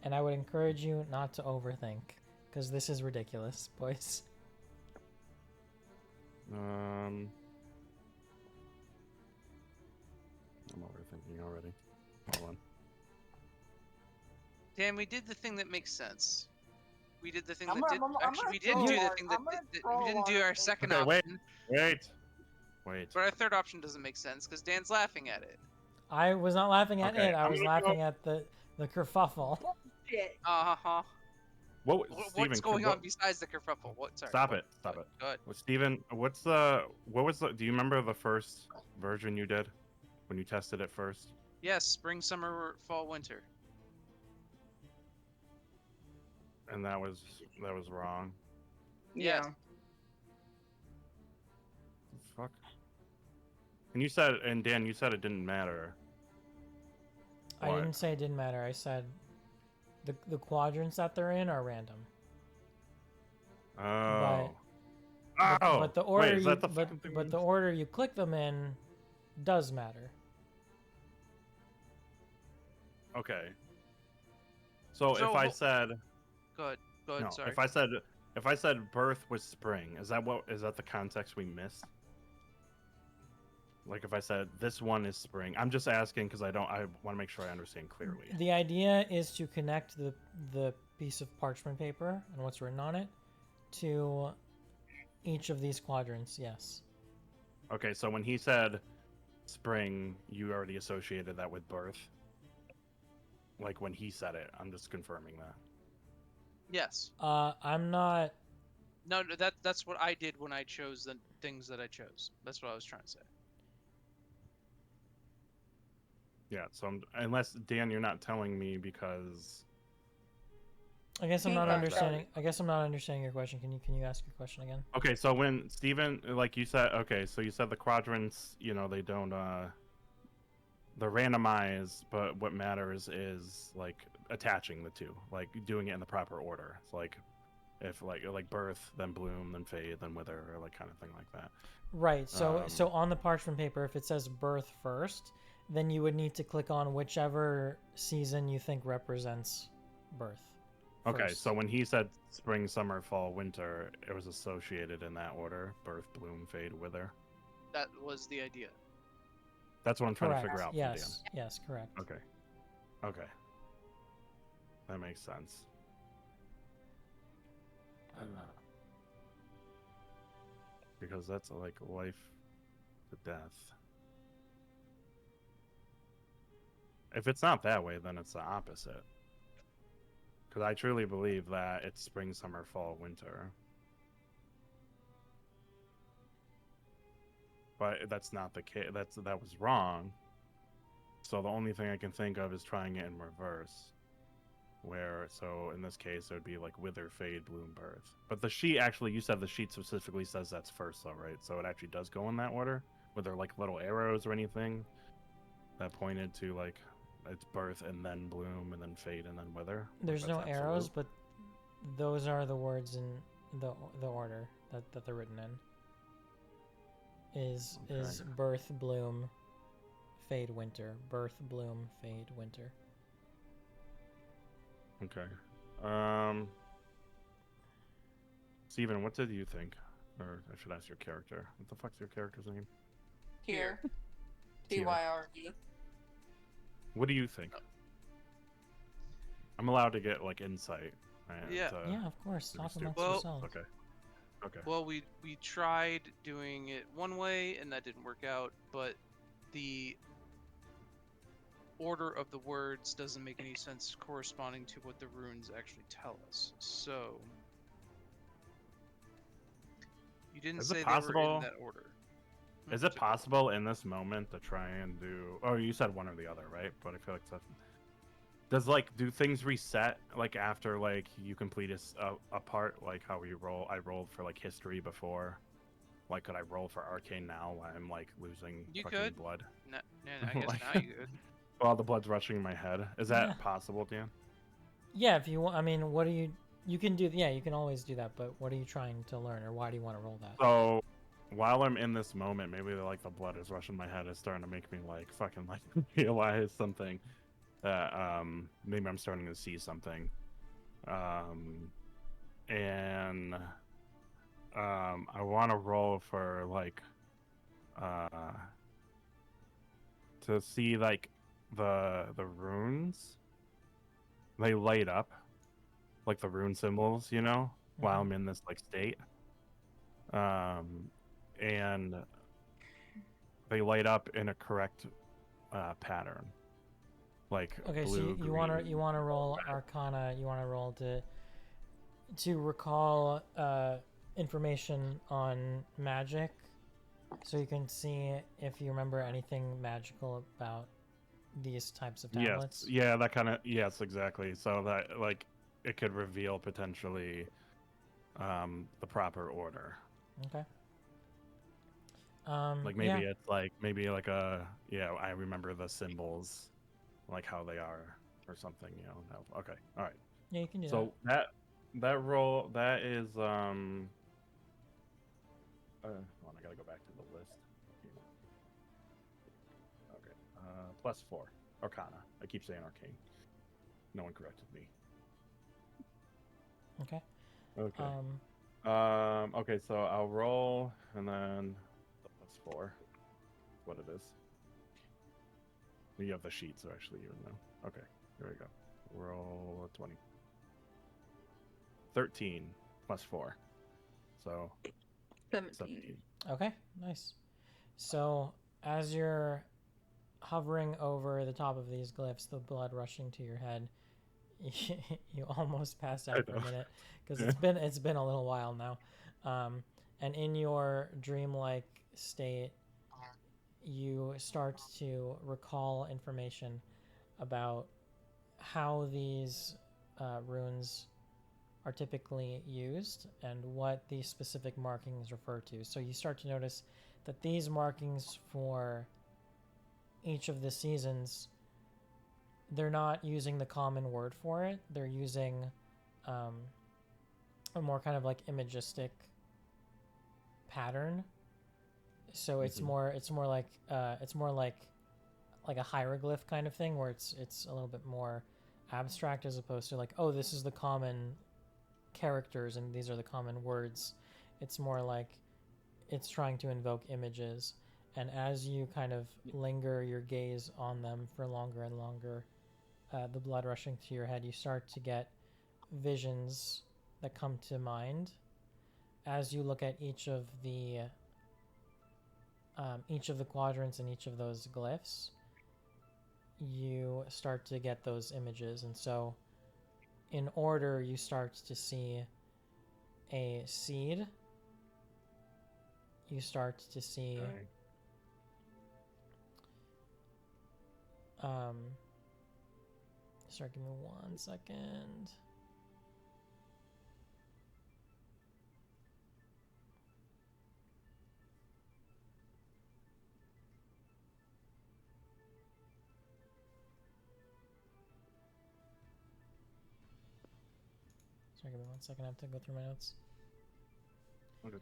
And I would encourage you not to overthink, because this is ridiculous, boys. I'm overthinking already. Hold on. Dan, we did the thing that makes sense. We did the thing I'm that gonna- did. I'm Actually, gonna we didn't throw do the on- thing that. I'm gonna We throw didn't do on our a thing. second Okay, option. Wait. But our third option doesn't make sense because Dan's laughing at it. I was not laughing at Okay, it. I I'm was gonna laughing go- at the kerfuffle. Shit. What's Steven, going on besides the kerfuffle? What? Sorry. Stop what- it. Stop it. Go ahead. Well, Steven, what was the, do you remember the first version you did when you tested it first? Yes, spring, summer, fall, winter. And that was wrong. Yeah. Yeah. Fuck. And Dan, you said it didn't matter. I Why? didn't say it didn't matter. I said the quadrants that they're in are random. Oh. But the order wait, is you that the fucking thing but we- the order you click them in does matter. Okay. So So if I ho- said Go ahead. no, Sorry. if I said birth was spring, is that the context we missed? Like if I said this one is spring, I'm just asking because I want to make sure I understand clearly. The idea is to connect the piece of parchment paper and what's written on it to each of these quadrants. Yes. Okay, so when he said spring, you already associated that with birth. Like when he said it, I'm just confirming that. Yes. I'm not. No, that's what I did when I chose the things that I chose. That's what I was trying to say. Yeah, so unless Dan, you're not telling me because I guess I'm Hey, not Doctor. understanding. I guess I'm not understanding your question. Can you ask your question again? okay, so when Steven, like you said, okay, so you said the quadrants, they don't they're randomized, but what matters is like attaching the two, like doing it in the proper order. It's like if like birth, then bloom, then fade, then wither, or like kind of thing like that. Right. So Um, so on the parchment paper, if it says birth first, then you would need to click on whichever season you think represents birth. Okay, first. so when he said spring, summer, fall, winter, it was associated in that order: birth, bloom, fade, wither. That was the idea. That's what I'm trying Correct. to figure out. Yes. Yes. Correct. From Dan. Okay. That makes sense. Because that's like life to death. If it's not that way, then it's the opposite. Because I truly believe that it's spring, summer, fall, winter. But that's not the case. That was wrong. So the only thing I can think of is trying it in reverse. So in this case, it would be like wither, fade, bloom, birth. But the sheet actually, you said the sheet specifically says that's first, though, right? So it actually does go in that order. Were there like little arrows or anything that pointed to like it's birth and then bloom and then fade and then wither? Like, There's that's no arrows, absolute? but those are the words in the order that they're written in. Is Okay. birth, bloom, fade, winter. Birth, bloom, fade, winter. Okay. Steven, what did you think? Or I should ask your character. What the fuck's your character's name? Here. Here. TYRE. What do you think? I'm allowed to get like insight. Right? Yeah. Yeah, of course. to be Talk stupid. amongst Well- yourselves. Okay. Okay. Well, we tried doing it one way and that didn't work out, but the order of the words doesn't make any sense corresponding to what the runes actually tell us. So you didn't Is it say they were possible- in that order. Is it possible in this moment to try and do? Oh, you said one or the other, right? But I feel like that's. Does like do things reset like after like you complete a part like how we roll? I rolled for like history before. Like, could I roll for arcane now while I'm like losing You fucking could. blood? No, I guess Like- now you could. While the blood's rushing in my head, is that Yeah. possible, Dan? Yeah, if you want. I mean, what do you? You can do. Yeah, you can always do that. But what are you trying to learn, or why do you want to roll that? So while I'm in this moment, maybe like the blood is rushing my head is starting to make me like fucking like realize something that maybe I'm starting to see something. And I want to roll for like to see like the runes. They light up like the rune symbols, you know, while I'm in this like state. And they light up in a correct pattern, like Okay, blue, so you want to green, roll red. Arcana. You want to roll to recall information on magic, so you can see if you remember anything magical about these types of tablets. Yes, yeah, that kind of yes, exactly. So that like it could reveal potentially the proper order. Okay. Like maybe yeah. it's maybe like I remember the symbols, like how they are or something, you know. No. Okay, all right. Yeah, you can do So that roll that is hold on, I gotta go back to the list. Okay, +4 Arcana. I keep saying arcane. No one corrected me. that. Okay. Okay. Okay, so I'll roll and then the +4. What it is. You have the sheet, so actually you would know. Okay, here we go. Roll a 20. 13 +4. So 17. Okay, nice. So as you're hovering over the top of these glyphs, the blood rushing to your head, you almost passed out for a minute because it's been a little while now. And in your dreamlike state, you start to recall information about how these runes are typically used and what these specific markings refer to. So you start to notice that these markings for each of the seasons, they're not using the common word for it. They're using a more kind of like imagistic pattern. So it's more like a hieroglyph kind of thing where it's a little bit more abstract as opposed to like, oh, this is the common characters and these are the common words. It's more like it's trying to invoke images, and as you kind of linger your gaze on them for longer and longer, the blood rushing to your head, you start to get visions that come to mind as you look at each of the quadrants and each of those glyphs. You start to get those images, and so in order, you start to see a seed. You start to see sorry, give me 1 second. Sorry, give me 1 second. I have to go through my notes. Okay.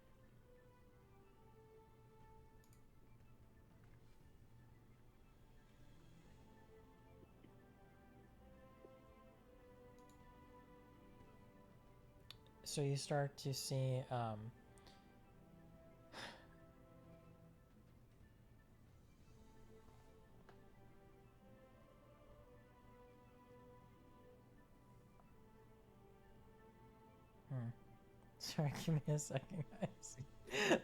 So you start to see Sorry, give me a second, guys.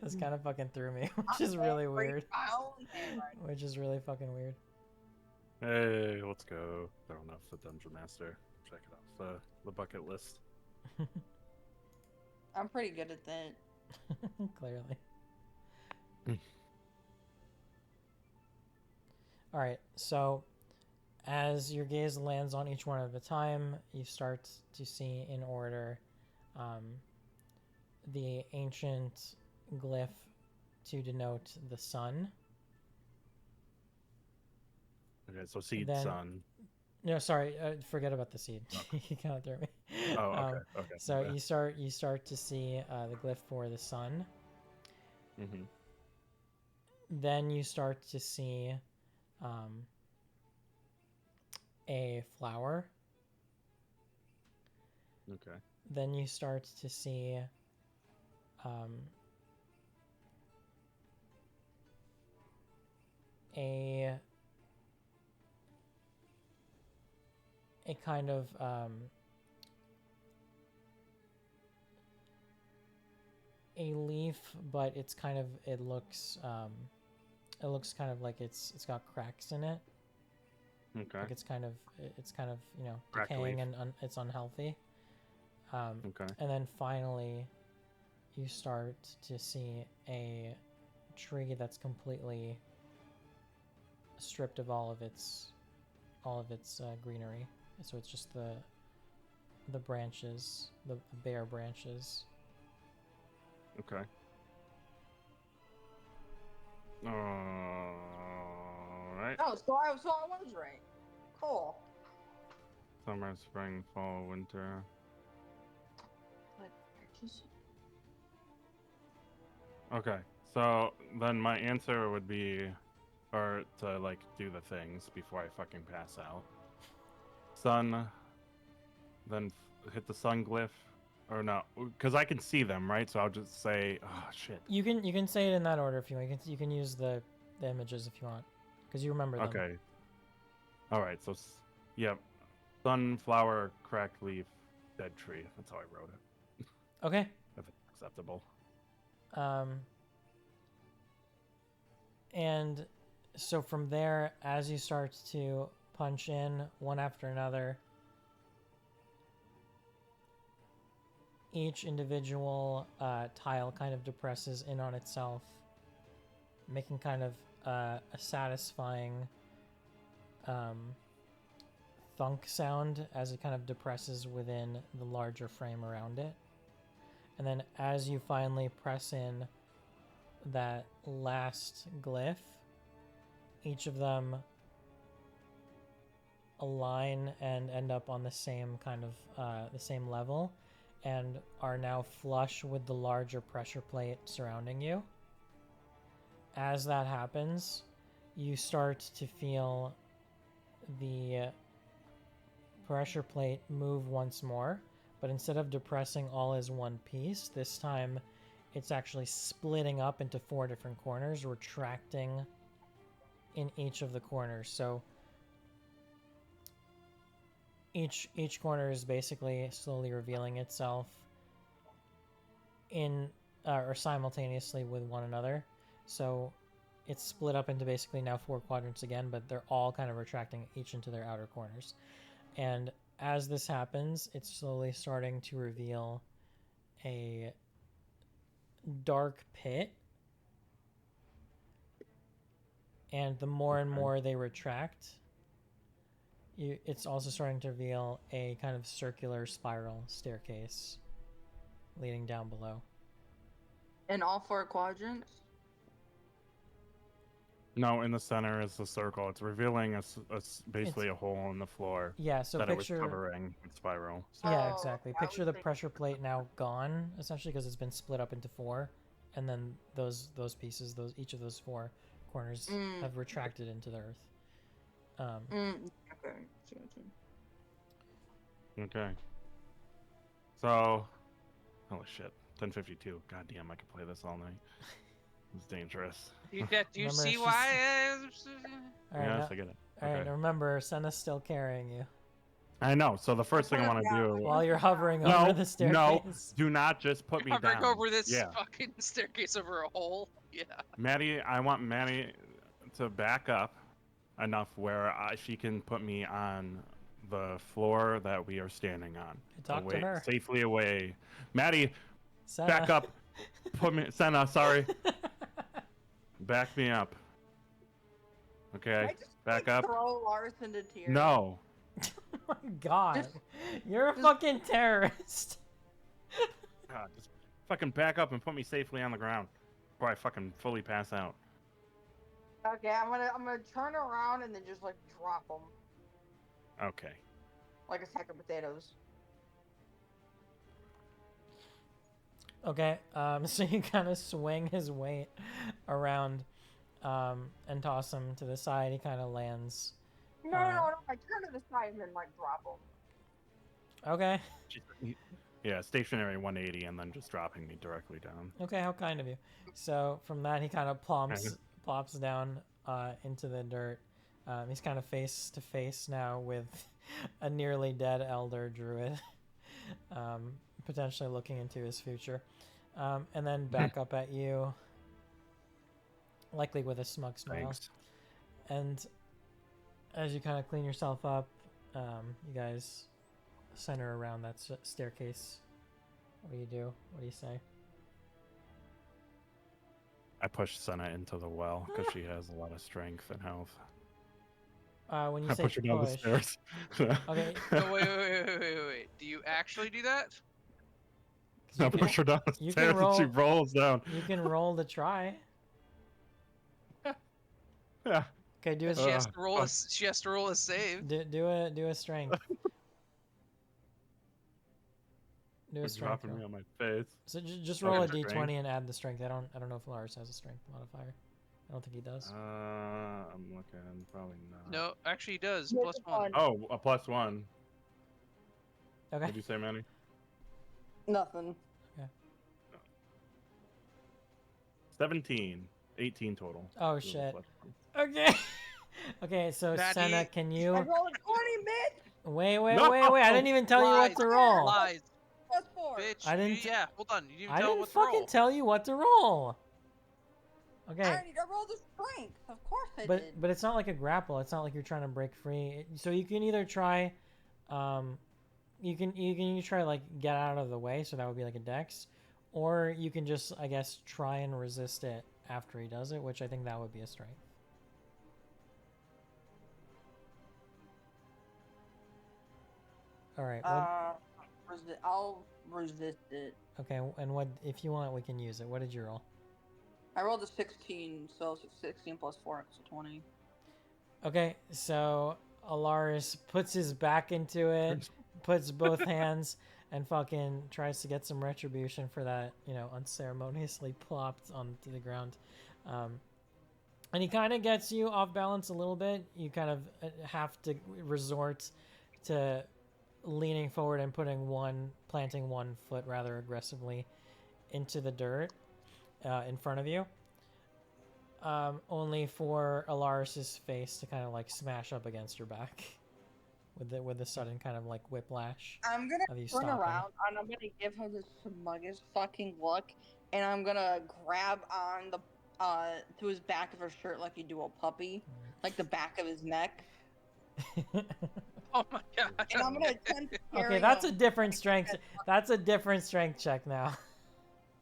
This kind of fucking threw me, which is really weird. Which is really fucking weird. Hey, let's go. Throwing off the Dungeon Master. Check it off the bucket list. I'm pretty good at that. Clearly. Alright, so as your gaze lands on each one at a time, you start to see in order the ancient glyph to denote the sun. Okay, so seed Then- sun. No, sorry, forget about the seed. You kind of threw me. Oh, okay, okay. So Yeah. you start to see the glyph for the sun. Mm-hmm. Then you start to see a flower. Okay. Then you start to see a kind of a leaf, but it's kind of it looks kind of like it's got cracks in it. Okay. Like it's kind of you know Cracked decaying leaf. and it's unhealthy. Okay. And then finally, you start to see a tree that's completely stripped of all of its greenery. So it's just the branches, the bare branches. Okay. Alright. Oh, so I was right. Cool. Summer, spring, fall, winter. But just Okay. So then my answer would be, or to like do the things before I fucking pass out. Sun, then hit the sun glyph, or no, because I can see them, right? So I'll just say, oh shit. You can say it in that order if you want. You can use the images if you want, because you remember them. Okay. All right. So, yep. Sunflower, cracked leaf, dead tree. That's how I wrote it. Okay. If it's acceptable. And so from there, as you start to punch in one after another, each individual tile kind of depresses in on itself, making kind of a satisfying thunk sound as it kind of depresses within the larger frame around it. And then as you finally press in that last glyph, each of them align and end up on the same kind of the same level and are now flush with the larger pressure plate surrounding you. As that happens, you start to feel the pressure plate move once more, but instead of depressing all as one piece, this time it's actually splitting up into 4 different corners, retracting in each of the corners. So each corner is basically slowly revealing itself in or simultaneously with one another. So it's split up into basically now 4 quadrants again, but they're all kind of retracting each into their outer corners. And as this happens, it's slowly starting to reveal a dark pit. And the more and more they retract, it's also starting to reveal a kind of circular spiral staircase leading down below. In all 4 quadrants? No, in the center is the circle. It's revealing basically a hole in the floor Yeah, so that it was picture. covering with spiral. So. Yeah, Oh, exactly. I Picture was the thinking- pressure plate now gone, essentially, because it's been split up into four, and then those pieces, each of those four corners have retracted into the earth. Okay. Gotcha. Okay. So, holy shit, 10:52. God damn, I could play this all night. It's dangerous. Do you Remember, see she's- why? All right, Yes, now, I get it. all right. Okay. Remember, Senna's still carrying you I know. So the first thing I want to do. while you're hovering No, over the staircase. do not just put me Hovering down. over this Yeah, fucking staircase over a hole. Yeah. Maddie. I want Maddie to back up enough where she can put me on the floor that we are standing on. Talk to her. Safely away. Maddie, Senna. back up. Put me. Senna, sorry. Back me up. I Okay. just Back like, up. throw Lars into tears. No. Oh my God, Just- you're a fucking terrorist. God, just fucking back up and put me safely on the ground before I fucking fully pass out. Okay, I'm gonna turn around and then just like drop them Okay. like a sack of potatoes. Okay, so you kind of swing his weight around, and toss him to the side. He kind of lands. No, I turn to the side and then like drop them. Okay. Yeah, stationary 180 and then just dropping me directly down. Okay, how kind of you. So from that, he kind of plops down into the dirt. He's kind of face to face now with a nearly dead elder druid, potentially looking into his future, and then back up at you, likely with a smug smile. Thanks. And as you kind of clean yourself up, you guys center around that staircase. What do you do? What do you say? I pushed Senna into the well because she has a lot of strength and health. When you I say push her down the push, stairs. okay, No, wait. Do you actually do that? 'cause I you, can, push her down the you can stairs and she roll- rolls down. you can roll to try. Yeah. Okay, do a She has Ugh. to roll. She has to roll a save. do a strength. Do a It's strength dropping roll. me on my face. So just Okay, roll a strength. d20 and add the strength. I don't know if Lars has a strength modifier. I don't think he does. I'm looking. Probably not. No, actually, he does. Yes, Plus it's one. on. Oh, a +1. Okay. What'd you say, Manny? Nothing. 17. 18 total. Oh With a shit. +1. Okay. Okay, so Maddie- Senna, can I you rolled a 20, bitch. wait? No! I didn't even tell you what to roll. Lies, +4. bitch. I didn't- Yeah, hold on. You didn't I tell didn't what to fucking roll. tell you what to roll. Okay. I rolled a strength. Of course I did. But it's not like a grapple. It's not like you're trying to break free. So you can either try, you can try like get out of the way. So that would be like a dex, or you can just I guess try and resist it after he does it, which I think that would be a strength. All right. I'll resist it. Okay. And what if you want? We can use it. What did you roll? I rolled a 16, so 16 plus 4, so 20. Okay. So Alaris puts his back into it, puts both hands, and fucking tries to get some retribution for that, unceremoniously plopped onto the ground. And he kind of gets you off balance a little bit. You kind of have to resort to leaning forward and planting one foot rather aggressively into the dirt in front of you. Only for Alaris's face to kind of like smash up against your back with the sudden kind of like whiplash I'm gonna of you turn stopping. around and I'm gonna give her the smuggest fucking look, and I'm gonna grab on the to his back of her shirt like you do a puppy, like the back of his neck, Oh my god. and I'm gonna attempt to carry Okay, that's a him. different strength. That's a different strength check now.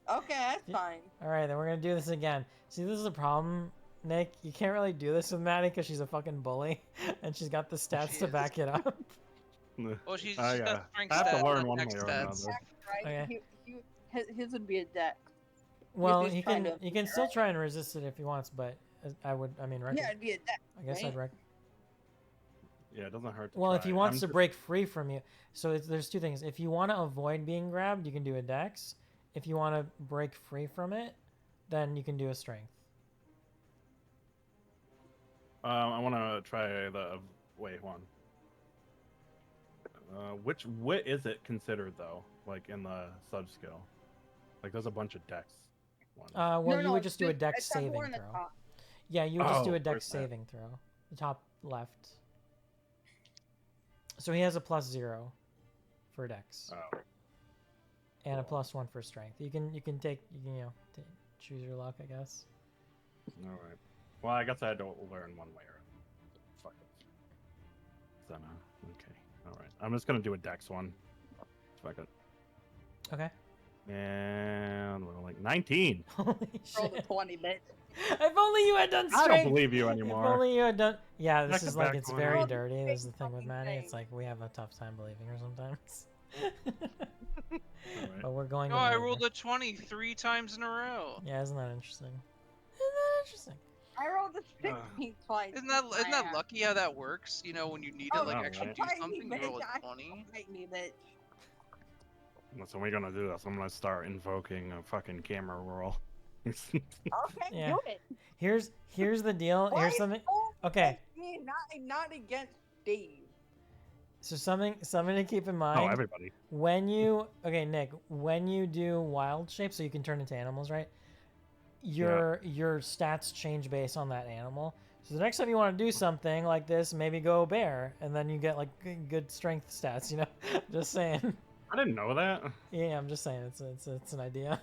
Okay, that's Yeah. fine. All right, then we're gonna do this again. See, this is a problem, Nick. You can't really do this with Maddie because she's a fucking bully, and she's got the stats She to is. back it up. Well, she's I, got strength I have to stats, learn not one way dex or stats. another. Right? Okay. His would be a deck. Well, he's he trying can to he can still try and resist it if he wants, but I mean, Yeah, it'd be a deck. I guess right? I'd Yeah, it doesn't hurt to Well, try. if he wants I'm to just- break free from you, so there's two things. If you want to avoid being grabbed, you can do a dex. If you want to break free from it, then you can do a strength. I want to try the. Wait, hold on. What is it considered though? Like in the sub skill, like there's a bunch of dex ones. Well, No, you no, would it's just do a dex it's that saving one on the throw. top. Yeah, you would just do Oh, a dex where's that? saving throw. The top left. So he has a +0 for dex Oh, and a cool. +1 for strength. You can take choose your luck, I guess. all right. Well, I guess I had to learn one way or fuck it. Then, okay, all right. I'm just gonna do a dex one. Fuck it. Okay. And we're like 19. Holy Roll the shit! 20 bit. If only you had done I strength. don't believe you If anymore. only you had done. Yeah, this Back is to like back it's one. very Well, dirty. This is the big thing with fucking Maddie. thing. It's like we have a tough time believing her sometimes. All right. But we're going. No, to I believe rolled her. a 20 3 times in a row. Yeah, isn't that interesting? Isn't that interesting? I rolled a 16 twice. Isn't that lucky how that works? You know, when you need to Oh, like yeah, actually right. do Tiny something, you bitch, roll I- a 20. Tiny bitch. So we're gonna do this. I'm gonna start invoking a fucking camera roll. Okay, Yeah. do it. Here's the deal. Why Here's something. only Okay. me, not against Steve. So something to keep in Oh, mind. everybody. When you Nick, when you do wild shape, so you can turn into animals, right? Your stats change based on that animal. So the next time you want to do something like this, maybe go bear, and then you get like good strength stats. You know, just saying. I didn't know that. Yeah, I'm just saying it's an idea.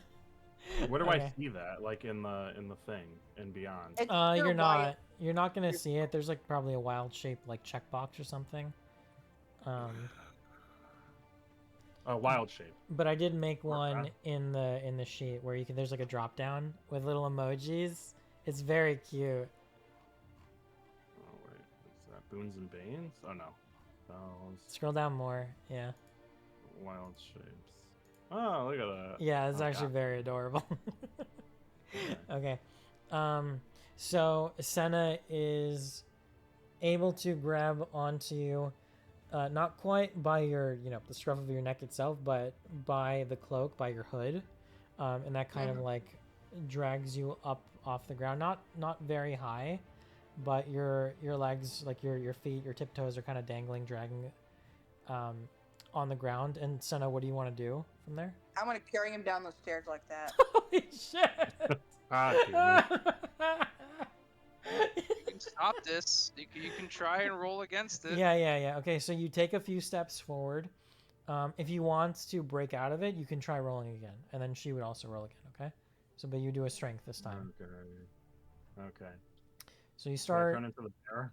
Where do Okay. I see that? Like in the thing and beyond. It's You're your wild- not gonna see it. There's like probably a wild shape like checkbox or something. Wild shape. But I did make one Okay. in the sheet where you can. There's like a drop down with little emojis. It's very cute. Oh wait, is that Boons and Banes? Oh no, those Scroll down more. Yeah, wild shapes. Oh, look at that. yeah, it's Oh, actually God. very adorable. Okay. Okay, so Senna is able to grab onto you, not quite by your the scruff of your neck itself, but by the cloak, by your hood, and that kind of like drags you up off the ground. Not very high, but your legs, like your feet, your tiptoes are kind of dangling, dragging on the ground. And Senna, what do you want to do from there? I'm gonna carry him down the stairs like that. Holy shit! Ah, damn it. You can stop this. You can try and roll against it. Yeah. Okay, so you take a few steps forward. If you want to break out of it, you can try rolling again, and then she would also roll again. Okay, so but you do a strength this time. Okay. So you So I start. turn into the bear,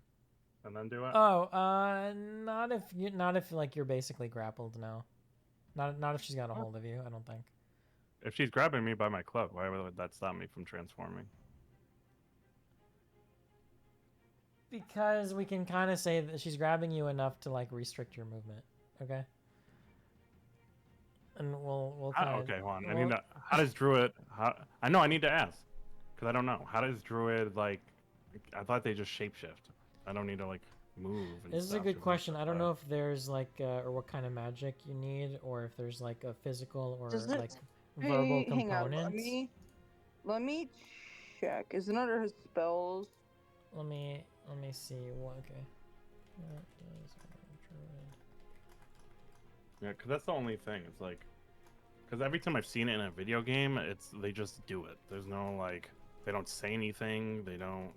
and then do it. Oh, not if like you're basically grappled. No, not if she's got a hold of you. I don't think. If she's grabbing me by my cloak, why would that stop me from transforming? Because we can kind of say that she's grabbing you enough to like restrict your movement. Okay. And we'll kind of. Okay, hold on. I need to. How does Druid? I know I need to ask, because I don't know. How does Druid like? I thought they just shapeshift. I don't need to like move. And This is a stuff, good isn't question. it? I don't know if there's like or what kind of magic you need, or if there's like a physical or Does it- like verbal Hang on, components. let me check. Is it under his spells? Let me see. What? Okay. What does Druid- Yeah, because that's the only thing. It's like, because every time I've seen it in a video game, they just do it. There's no like, they don't say anything. They don't.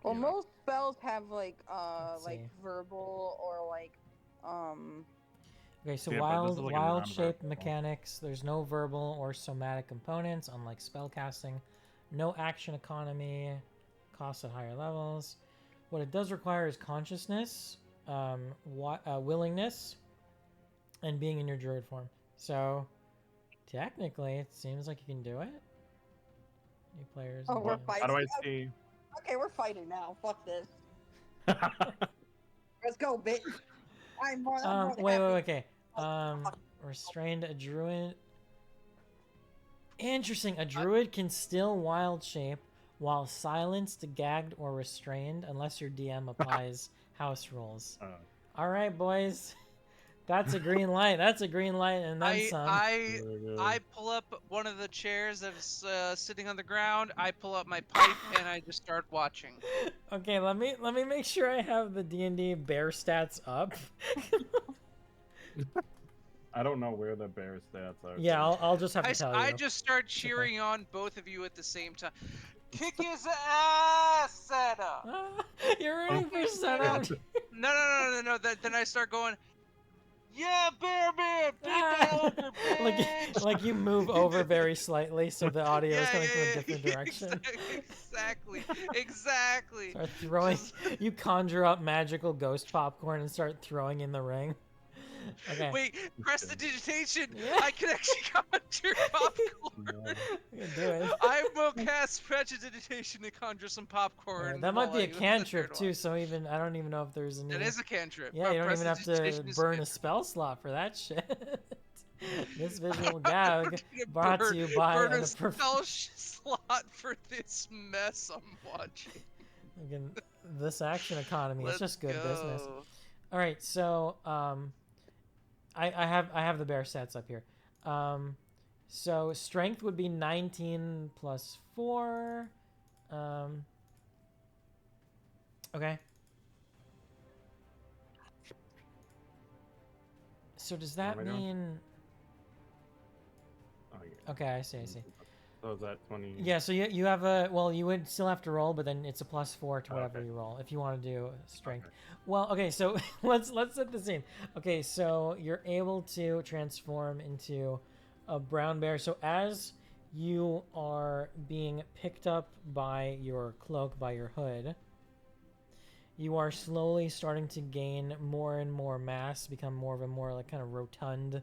Well, you know. most spells have like Let's like see. verbal or like Okay, so Yeah, but this is like a wild shape non-verbal. mechanics. There's no verbal or somatic components, unlike spellcasting. No action economy, costs at higher levels. What it does require is consciousness, willingness, and being in your druid form. So, technically, it seems like you can do it. New players. Oh, we're and- fighting. How do I see? Okay, we're fighting now. Fuck this. Let's go, bitch. I'm more than wait, happy. okay. Restrained a druid. Interesting. A druid can still wild shape while silenced, gagged, or restrained unless your DM applies house rules. All right, boys. That's a green light. That's a green light, and then some. I pull up one of the chairs that's sitting on the ground. I pull up my pipe and I just start watching. Okay, let me make sure I have the D&D bear stats up. I don't know where the bear stats are. Yeah, so- I'll just have to tell you. I just start cheering on both of you at the same time. Kick his ass, Senna! Ah, you're rooting for Senna. No. Then I start going, yeah, Bear Man, beat the hunter, bitch! like you move over very slightly so the audio is coming from a yeah, different direction. Exactly. Start throwing. You conjure up magical ghost popcorn and start throwing in the ring. Okay. Wait, prestidigitation! Yeah. I can actually conjure popcorn! You can do it. I will cast prestidigitation to conjure some popcorn. Yeah, that might be while a I sit there cantrip and too, watch. so even I don't even know if there's any. That is a cantrip. Yeah, you don't even have to Prestidigitation is burn a cantrip. spell slot for that shit. This visual gag I'm gonna brought to you by burn an a spell slot for this mess I'm watching. Again, this action economy is Let's just good business. go. All right, so I have the bear stats up here. So strength would be 19 plus 4. Okay. So does that What am I doing? mean? Oh, yeah. Okay, I see. So is that 20? Yeah, so you have a, well, you would still have to roll, but then it's a plus 4 to whatever Okay. you roll if you want to do strength. Okay. Well, okay, so let's set the scene. Okay, so you're able to transform into a brown bear. So as you are being picked up by your cloak, by your hood, you are slowly starting to gain more and more mass, become more of a more like kind of rotund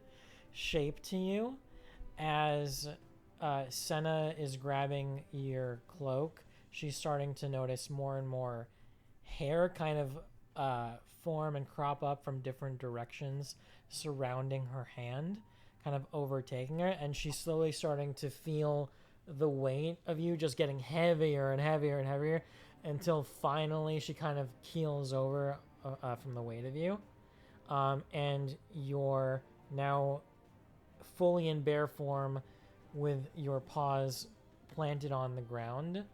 shape to you. As Senna is grabbing your cloak, she's starting to notice more and more hair kind of form and crop up from different directions surrounding her hand, kind of overtaking her, and she's slowly starting to feel the weight of you just getting heavier and heavier and heavier until finally she kind of keels over from the weight of you, and you're now fully in bear form with your paws planted on the ground.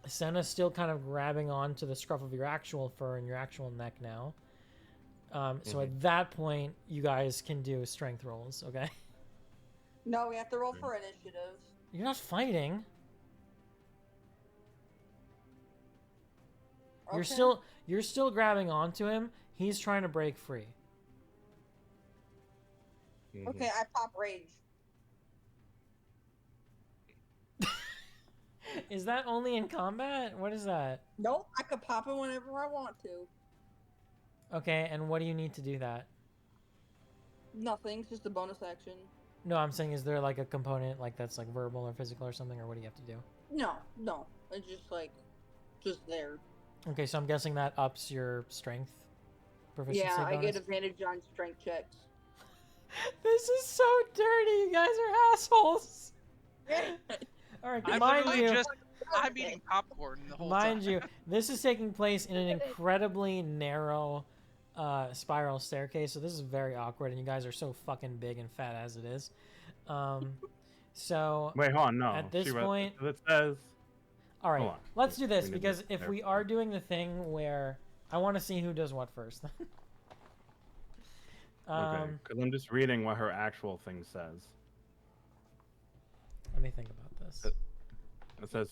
Senna's still kind of grabbing onto the scruff of your actual fur and your actual neck now. So at that point, you guys can do strength rolls, okay? No, we have to roll for initiative. You're not fighting. Okay. You're still grabbing onto him. He's trying to break free. Mhm. Okay, I pop rage. Is that only in combat? What is that? Nope, I could pop it whenever I want to. Okay, and what do you need to do that? Nothing, it's just a bonus action. No, I'm saying, is there like a component like that's like verbal or physical or something, or what do you have to do? No, it's just like, just there. Okay, so I'm guessing that ups your strength proficiency Yeah, I get bonus? advantage on strength checks. This is so dirty. You guys are assholes. All right, I'm mind literally you, just I'm eating popcorn the whole mind time. you, this is taking place in an incredibly narrow spiral staircase, so this is very awkward, and you guys are so fucking big and fat as it is. So Wait, hold on. No. At this she read- point- it says. all right, Hold on. let's do this We need because to if we clarify. are doing the thing where I want to see who does what first. Okay, because I'm just reading what her actual thing says. Let me think about this. It says,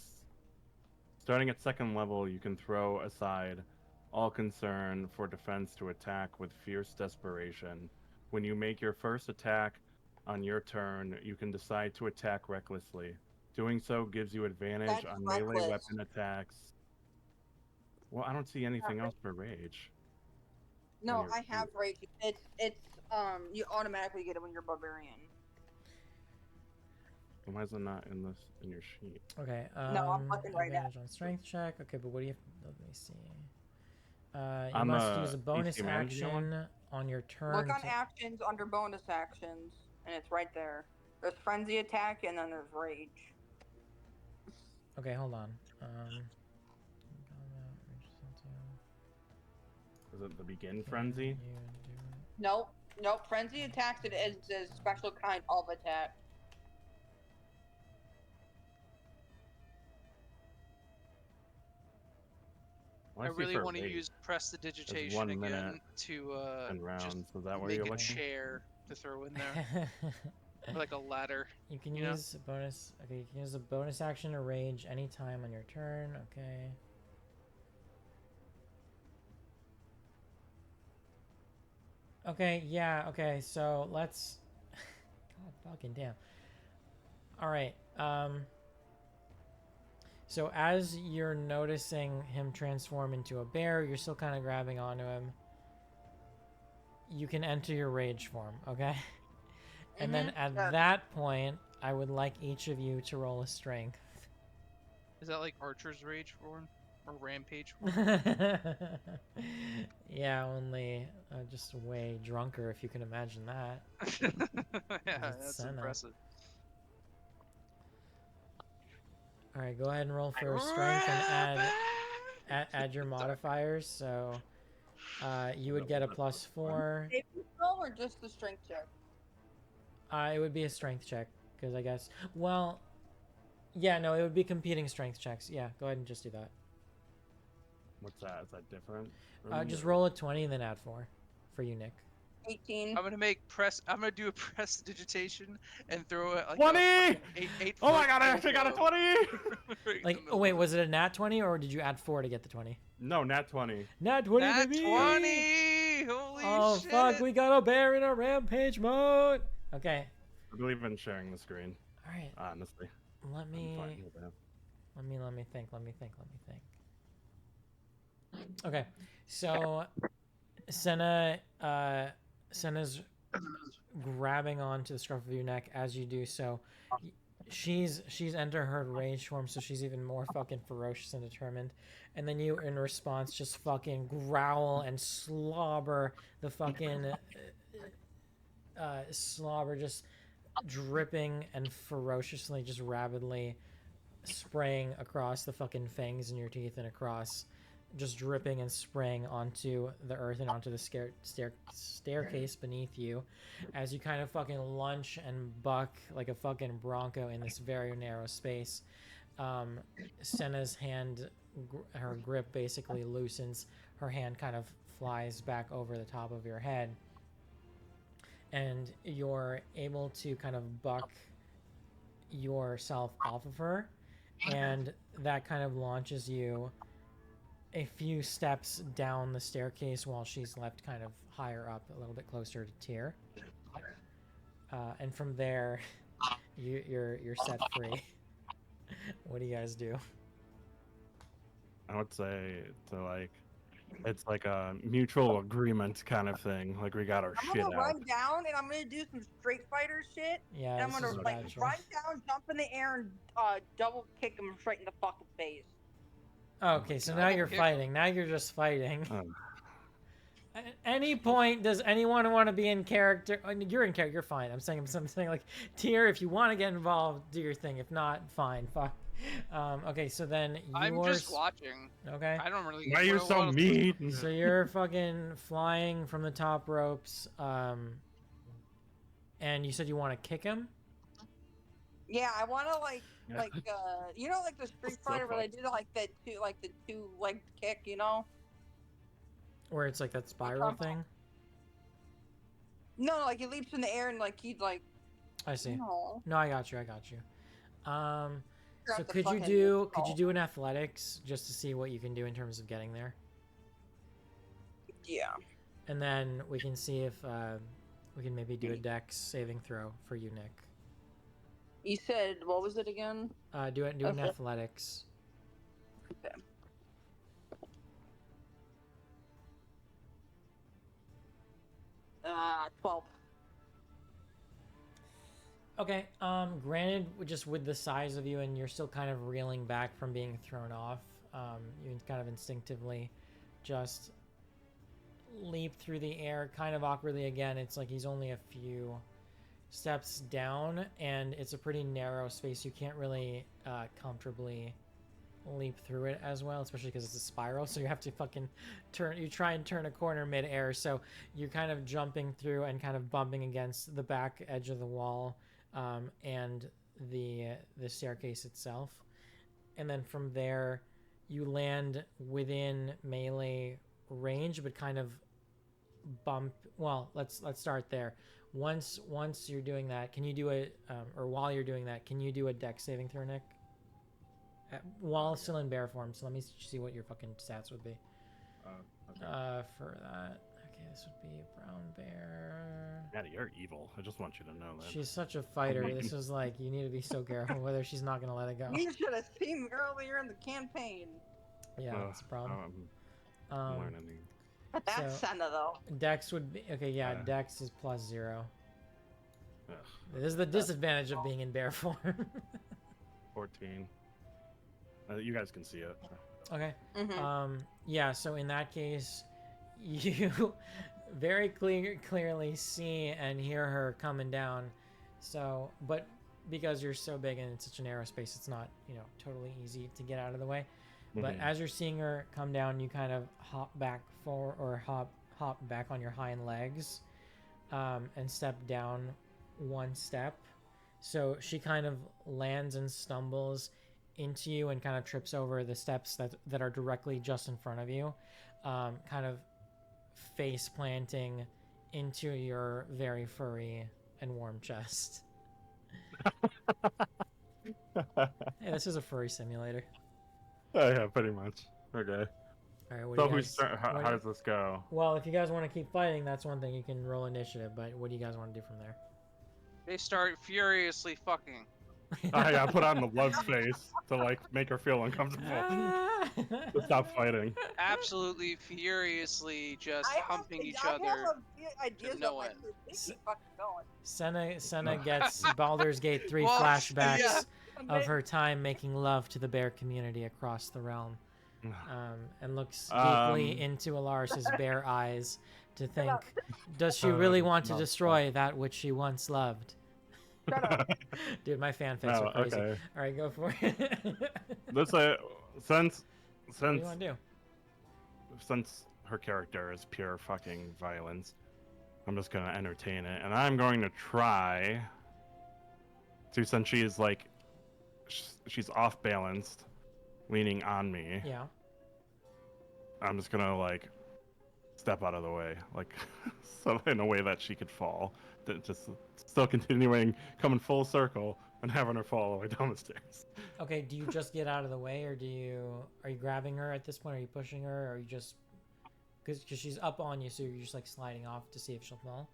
starting at second level, you can throw aside all concern for defense to attack with fierce desperation. When you make your first attack on your turn, you can decide to attack recklessly. Doing so gives you advantage That's on melee reckless. weapon attacks. Well, I don't see anything else for rage. No, you're- I have rage. It's you automatically get it when you're barbarian. Why is it not in your sheet? Okay. No, I'm looking right at advantage on strength check. Okay, but what do you? Let me see. You I'm must a use a bonus AC manager action on your turn. Look on to- actions under bonus actions, and it's right there. There's frenzy attack and then there's rage. Okay, hold on. Is it the begin frenzy? Nope. Frenzy attacks it as a special kind of attack. I really want to use prestidigitation 1 again minute to and rounds. just Is that where make you're a looking? chair to throw in there, or like a ladder. You can You know? use a bonus. Okay, you can use a bonus action to rage anytime on your turn. Okay. Okay, yeah, okay, so let's God fucking damn. Alright, so as you're noticing him transform into a bear, you're still kind of grabbing onto him. You can enter your rage form, okay? And then at that point, I would like each of you to roll a strength. Is that like Archer's rage form or Rampage form? Yeah, only just way drunker, if you can imagine that. Yeah, that's Senna. impressive. All right, go ahead and roll for strength and add your modifiers. So you would get a +4. Saving throw or just the strength check? It would be a strength check because I guess. Well, yeah, no, it would be competing strength checks. Yeah, go ahead and just do that. What's that? Is that different? Just roll a 20 and then add 4 for you, Nick. 18. I'm gonna do a prestidigitation and throw it like 20! eight Oh my god, I actually got a 20! Like, oh wait, was it a nat 20 or did you add 4 to get the 20? No, nat 20. Nat 20, Nat baby! 20! Holy Oh shit! fuck, we got a bear in a rampage mode! Okay. I believe in sharing the screen. Alright. Honestly. Let me I'm fine with that. think. Okay. So Senna's grabbing onto the scruff of your neck as you do so. She's entered her rage form, so she's even more fucking ferocious and determined. And then you, in response, just fucking growl and slobber the fucking slobber, just dripping and ferociously, just rapidly spraying across the fucking fangs in your teeth and across, just dripping and spraying onto the earth and onto the staircase beneath you as you kind of fucking lunge and buck like a fucking bronco in this very narrow space. Senna's hand, her grip basically loosens. Her hand kind of flies back over the top of your head, and you're able to kind of buck yourself off of her, and that kind of launches you a few steps down the staircase while she's left kind of higher up, a little bit closer to Tyr. And from there, you're set free. What do you guys do? I would say to like, it's like a mutual agreement kind of thing. Like we got our I'm shit gonna out. run down and I'm gonna do some Street Fighter shit. Yeah, And I'm this gonna is a like bad choice. run down, jump in the air, and double kick him straight in the fucking face. Okay, so now you're fighting. Now you're just fighting. At any point, does anyone want to be in character? You're in character. You're fine. I'm saying something like, Tyr, if you want to get involved, do your thing. If not, fine. Fuck. Okay, so then I'm just watching. Okay. I don't really. Why are you so mean? So you're fucking flying from the top ropes. And you said you want to kick him? Yeah, I want to like you know, like the Street So Fighter where fun. they do like the two leg kick, you know? Where it's like that spiral thing? No, like he leaps in the air and like he'd like. I see. No. No, I got you. So Grab the could you fucking do an athletics just to see what you can do in terms of getting there? Yeah. And then we can see if we can maybe do a dex saving throw for you, Nick. You said what was it again? Do an Okay. athletics. Okay. Uh, 12. Okay. Granted, just with the size of you, and you're still kind of reeling back from being thrown off, you kind of instinctively just leap through the air, kind of awkwardly again. It's like he's only a few steps down, and it's a pretty narrow space. You can't really comfortably leap through it as well, especially because it's a spiral, so you have to fucking try and turn a corner mid-air, so you're kind of jumping through and kind of bumping against the back edge of the wall, and the staircase itself. And then from there you land within melee range, but kind of bump. Well, let's start there. Once you're doing that, can you do a or while you're doing that, can you do a dex saving throw, Nick? While still in bear form, so let me see what your fucking stats would be. Okay. For that, okay, this would be brown bear. Maddie, you're evil. I just want you to know that. She's such a fighter. This is like, you need to be so careful whether she's not gonna let it go. You should have seen me earlier in the campaign. Yeah, that's a problem. I'm learning. But that's So- Senna, though. Dex would be okay. Yeah, Yeah. Dex is +0. Ugh, This is the disadvantage of being in bear form. 14. You guys can see it. Okay. Mm-hmm. Yeah, so in that case, you very clearly see and hear her coming down. So, but because you're so big and it's such a narrow space, it's not, totally easy to get out of the way. But Mhm. as you're seeing her come down, you kind of hop back forward, or hop back on your hind legs, and step down one step. So she kind of lands and stumbles into you and kind of trips over the steps that are directly just in front of you, kind of face planting into your very furry and warm chest. Hey, this is a furry simulator. Oh, yeah, pretty much. Okay. All right, what So do you we guys, start, how what- does this go? Well, if you guys want to keep fighting, that's one thing. You can roll initiative, but what do you guys want to do from there? They start furiously fucking. I gotta put on the love face to like make her feel uncomfortable. To stop fighting. Absolutely furiously just humping each I other. have ideas no of my end. They keep fucking going. Senna gets Baldur's Gate 3 Well, flashbacks yeah. of her time making love to the bear community across the realm, and looks deeply into Alaris's bear eyes to think, does she really want to no. destroy that which she once loved? Shut up. Dude, my fanfics Oh, are crazy. okay. All right, go for it. Let's since What do you want to do? since her character is pure fucking violence, I'm just gonna entertain it, and I'm going to try to, since she is like, she's off balanced, leaning on me. Yeah. I'm just gonna like step out of the way, like so in a way that she could fall. Just still continuing coming full circle and having her fall all the way down the stairs. Okay, do you just get out of the way, or are you grabbing her at this point? Are you pushing her, or are you just because she's up on you, so you're just like sliding off to see if she'll fall?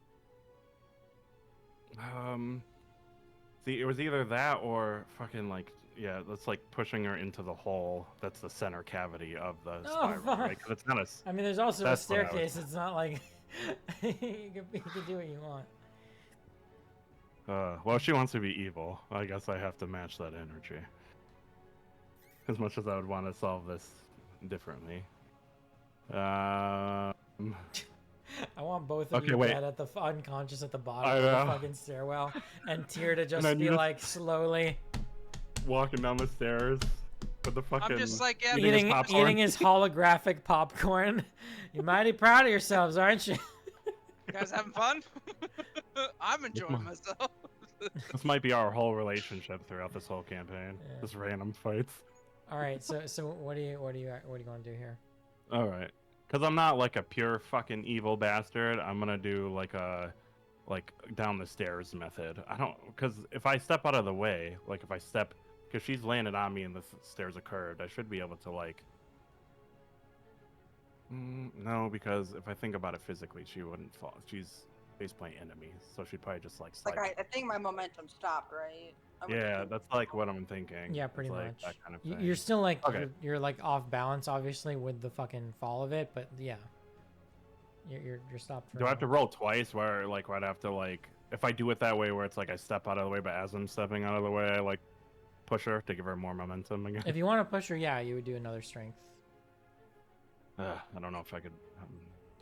See, it was either that or fucking like, yeah, that's like pushing her into the hole that's the center cavity of the spiral, fuck. right? 'Cause it's not a. I mean, there's also a That's what I was- staircase. It's not like you can do what you want. Well, she wants to be evil. I guess I have to match that energy. As much as I would want to solve this differently. I want both of Okay, you wait. dead at the unconscious at the bottom I of the know. fucking stairwell, and Tyr to just then be you just- like slowly Walking down the stairs with the fucking. I'm just like, yeah, Eating his eating popcorn. his holographic popcorn. You're mighty proud of yourselves, aren't you? you guys having fun? I'm enjoying my- myself. This might be our whole relationship throughout this whole campaign. Yeah. Just random fights. All right, so what do you want to do here? All right, because I'm not like a pure fucking evil bastard. I'm gonna do like a down the stairs method. I don't, because if I step out of the way, like if I step, because she's landed on me and the stairs are curved, I should be able to like. No, because if I think about it physically, she wouldn't fall. She's faceplate enemy, so she'd probably just like slide. Like I think my momentum stopped, right? Yeah, that's like what I'm thinking. Yeah, It's pretty like much. that kind of You- thing. You're still like Okay. you're like off balance, obviously, with the fucking fall of it, but yeah, you're stopped. For Do I have to now. roll twice where like I'd have to like if I do it that way where it's like I step out of the way, but as I'm stepping out of the way I like push her to give her more momentum again? If you want to push her, yeah, you would do another strength. I don't know if I could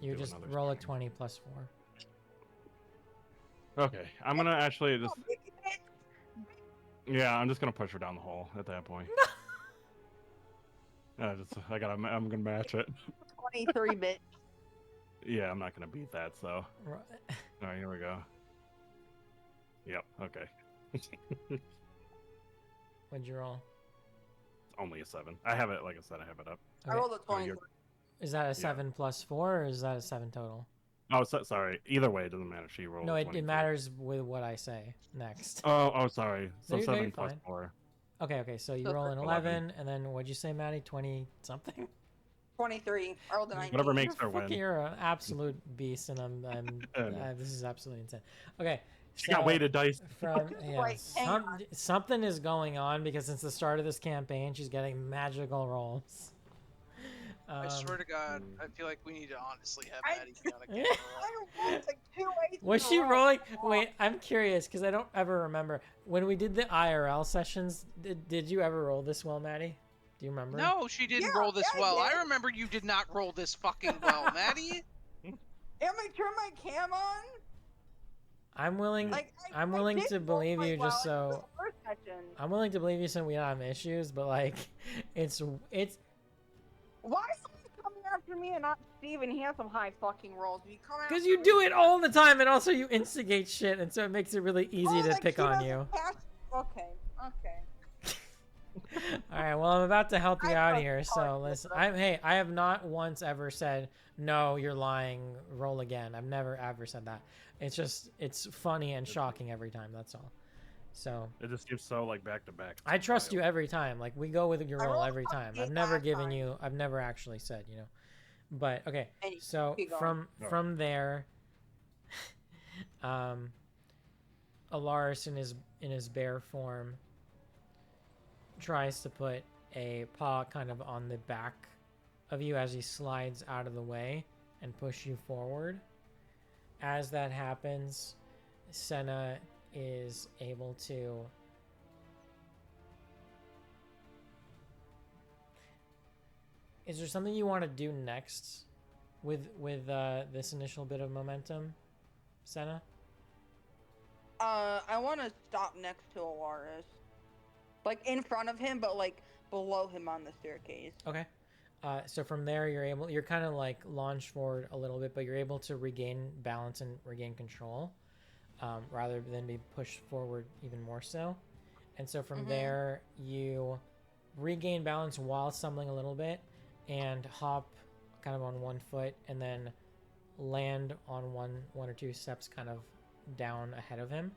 You would do just another roll a strength. 20 plus 4. Okay, I'm gonna actually Oh, just. Yeah, I'm just gonna push her down the hole at that point. I'm gonna match it. 23 bit. Yeah, I'm not gonna beat that. So, Right. all right, here we go. Yep. Okay. What'd you roll? Only a 7. I have it. Like I said, I have it up. I Okay. rolled a Oh, 23. Is that a 7 plus 4, or is that a 7 total? Oh, sorry. Either way, it doesn't matter. She rolled. No, a it 23. matters with what I say next. Oh, sorry. So No, you're 7 plus fine. 4. Okay, so you So roll an 11. 11, and then what'd you say, Maddie? 20 something? 23. I rolled a 19. Whatever makes her Fucking, win. you're an absolute beast, and this is absolutely insane. Okay, She got weighted dice. From yeah, Wait, hang on. something is going on because since the start of this campaign, she's getting magical rolls. I swear to God, I feel like we need to honestly have I- Maddie be on a Yeah. camera. I rolled like 2 8s. Was in a she row. rolling? Wait, I'm curious because I don't ever remember when we did the IRL sessions. Did you ever roll this well, Maddie? Do you remember? No, she didn't Yeah, roll this yeah, I well. did. I remember you did not roll this fucking well, Maddie. Am I turn my cam on? I'm willing. Like, I'm I willing did to roll believe quite you well just in the so. first session. I'm willing to believe you so we don't have issues, but like, it's Why is someone coming after me and not Steven? He has some high fucking rolls. You come because after you me? do it all the time, and also you instigate shit, and so it makes it really easy Oh, to like pick she on doesn't you. pass- Okay. All right, well, I'm about to help you I out trust here. So Art, listen, but- I have not once ever said no. You're lying. Roll again. I've never ever said that. It's funny and shocking every time. That's all. So It just gives so like back to back. I trust you every time. Like we go with your I roll rolled every a time. fucking I've never last given time. you. I've never actually said. But okay. And you So keep going. from there, Alaris in his bear form tries to put a paw kind of on the back of you as he slides out of the way and push you forward. As that happens, Senna is able to Is there something you want to do next with this initial bit of momentum, Senna? I want to stop next to Alaris. Like in front of him, but like below him on the staircase. Okay. So from there, you're kind of like launched forward a little bit, but you're able to regain balance and regain control, rather than be pushed forward even more so. And so from there, you regain balance while stumbling a little bit and hop kind of on one foot and then land on one or two steps kind of down ahead of him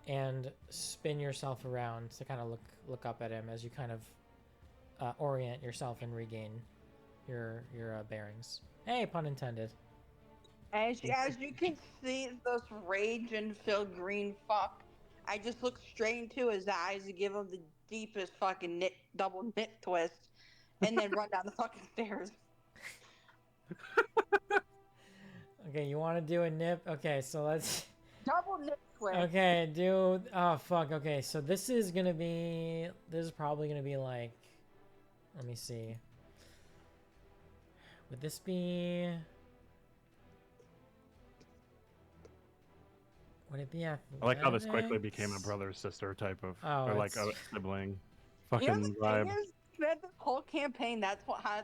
and spin yourself around to kind of look up at him as you kind of orient yourself and regain your bearings. Hey, pun intended. As you can see, this rage and filled green fuck. I just look straight into his eyes and give him the deepest fucking double knit twist, and then run down the fucking stairs. Okay, you want to do a nip? Okay, so let's. Double knit twist. Okay, do. Oh fuck. Okay, so this is probably gonna be like. Let me see. Would this be? Would it be athletic? I like how this quickly became a brother sister type of, Oh, or like a it's- sibling You know fucking the vibe. thing is, that this whole campaign, that's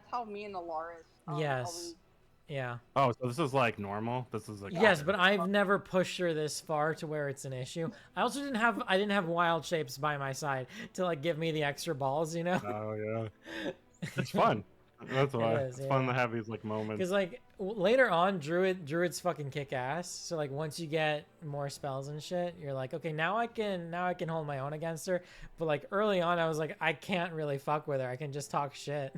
how me and Alaris. Yes. Yeah. Oh, so this is like normal. This is like Yes, but I've never pushed her this far to where it's an issue. I also didn't have wild shapes by my side to like give me the extra balls, Oh yeah, it's fun. That's why is, it's fun yeah. to have these like moments. Because like later on, druids fucking kick ass. So like once you get more spells and shit, you're like, okay, now I can hold my own against her. But like early on, I was like, I can't really fuck with her. I can just talk shit.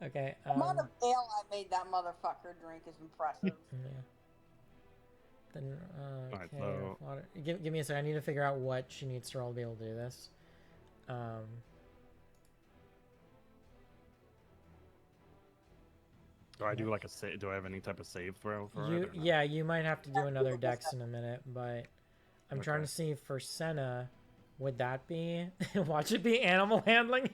Okay. The amount of ale I made that motherfucker drink is impressive. Yeah. Then Alright, okay. so- Water. Give me a second. I need to figure out what she needs to roll to be able to do this. Do I do like a save? Do I have any type of save throw for it? You or no? yeah, you might have to do another dex in a minute, but I'm trying Okay. to see for Senna, would that be watch it be animal handling?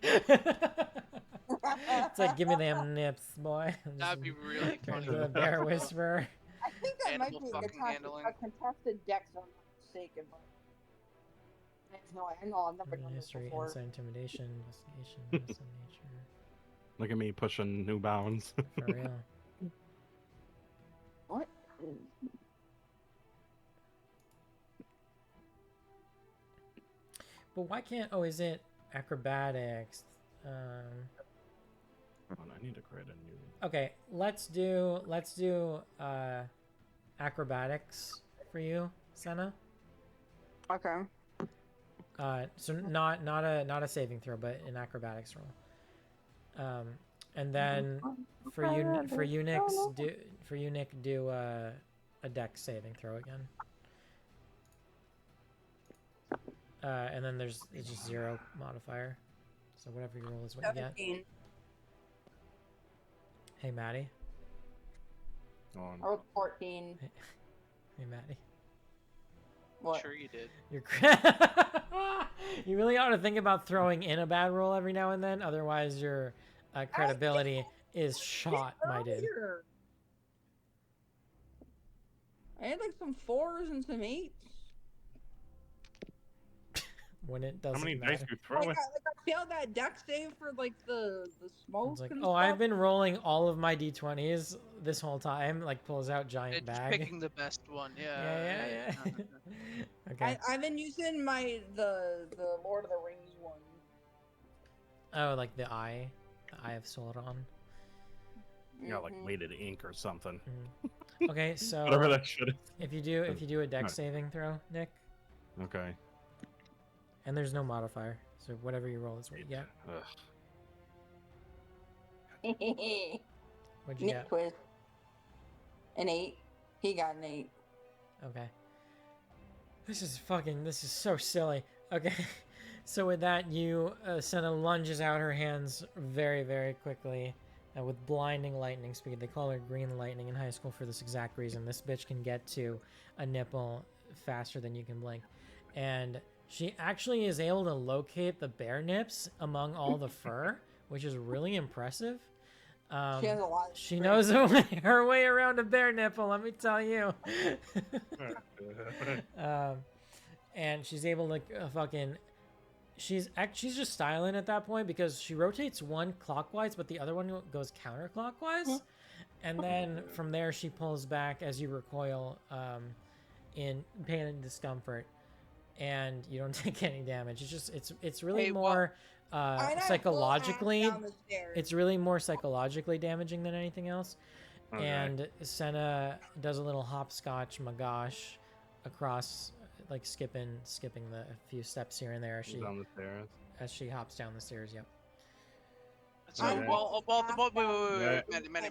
It's like give me them nips, boy. That'd be really Turn funny. to the bear whisperer. I think that might animal be a fucking contested, handling. a contested dex, if I'm not mistaken. But I have no idea. No, I've never done this History, before. insight, intimidation, investigation, medicine, nature. Look at me pushing new bounds. For real. What? But why can't? Oh, is it acrobatics? Hold on, I need to create a new. Okay, let's do acrobatics for you, Senna. Okay. So not a saving throw, but an acrobatics roll. And then for you Nick do a dex saving throw again. And then it's just 0 modifier. So whatever you roll is what you get. 17. Hey Maddie. Go on. I rolled 14. Hey Maddie. What? Sure you did. You're you really ought to think about throwing in a bad roll every now and then. Otherwise, your credibility is shot, my dude. Earlier. I had like some 4s and some 8s. When it How doesn't many matter. dice you throw? Like I failed that dex save for like the smoke. It's like, and oh, stuff. I've been rolling all of my d20s this whole time. Like pulls out giant It's bag. picking the best one. Yeah. Yeah. Okay. I've been using the Lord of the Rings one. Oh, like the eye of Sauron. You got like weighted ink or something. Okay, so Whatever that shit is. if you do a dex saving throw, Nick, Okay. and there's no modifier, so whatever you roll is what you get. Ugh. What'd you Nick get? quiz. An 8. He got an 8. Okay. This is so silly. Okay. So with that, Senna lunges out her hands very, very quickly with blinding lightning speed. They call her green lightning in high school for this exact reason. This bitch can get to a nipple faster than you can blink. And she actually is able to locate the bear nips among all the fur, which is really impressive. She has a lot of She experience. knows her way around a bear nipple, let me tell you. And she's able to she's just styling at that point because she rotates one clockwise, but the other one goes counterclockwise. And then from there, she pulls back as you recoil in pain and discomfort, and you don't take any damage. It's really more psychologically. It's really more psychologically damaging than anything else. Okay. And Senna does a little hopscotch magosh across, like skipping a few steps here and there Down the stairs. as she hops down the stairs. Yep. So, Okay. wait, Manny,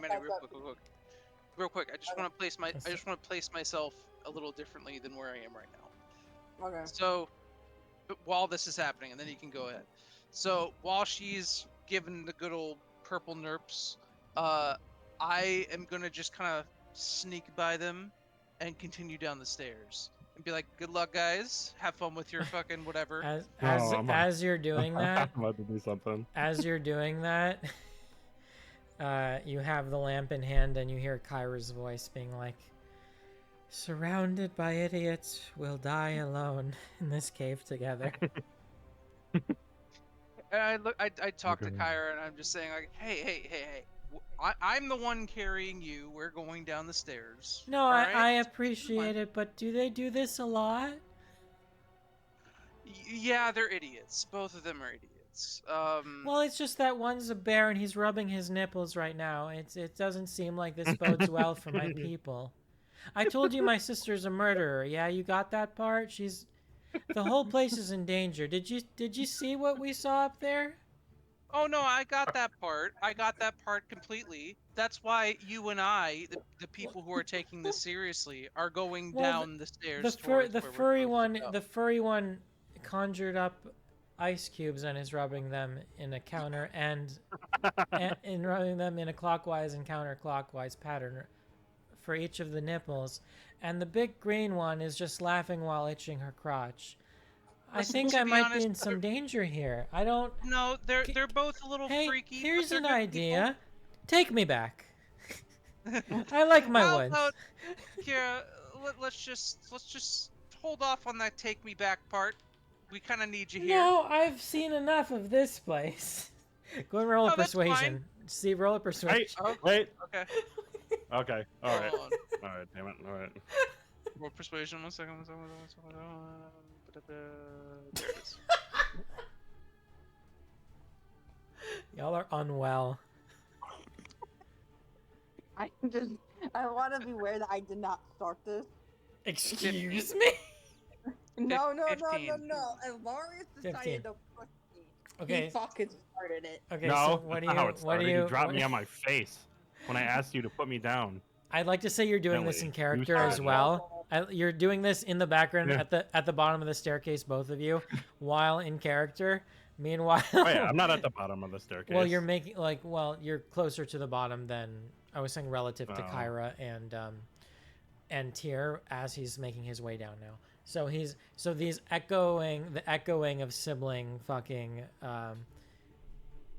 real quick. I just want to place myself a little differently than where I am right now. Okay. So, but while this is happening, and then you can go ahead. So while she's given the good old purple nerps, I am gonna just kind of sneak by them and continue down the stairs and be like, "Good luck, guys. Have fun with your fucking whatever." As you're doing that, I'm about to do something. as you're doing that, you have the lamp in hand and you hear Kyra's voice being like, "Surrounded by idiots, we'll die alone in this cave together." And I talk to Okay. Kyra and I'm just saying like, hey. I'm the one carrying you. We're going down the stairs. No, all I right? appreciate it, but do they do this a lot? Yeah, they're idiots. Both of them are idiots. Well, it's just that one's a bear and he's rubbing his nipples right now. It doesn't seem like this bodes well for my people. I told you my sister's a murderer. Yeah, you got that part? The whole place is in danger. Did you see what we saw up there? Oh no, I got that part. I got that part completely. That's why you and I, the people who are taking this seriously, are going down the stairs. The furry one conjured up ice cubes and is rubbing them in a counter and rubbing them in a clockwise and counterclockwise pattern for each of the nipples, and the big green one is just laughing while itching her crotch. I Listen, think to I be might honest, be in some danger here. I don't. No, they're both a little Hey, freaky. but here's they're an good idea. people. Take me back. I like my How woods. about Kira? Let's just hold off on that take me back part. We kind of need you here. No, I've seen enough of this place. Go and roll a Oh, that's fine. persuasion. See, roll a persuasion. Wait, Oh, wait. okay. Okay, all right, Hold on. all right, damn it, all right. Roll persuasion. 1 second. 1 second. 1 second. 1 second. There it is. Y'all are unwell. I want to be aware that I did not start this. Excuse me? No. 15. And Lawrence 15. decided to push me. Okay. He fucking started it. Okay, No, so what that's do not you? how it What started. do you? You dropped what- me on my face when I asked you to put me down. I'd like to say you're doing this in Really? character You as started it. well. You're doing this in the background Yeah. at the bottom of the staircase, both of you, while in character. Meanwhile, Oh yeah, I'm not at the bottom of the staircase. well, you're making you're closer to the bottom than I was saying relative to Oh. Kyra and Tyr as he's making his way down now. So the echoing of sibling fucking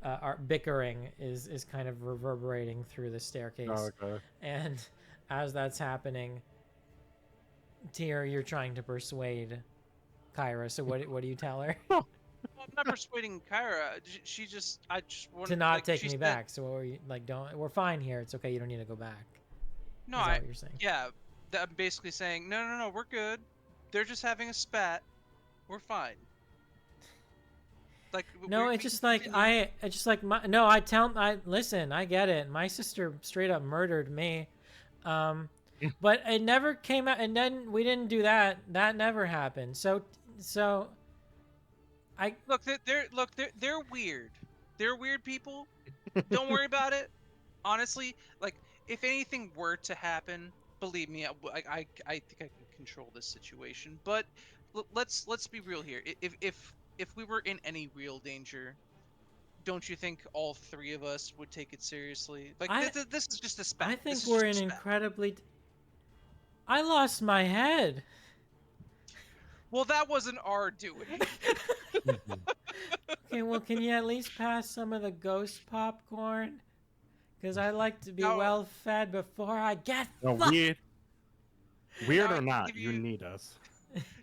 our bickering is kind of reverberating through the staircase. Oh, okay. And as that's happening, Tyr, you're trying to persuade Kyra. So what do you tell her? Well, I'm not persuading Kyra. She just, I just want To not like, take she me said- back. So what were you like? Don't. We're fine here. It's okay. You don't need to go back. No, Is that I. what you're saying? Yeah, I'm basically saying no. We're good. They're just having a spat. We're fine. Like No, it's just like I listen. I get it. My sister straight up murdered me, but it never came out. And then we didn't do that. That never happened. So they're weird. They're weird people. Don't worry about it. Honestly, like if anything were to happen, believe me, I think I can control this situation. But let's be real here. If we were in any real danger, don't you think all three of us would take it seriously? Like this is just a spat. I think This is we're just in a spat. incredibly. I lost my head. Well, that wasn't our doing. Okay, well, can you at least pass some of the ghost popcorn? Because I like to be No. well fed before I get No, fucked. weird Now, or I not, give you you- need us.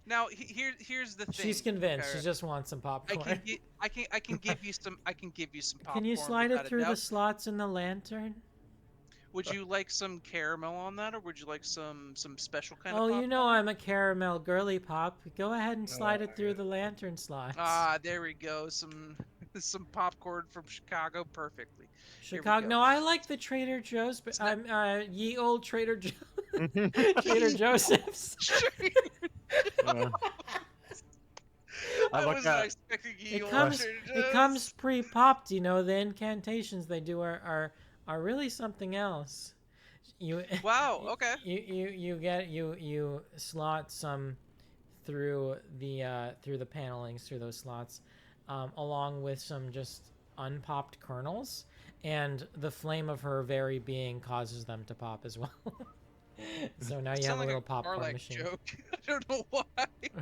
Now here's the thing. She's convinced. Kara. She just wants some popcorn. I can give you some. I can give you some popcorn. Can you slide without it a through the doubt. slots in the lantern? Would you like some caramel on that, or would you like some special kind Oh, of? you know I'm a caramel girly pop. Go ahead and slide it through yeah. the lantern slots. Ah, there we go. Some popcorn from Chicago, perfectly. Here we Chicago. go. No, I like the Trader Joe's, but not- I'm ye old Trader Trader Joseph's. I I look was not at- expecting you. It old comes Trader it Joe's. comes pre-popped. You know the incantations they do are really something else. You Wow. Okay. you slot some through the panelings through those slots, along with some just unpopped kernels, and the flame of her very being causes them to pop as well. So now you have Sound a like little popcorn Karlak machine. joke. I don't know why.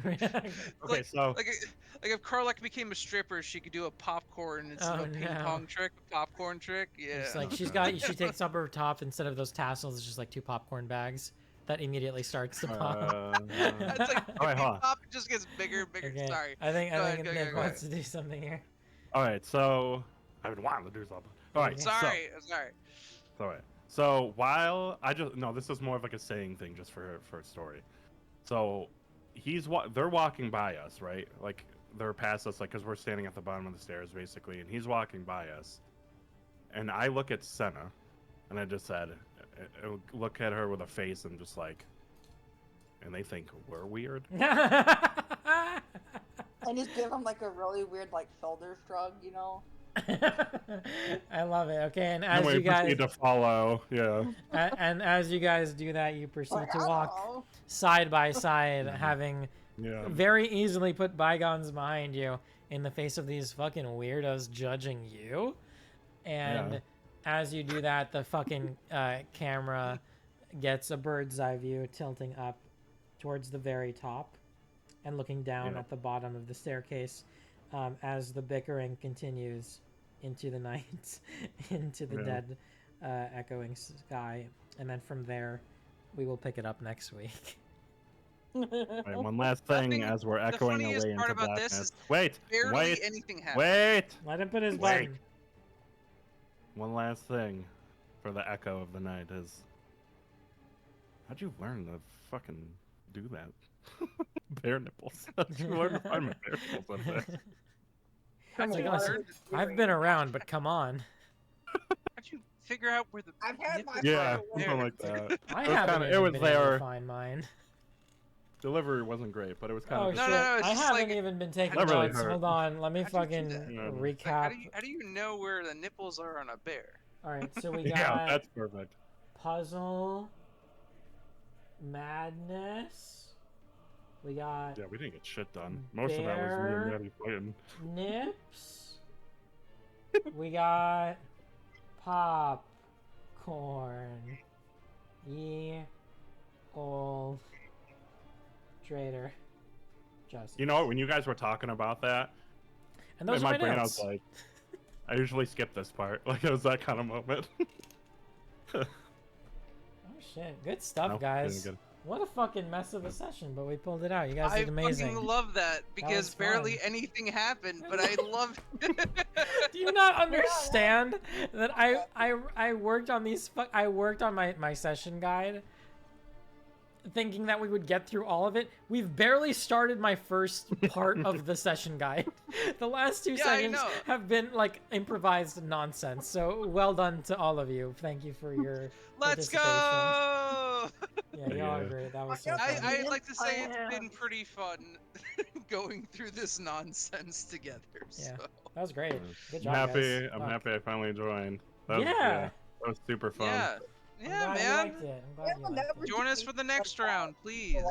Okay, like, so like if Karlak became a stripper, she could do a popcorn instead Oh, of a ping no. pong trick, a popcorn trick. Yeah. It's like she takes up her top instead of those tassels. It's just like 2 popcorn bags that immediately starts to pop. It's like All right, if you hold on. pop, it just gets bigger and bigger. Okay, Sorry. I think Go ahead, Nick go wants to do something here. All right, so I've been wanting to do something. All right, Okay. Sorry. Sorry. So, all right. So while this is more of like a saying thing just for a story. So they're walking by us, right? Like they're past us, like because we're standing at the bottom of the stairs basically, and he's walking by us. And I look at Senna, and I just said, look at her with a face and just like, and they think we're weird. And just give him like a really weird like shoulder shrug, you know? I love it. Okay, and And as we you guys proceed to follow, yeah. and as you guys do that, you proceed Like, to I don't walk know. side by side, having Yeah. very easily put bygones behind you in the face of these fucking weirdos judging you. And Yeah. as you do that, the fucking camera gets a bird's eye view tilting up towards the very top and looking down Yeah. at the bottom of the staircase, as the bickering continues into the night, into the Yeah. dead Echoing Sky, and then from there, we will pick it up next week. Right, one last thing Nothing- as we're the echoing funniest away part into about this darkness. is Wait, Barely wait, anything happens. wait! Let him put his Wait. button. One last thing for the echo of the night is, how'd you learn to fucking do that? Bear nipples. How'd you learn to find my bear nipples on this? How'd It's you like, learn? I've been around, but come on. How'd you figure out where the I've had my nipples Yeah, are? something like that. I It was haven't kinda- even it was been able to there. find mine. Delivery wasn't great, but it was kind Oh of shit! No, it's I just haven't like- even been taking That really notes. hurt. Hold on, let me How'd you do fucking that? Yeah. Like, recap. how do you know where the nipples are on a bear? All right, so we got yeah, that's perfect. puzzle, madness. We got Yeah, we didn't get shit done. Most of that was me Bear. and Maddie fighting. nips. We got popcorn. Ye old trader. Just. You know, when you guys were talking about that, And those in are my my brain, notes. I was like, I usually skip this part. Like, it was that kind of moment. Oh shit! Good stuff, No, guys. didn't What a fucking mess of a session, but we pulled it out. You guys I did amazing. fucking love that because was barely fun. anything happened, but I love. Do you not understand that I worked on these? I worked on my session guide, thinking that we would get through all of it. We've barely started my first part of the session guide. The last two Yeah, I seconds know. have been like improvised nonsense. So well done to all of you. Thank you for your Let's participation. go! Yeah, y'all are Yeah. great. That was so I- fun. I'd like to say it's I been have. pretty fun going through this nonsense together. Yeah. So. That was great. Good I'm job, happy. guys. I'm Fuck. happy I finally joined. That was, Yeah. that was super fun. Yeah, I'm yeah, glad you man. liked it. I'm glad you liked it. Join us for the next round, please.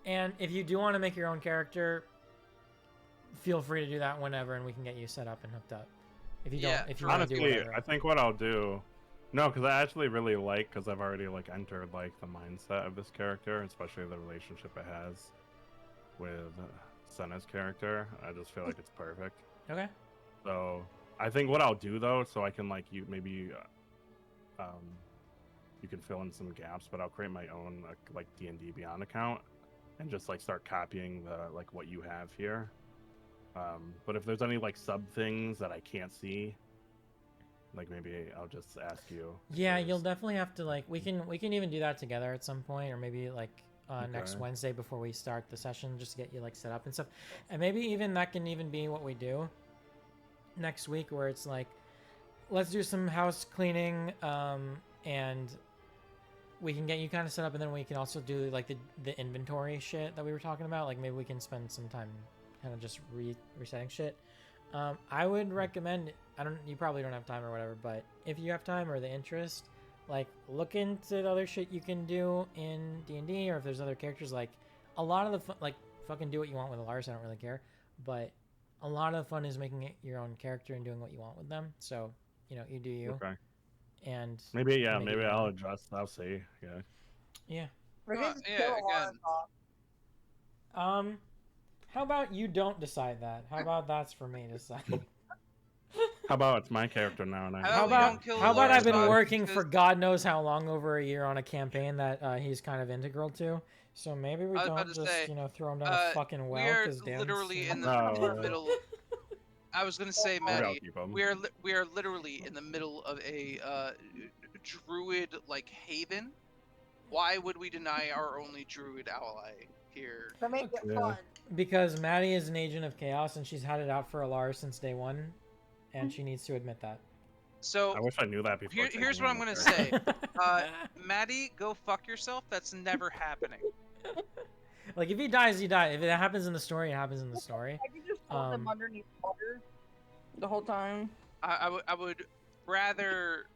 And if you do want to make your own character, feel free to do that whenever, and we can get you set up and hooked up. If you don't, Yeah, if you want to do Honestly, whatever. I think what I'll do, no, because I actually really like, because I've already like entered like the mindset of this character, especially the relationship it has with Senna's character. I just feel like it's perfect. Okay. So I think what I'll do though, so I can like you maybe, you can fill in some gaps, but I'll create my own like D&D Beyond account and just like start copying the like what you have here. But if there's any like sub things that I can't see, like maybe I'll just ask you. if Yeah, there's- you'll definitely have to like we can even do that together at some point, or maybe like next Okay. Wednesday before we start the session, just to get you like set up and stuff. And maybe even that can even be what we do next week, where it's like, let's do some house cleaning, and we can get you kind of set up, and then we can also do like the inventory shit that we were talking about. Like maybe we can spend some time kind of just resetting shit. I would recommend, you probably don't have time or whatever, but if you have time or the interest, like look into the other shit you can do in D&D, or if there's other characters. Like a lot of the like fucking do what you want with Alaris, I don't really care, but a lot of the fun is making it your own character and doing what you want with them. So you do you. Okay. And Maybe make it maybe your I'll own. adjust. I'll see. Yeah. Yeah. We're gonna just Yeah, kill a lot again. of off. How about you don't decide that? How about that's for me to decide? How about it's my character now? And I How How we about don't kill how about I've been Laura's working because- for God knows how long, over a year, on a campaign that he's kind of integral to. So maybe we I was about don't to just say, throw him down a fucking well. we are 'Cause Dan's, literally in No, the middle. I was gonna say, maybe I'll Maddie, keep 'em. we are literally in the middle of a druid like haven. Why would we deny our only druid ally here? To make it Yeah. fun. Because Maddie is an agent of chaos and she's had it out for Alaris since day one, and she needs to admit that. So I wish I knew that before. here's taking what on I'm the gonna character. say. Maddie, go fuck yourself. That's never happening. Like if he dies, he dies. If it happens in the story, it happens in the story. I can just hold them underneath water the whole time. I would rather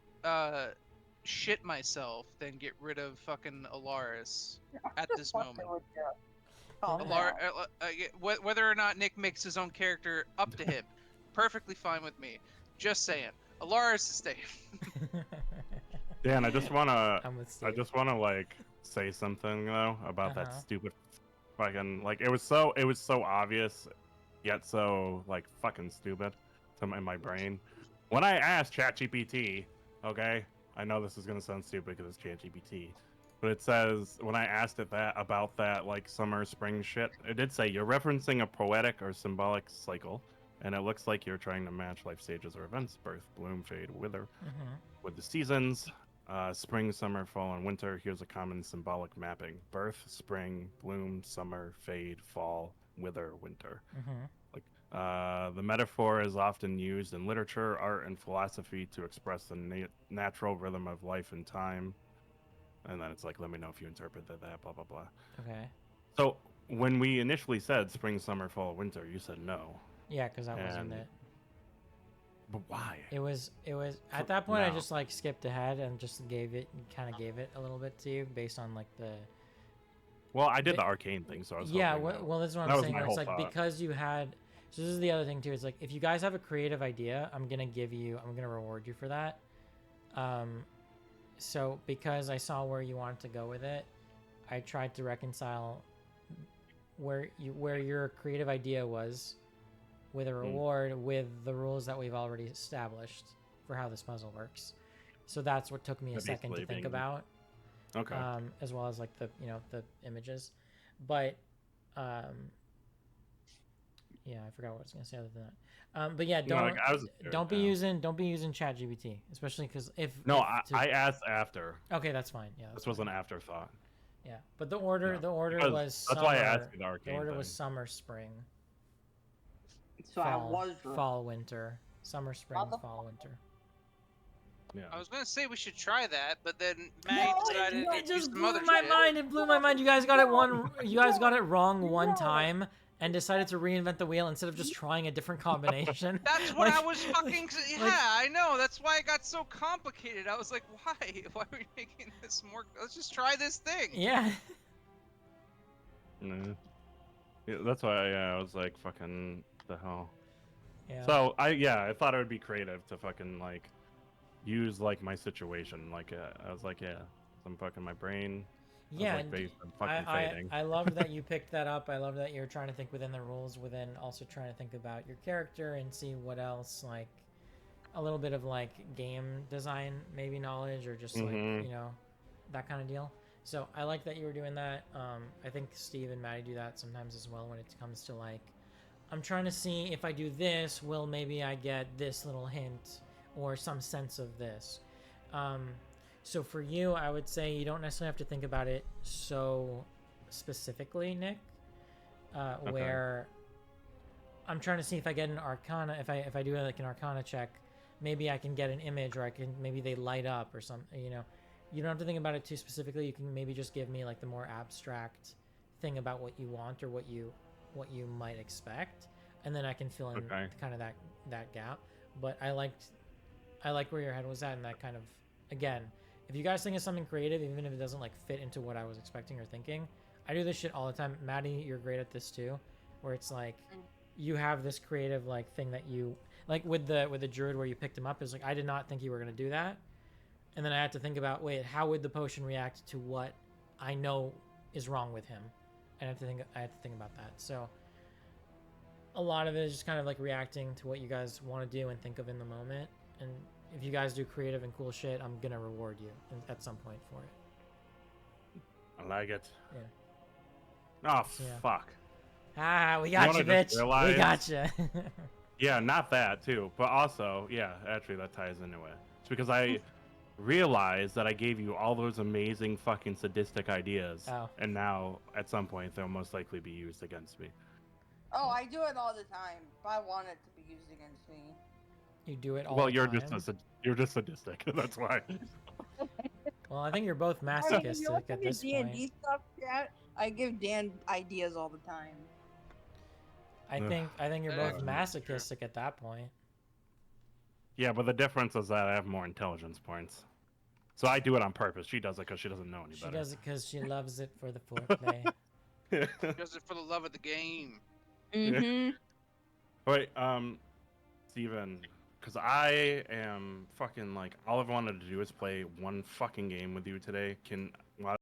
shit myself than get rid of fucking Alaris at this moment. Oh, Yeah. Whether or not Nick makes his own character, up to him. Perfectly fine with me. Just saying. Alaris is staying. Dan, I just wanna, I'm with Steve. I just wanna like say something though about Uh-huh. that stupid fucking like it was so obvious, yet so like fucking stupid in my brain. When I asked ChatGPT Okay, I know this is gonna sound stupid because it's ChatGPT, but it says when I asked it that about that like summer spring shit, it did say you're referencing a poetic or symbolic cycle, and it looks like you're trying to match life stages or events: birth, bloom, fade, wither, Mm-hmm. with the seasons. Spring, summer, fall, and winter. Here's a common symbolic mapping: birth, spring, bloom, summer, fade, fall, wither, winter. Mm-hmm. Like the metaphor is often used in literature, art, and philosophy to express the natural rhythm of life and time. And then it's like, let me know if you interpreted that, blah, blah, blah. Okay. So when we initially said spring, summer, fall, winter, you said no. Yeah, because that wasn't And it. but why? It was at that point I No. just like skipped ahead and just gave it a little bit to you based on like the Well, I did Ba- the arcane thing, so I was yeah, hoping that- well that's what that I'm was saying my where it's whole like thought. because you had so this is the other thing too, it's like if you guys have a creative idea, I'm gonna reward you for that. So because I saw where you wanted to go with it, I tried to reconcile where your creative idea was with a reward with the rules that we've already established for how this puzzle works. So that's what took me a Yeah, second to basically think being- about, Okay. as well as like the the images. But yeah, I forgot what I was gonna say other than that. But yeah, No, like, I was don't be yeah. using ChatGPT, especially because if No, if I asked after. okay, that's fine. Yeah, This that's was fine. an afterthought. Yeah, but the order Yeah, because was that's summer. why I asked you the The arcane order was thing. summer, spring, So I fall, was fall, winter, summer, spring, Mother- fall, winter. Yeah. I was gonna say we should try that, but then Maddie No, decided no, to It do just some blew other my shit. mind. It blew my mind. You guys got it one. You guys got it wrong one No. time and decided to reinvent the wheel instead of just trying a different combination. That's what I Like- was fucking. Yeah, like- I know. That's why it got so complicated. I was like, why? Why are we making this more? Let's just try this thing. Yeah. Nah. Yeah, that's why I was like, fucking the hell. Yeah. So I thought it would be creative to fucking like use like my situation. Like I was like, yeah, I'm fucking my brain. Yeah, like, and based on fucking fading. I love that you picked that up. I love that you're trying to think within the rules, within also trying to think about your character and see what else, like a little bit of like game design, maybe knowledge, or just like Mhm. that kind of deal. So I like that you were doing that. I think Steve and Maddie do that sometimes as well when it comes to like, I'm trying to see if I do this, will maybe I get this little hint or some sense of this. So for you, I would say you don't necessarily have to think about it so specifically, Nick. Where I'm trying to see if I get an Arcana, if I do like an Arcana check, maybe I can get an image, or maybe they light up or something. You don't have to think about it too specifically. You can maybe just give me like the more abstract thing about what you want or what you might expect, and then I can fill in kind of that gap. But I like where your head was at, and that kind of, again, if you guys think of something creative, even if it doesn't like fit into what I was expecting or thinking, I do this shit all the time. Maddie, you're great at this too, where it's like you have this creative like thing that you like with the druid where you picked him up, is like, I did not think you were gonna do that, and then I had to think about, wait, how would the potion react to what I know is wrong with him, and I had to think about that. So a lot of it is just kind of like reacting to what you guys want to do and think of in the moment. And if you guys do creative and cool shit, I'm gonna reward you at some point for it. I like it. Yeah. Oh Yeah. fuck. We got you, wanna just bitch. We realize- got you. Yeah, not that too, but also, yeah, actually that ties into it. It's because I realized that I gave you all those amazing fucking sadistic ideas, Oh. and now at some point they'll most likely be used against me. Oh, I do it all the time. If I want it to be used against me. You do it all Well, the you're time. you're just sadistic. That's why. Well, I think you're both If you masochistic look at the this D&D point. stuff, chat, I give Dan ideas all the time. I Ugh. think you're both Sure. masochistic at that point. Yeah, but the difference is that I have more intelligence points. So I do it on purpose. She does it because she doesn't know any She better. does it because she loves it for the foreplay. Does it for the love of the game. Mm-hmm. Wait, Steven, because I am fucking like, all I've wanted to do is play one fucking game with you today. Can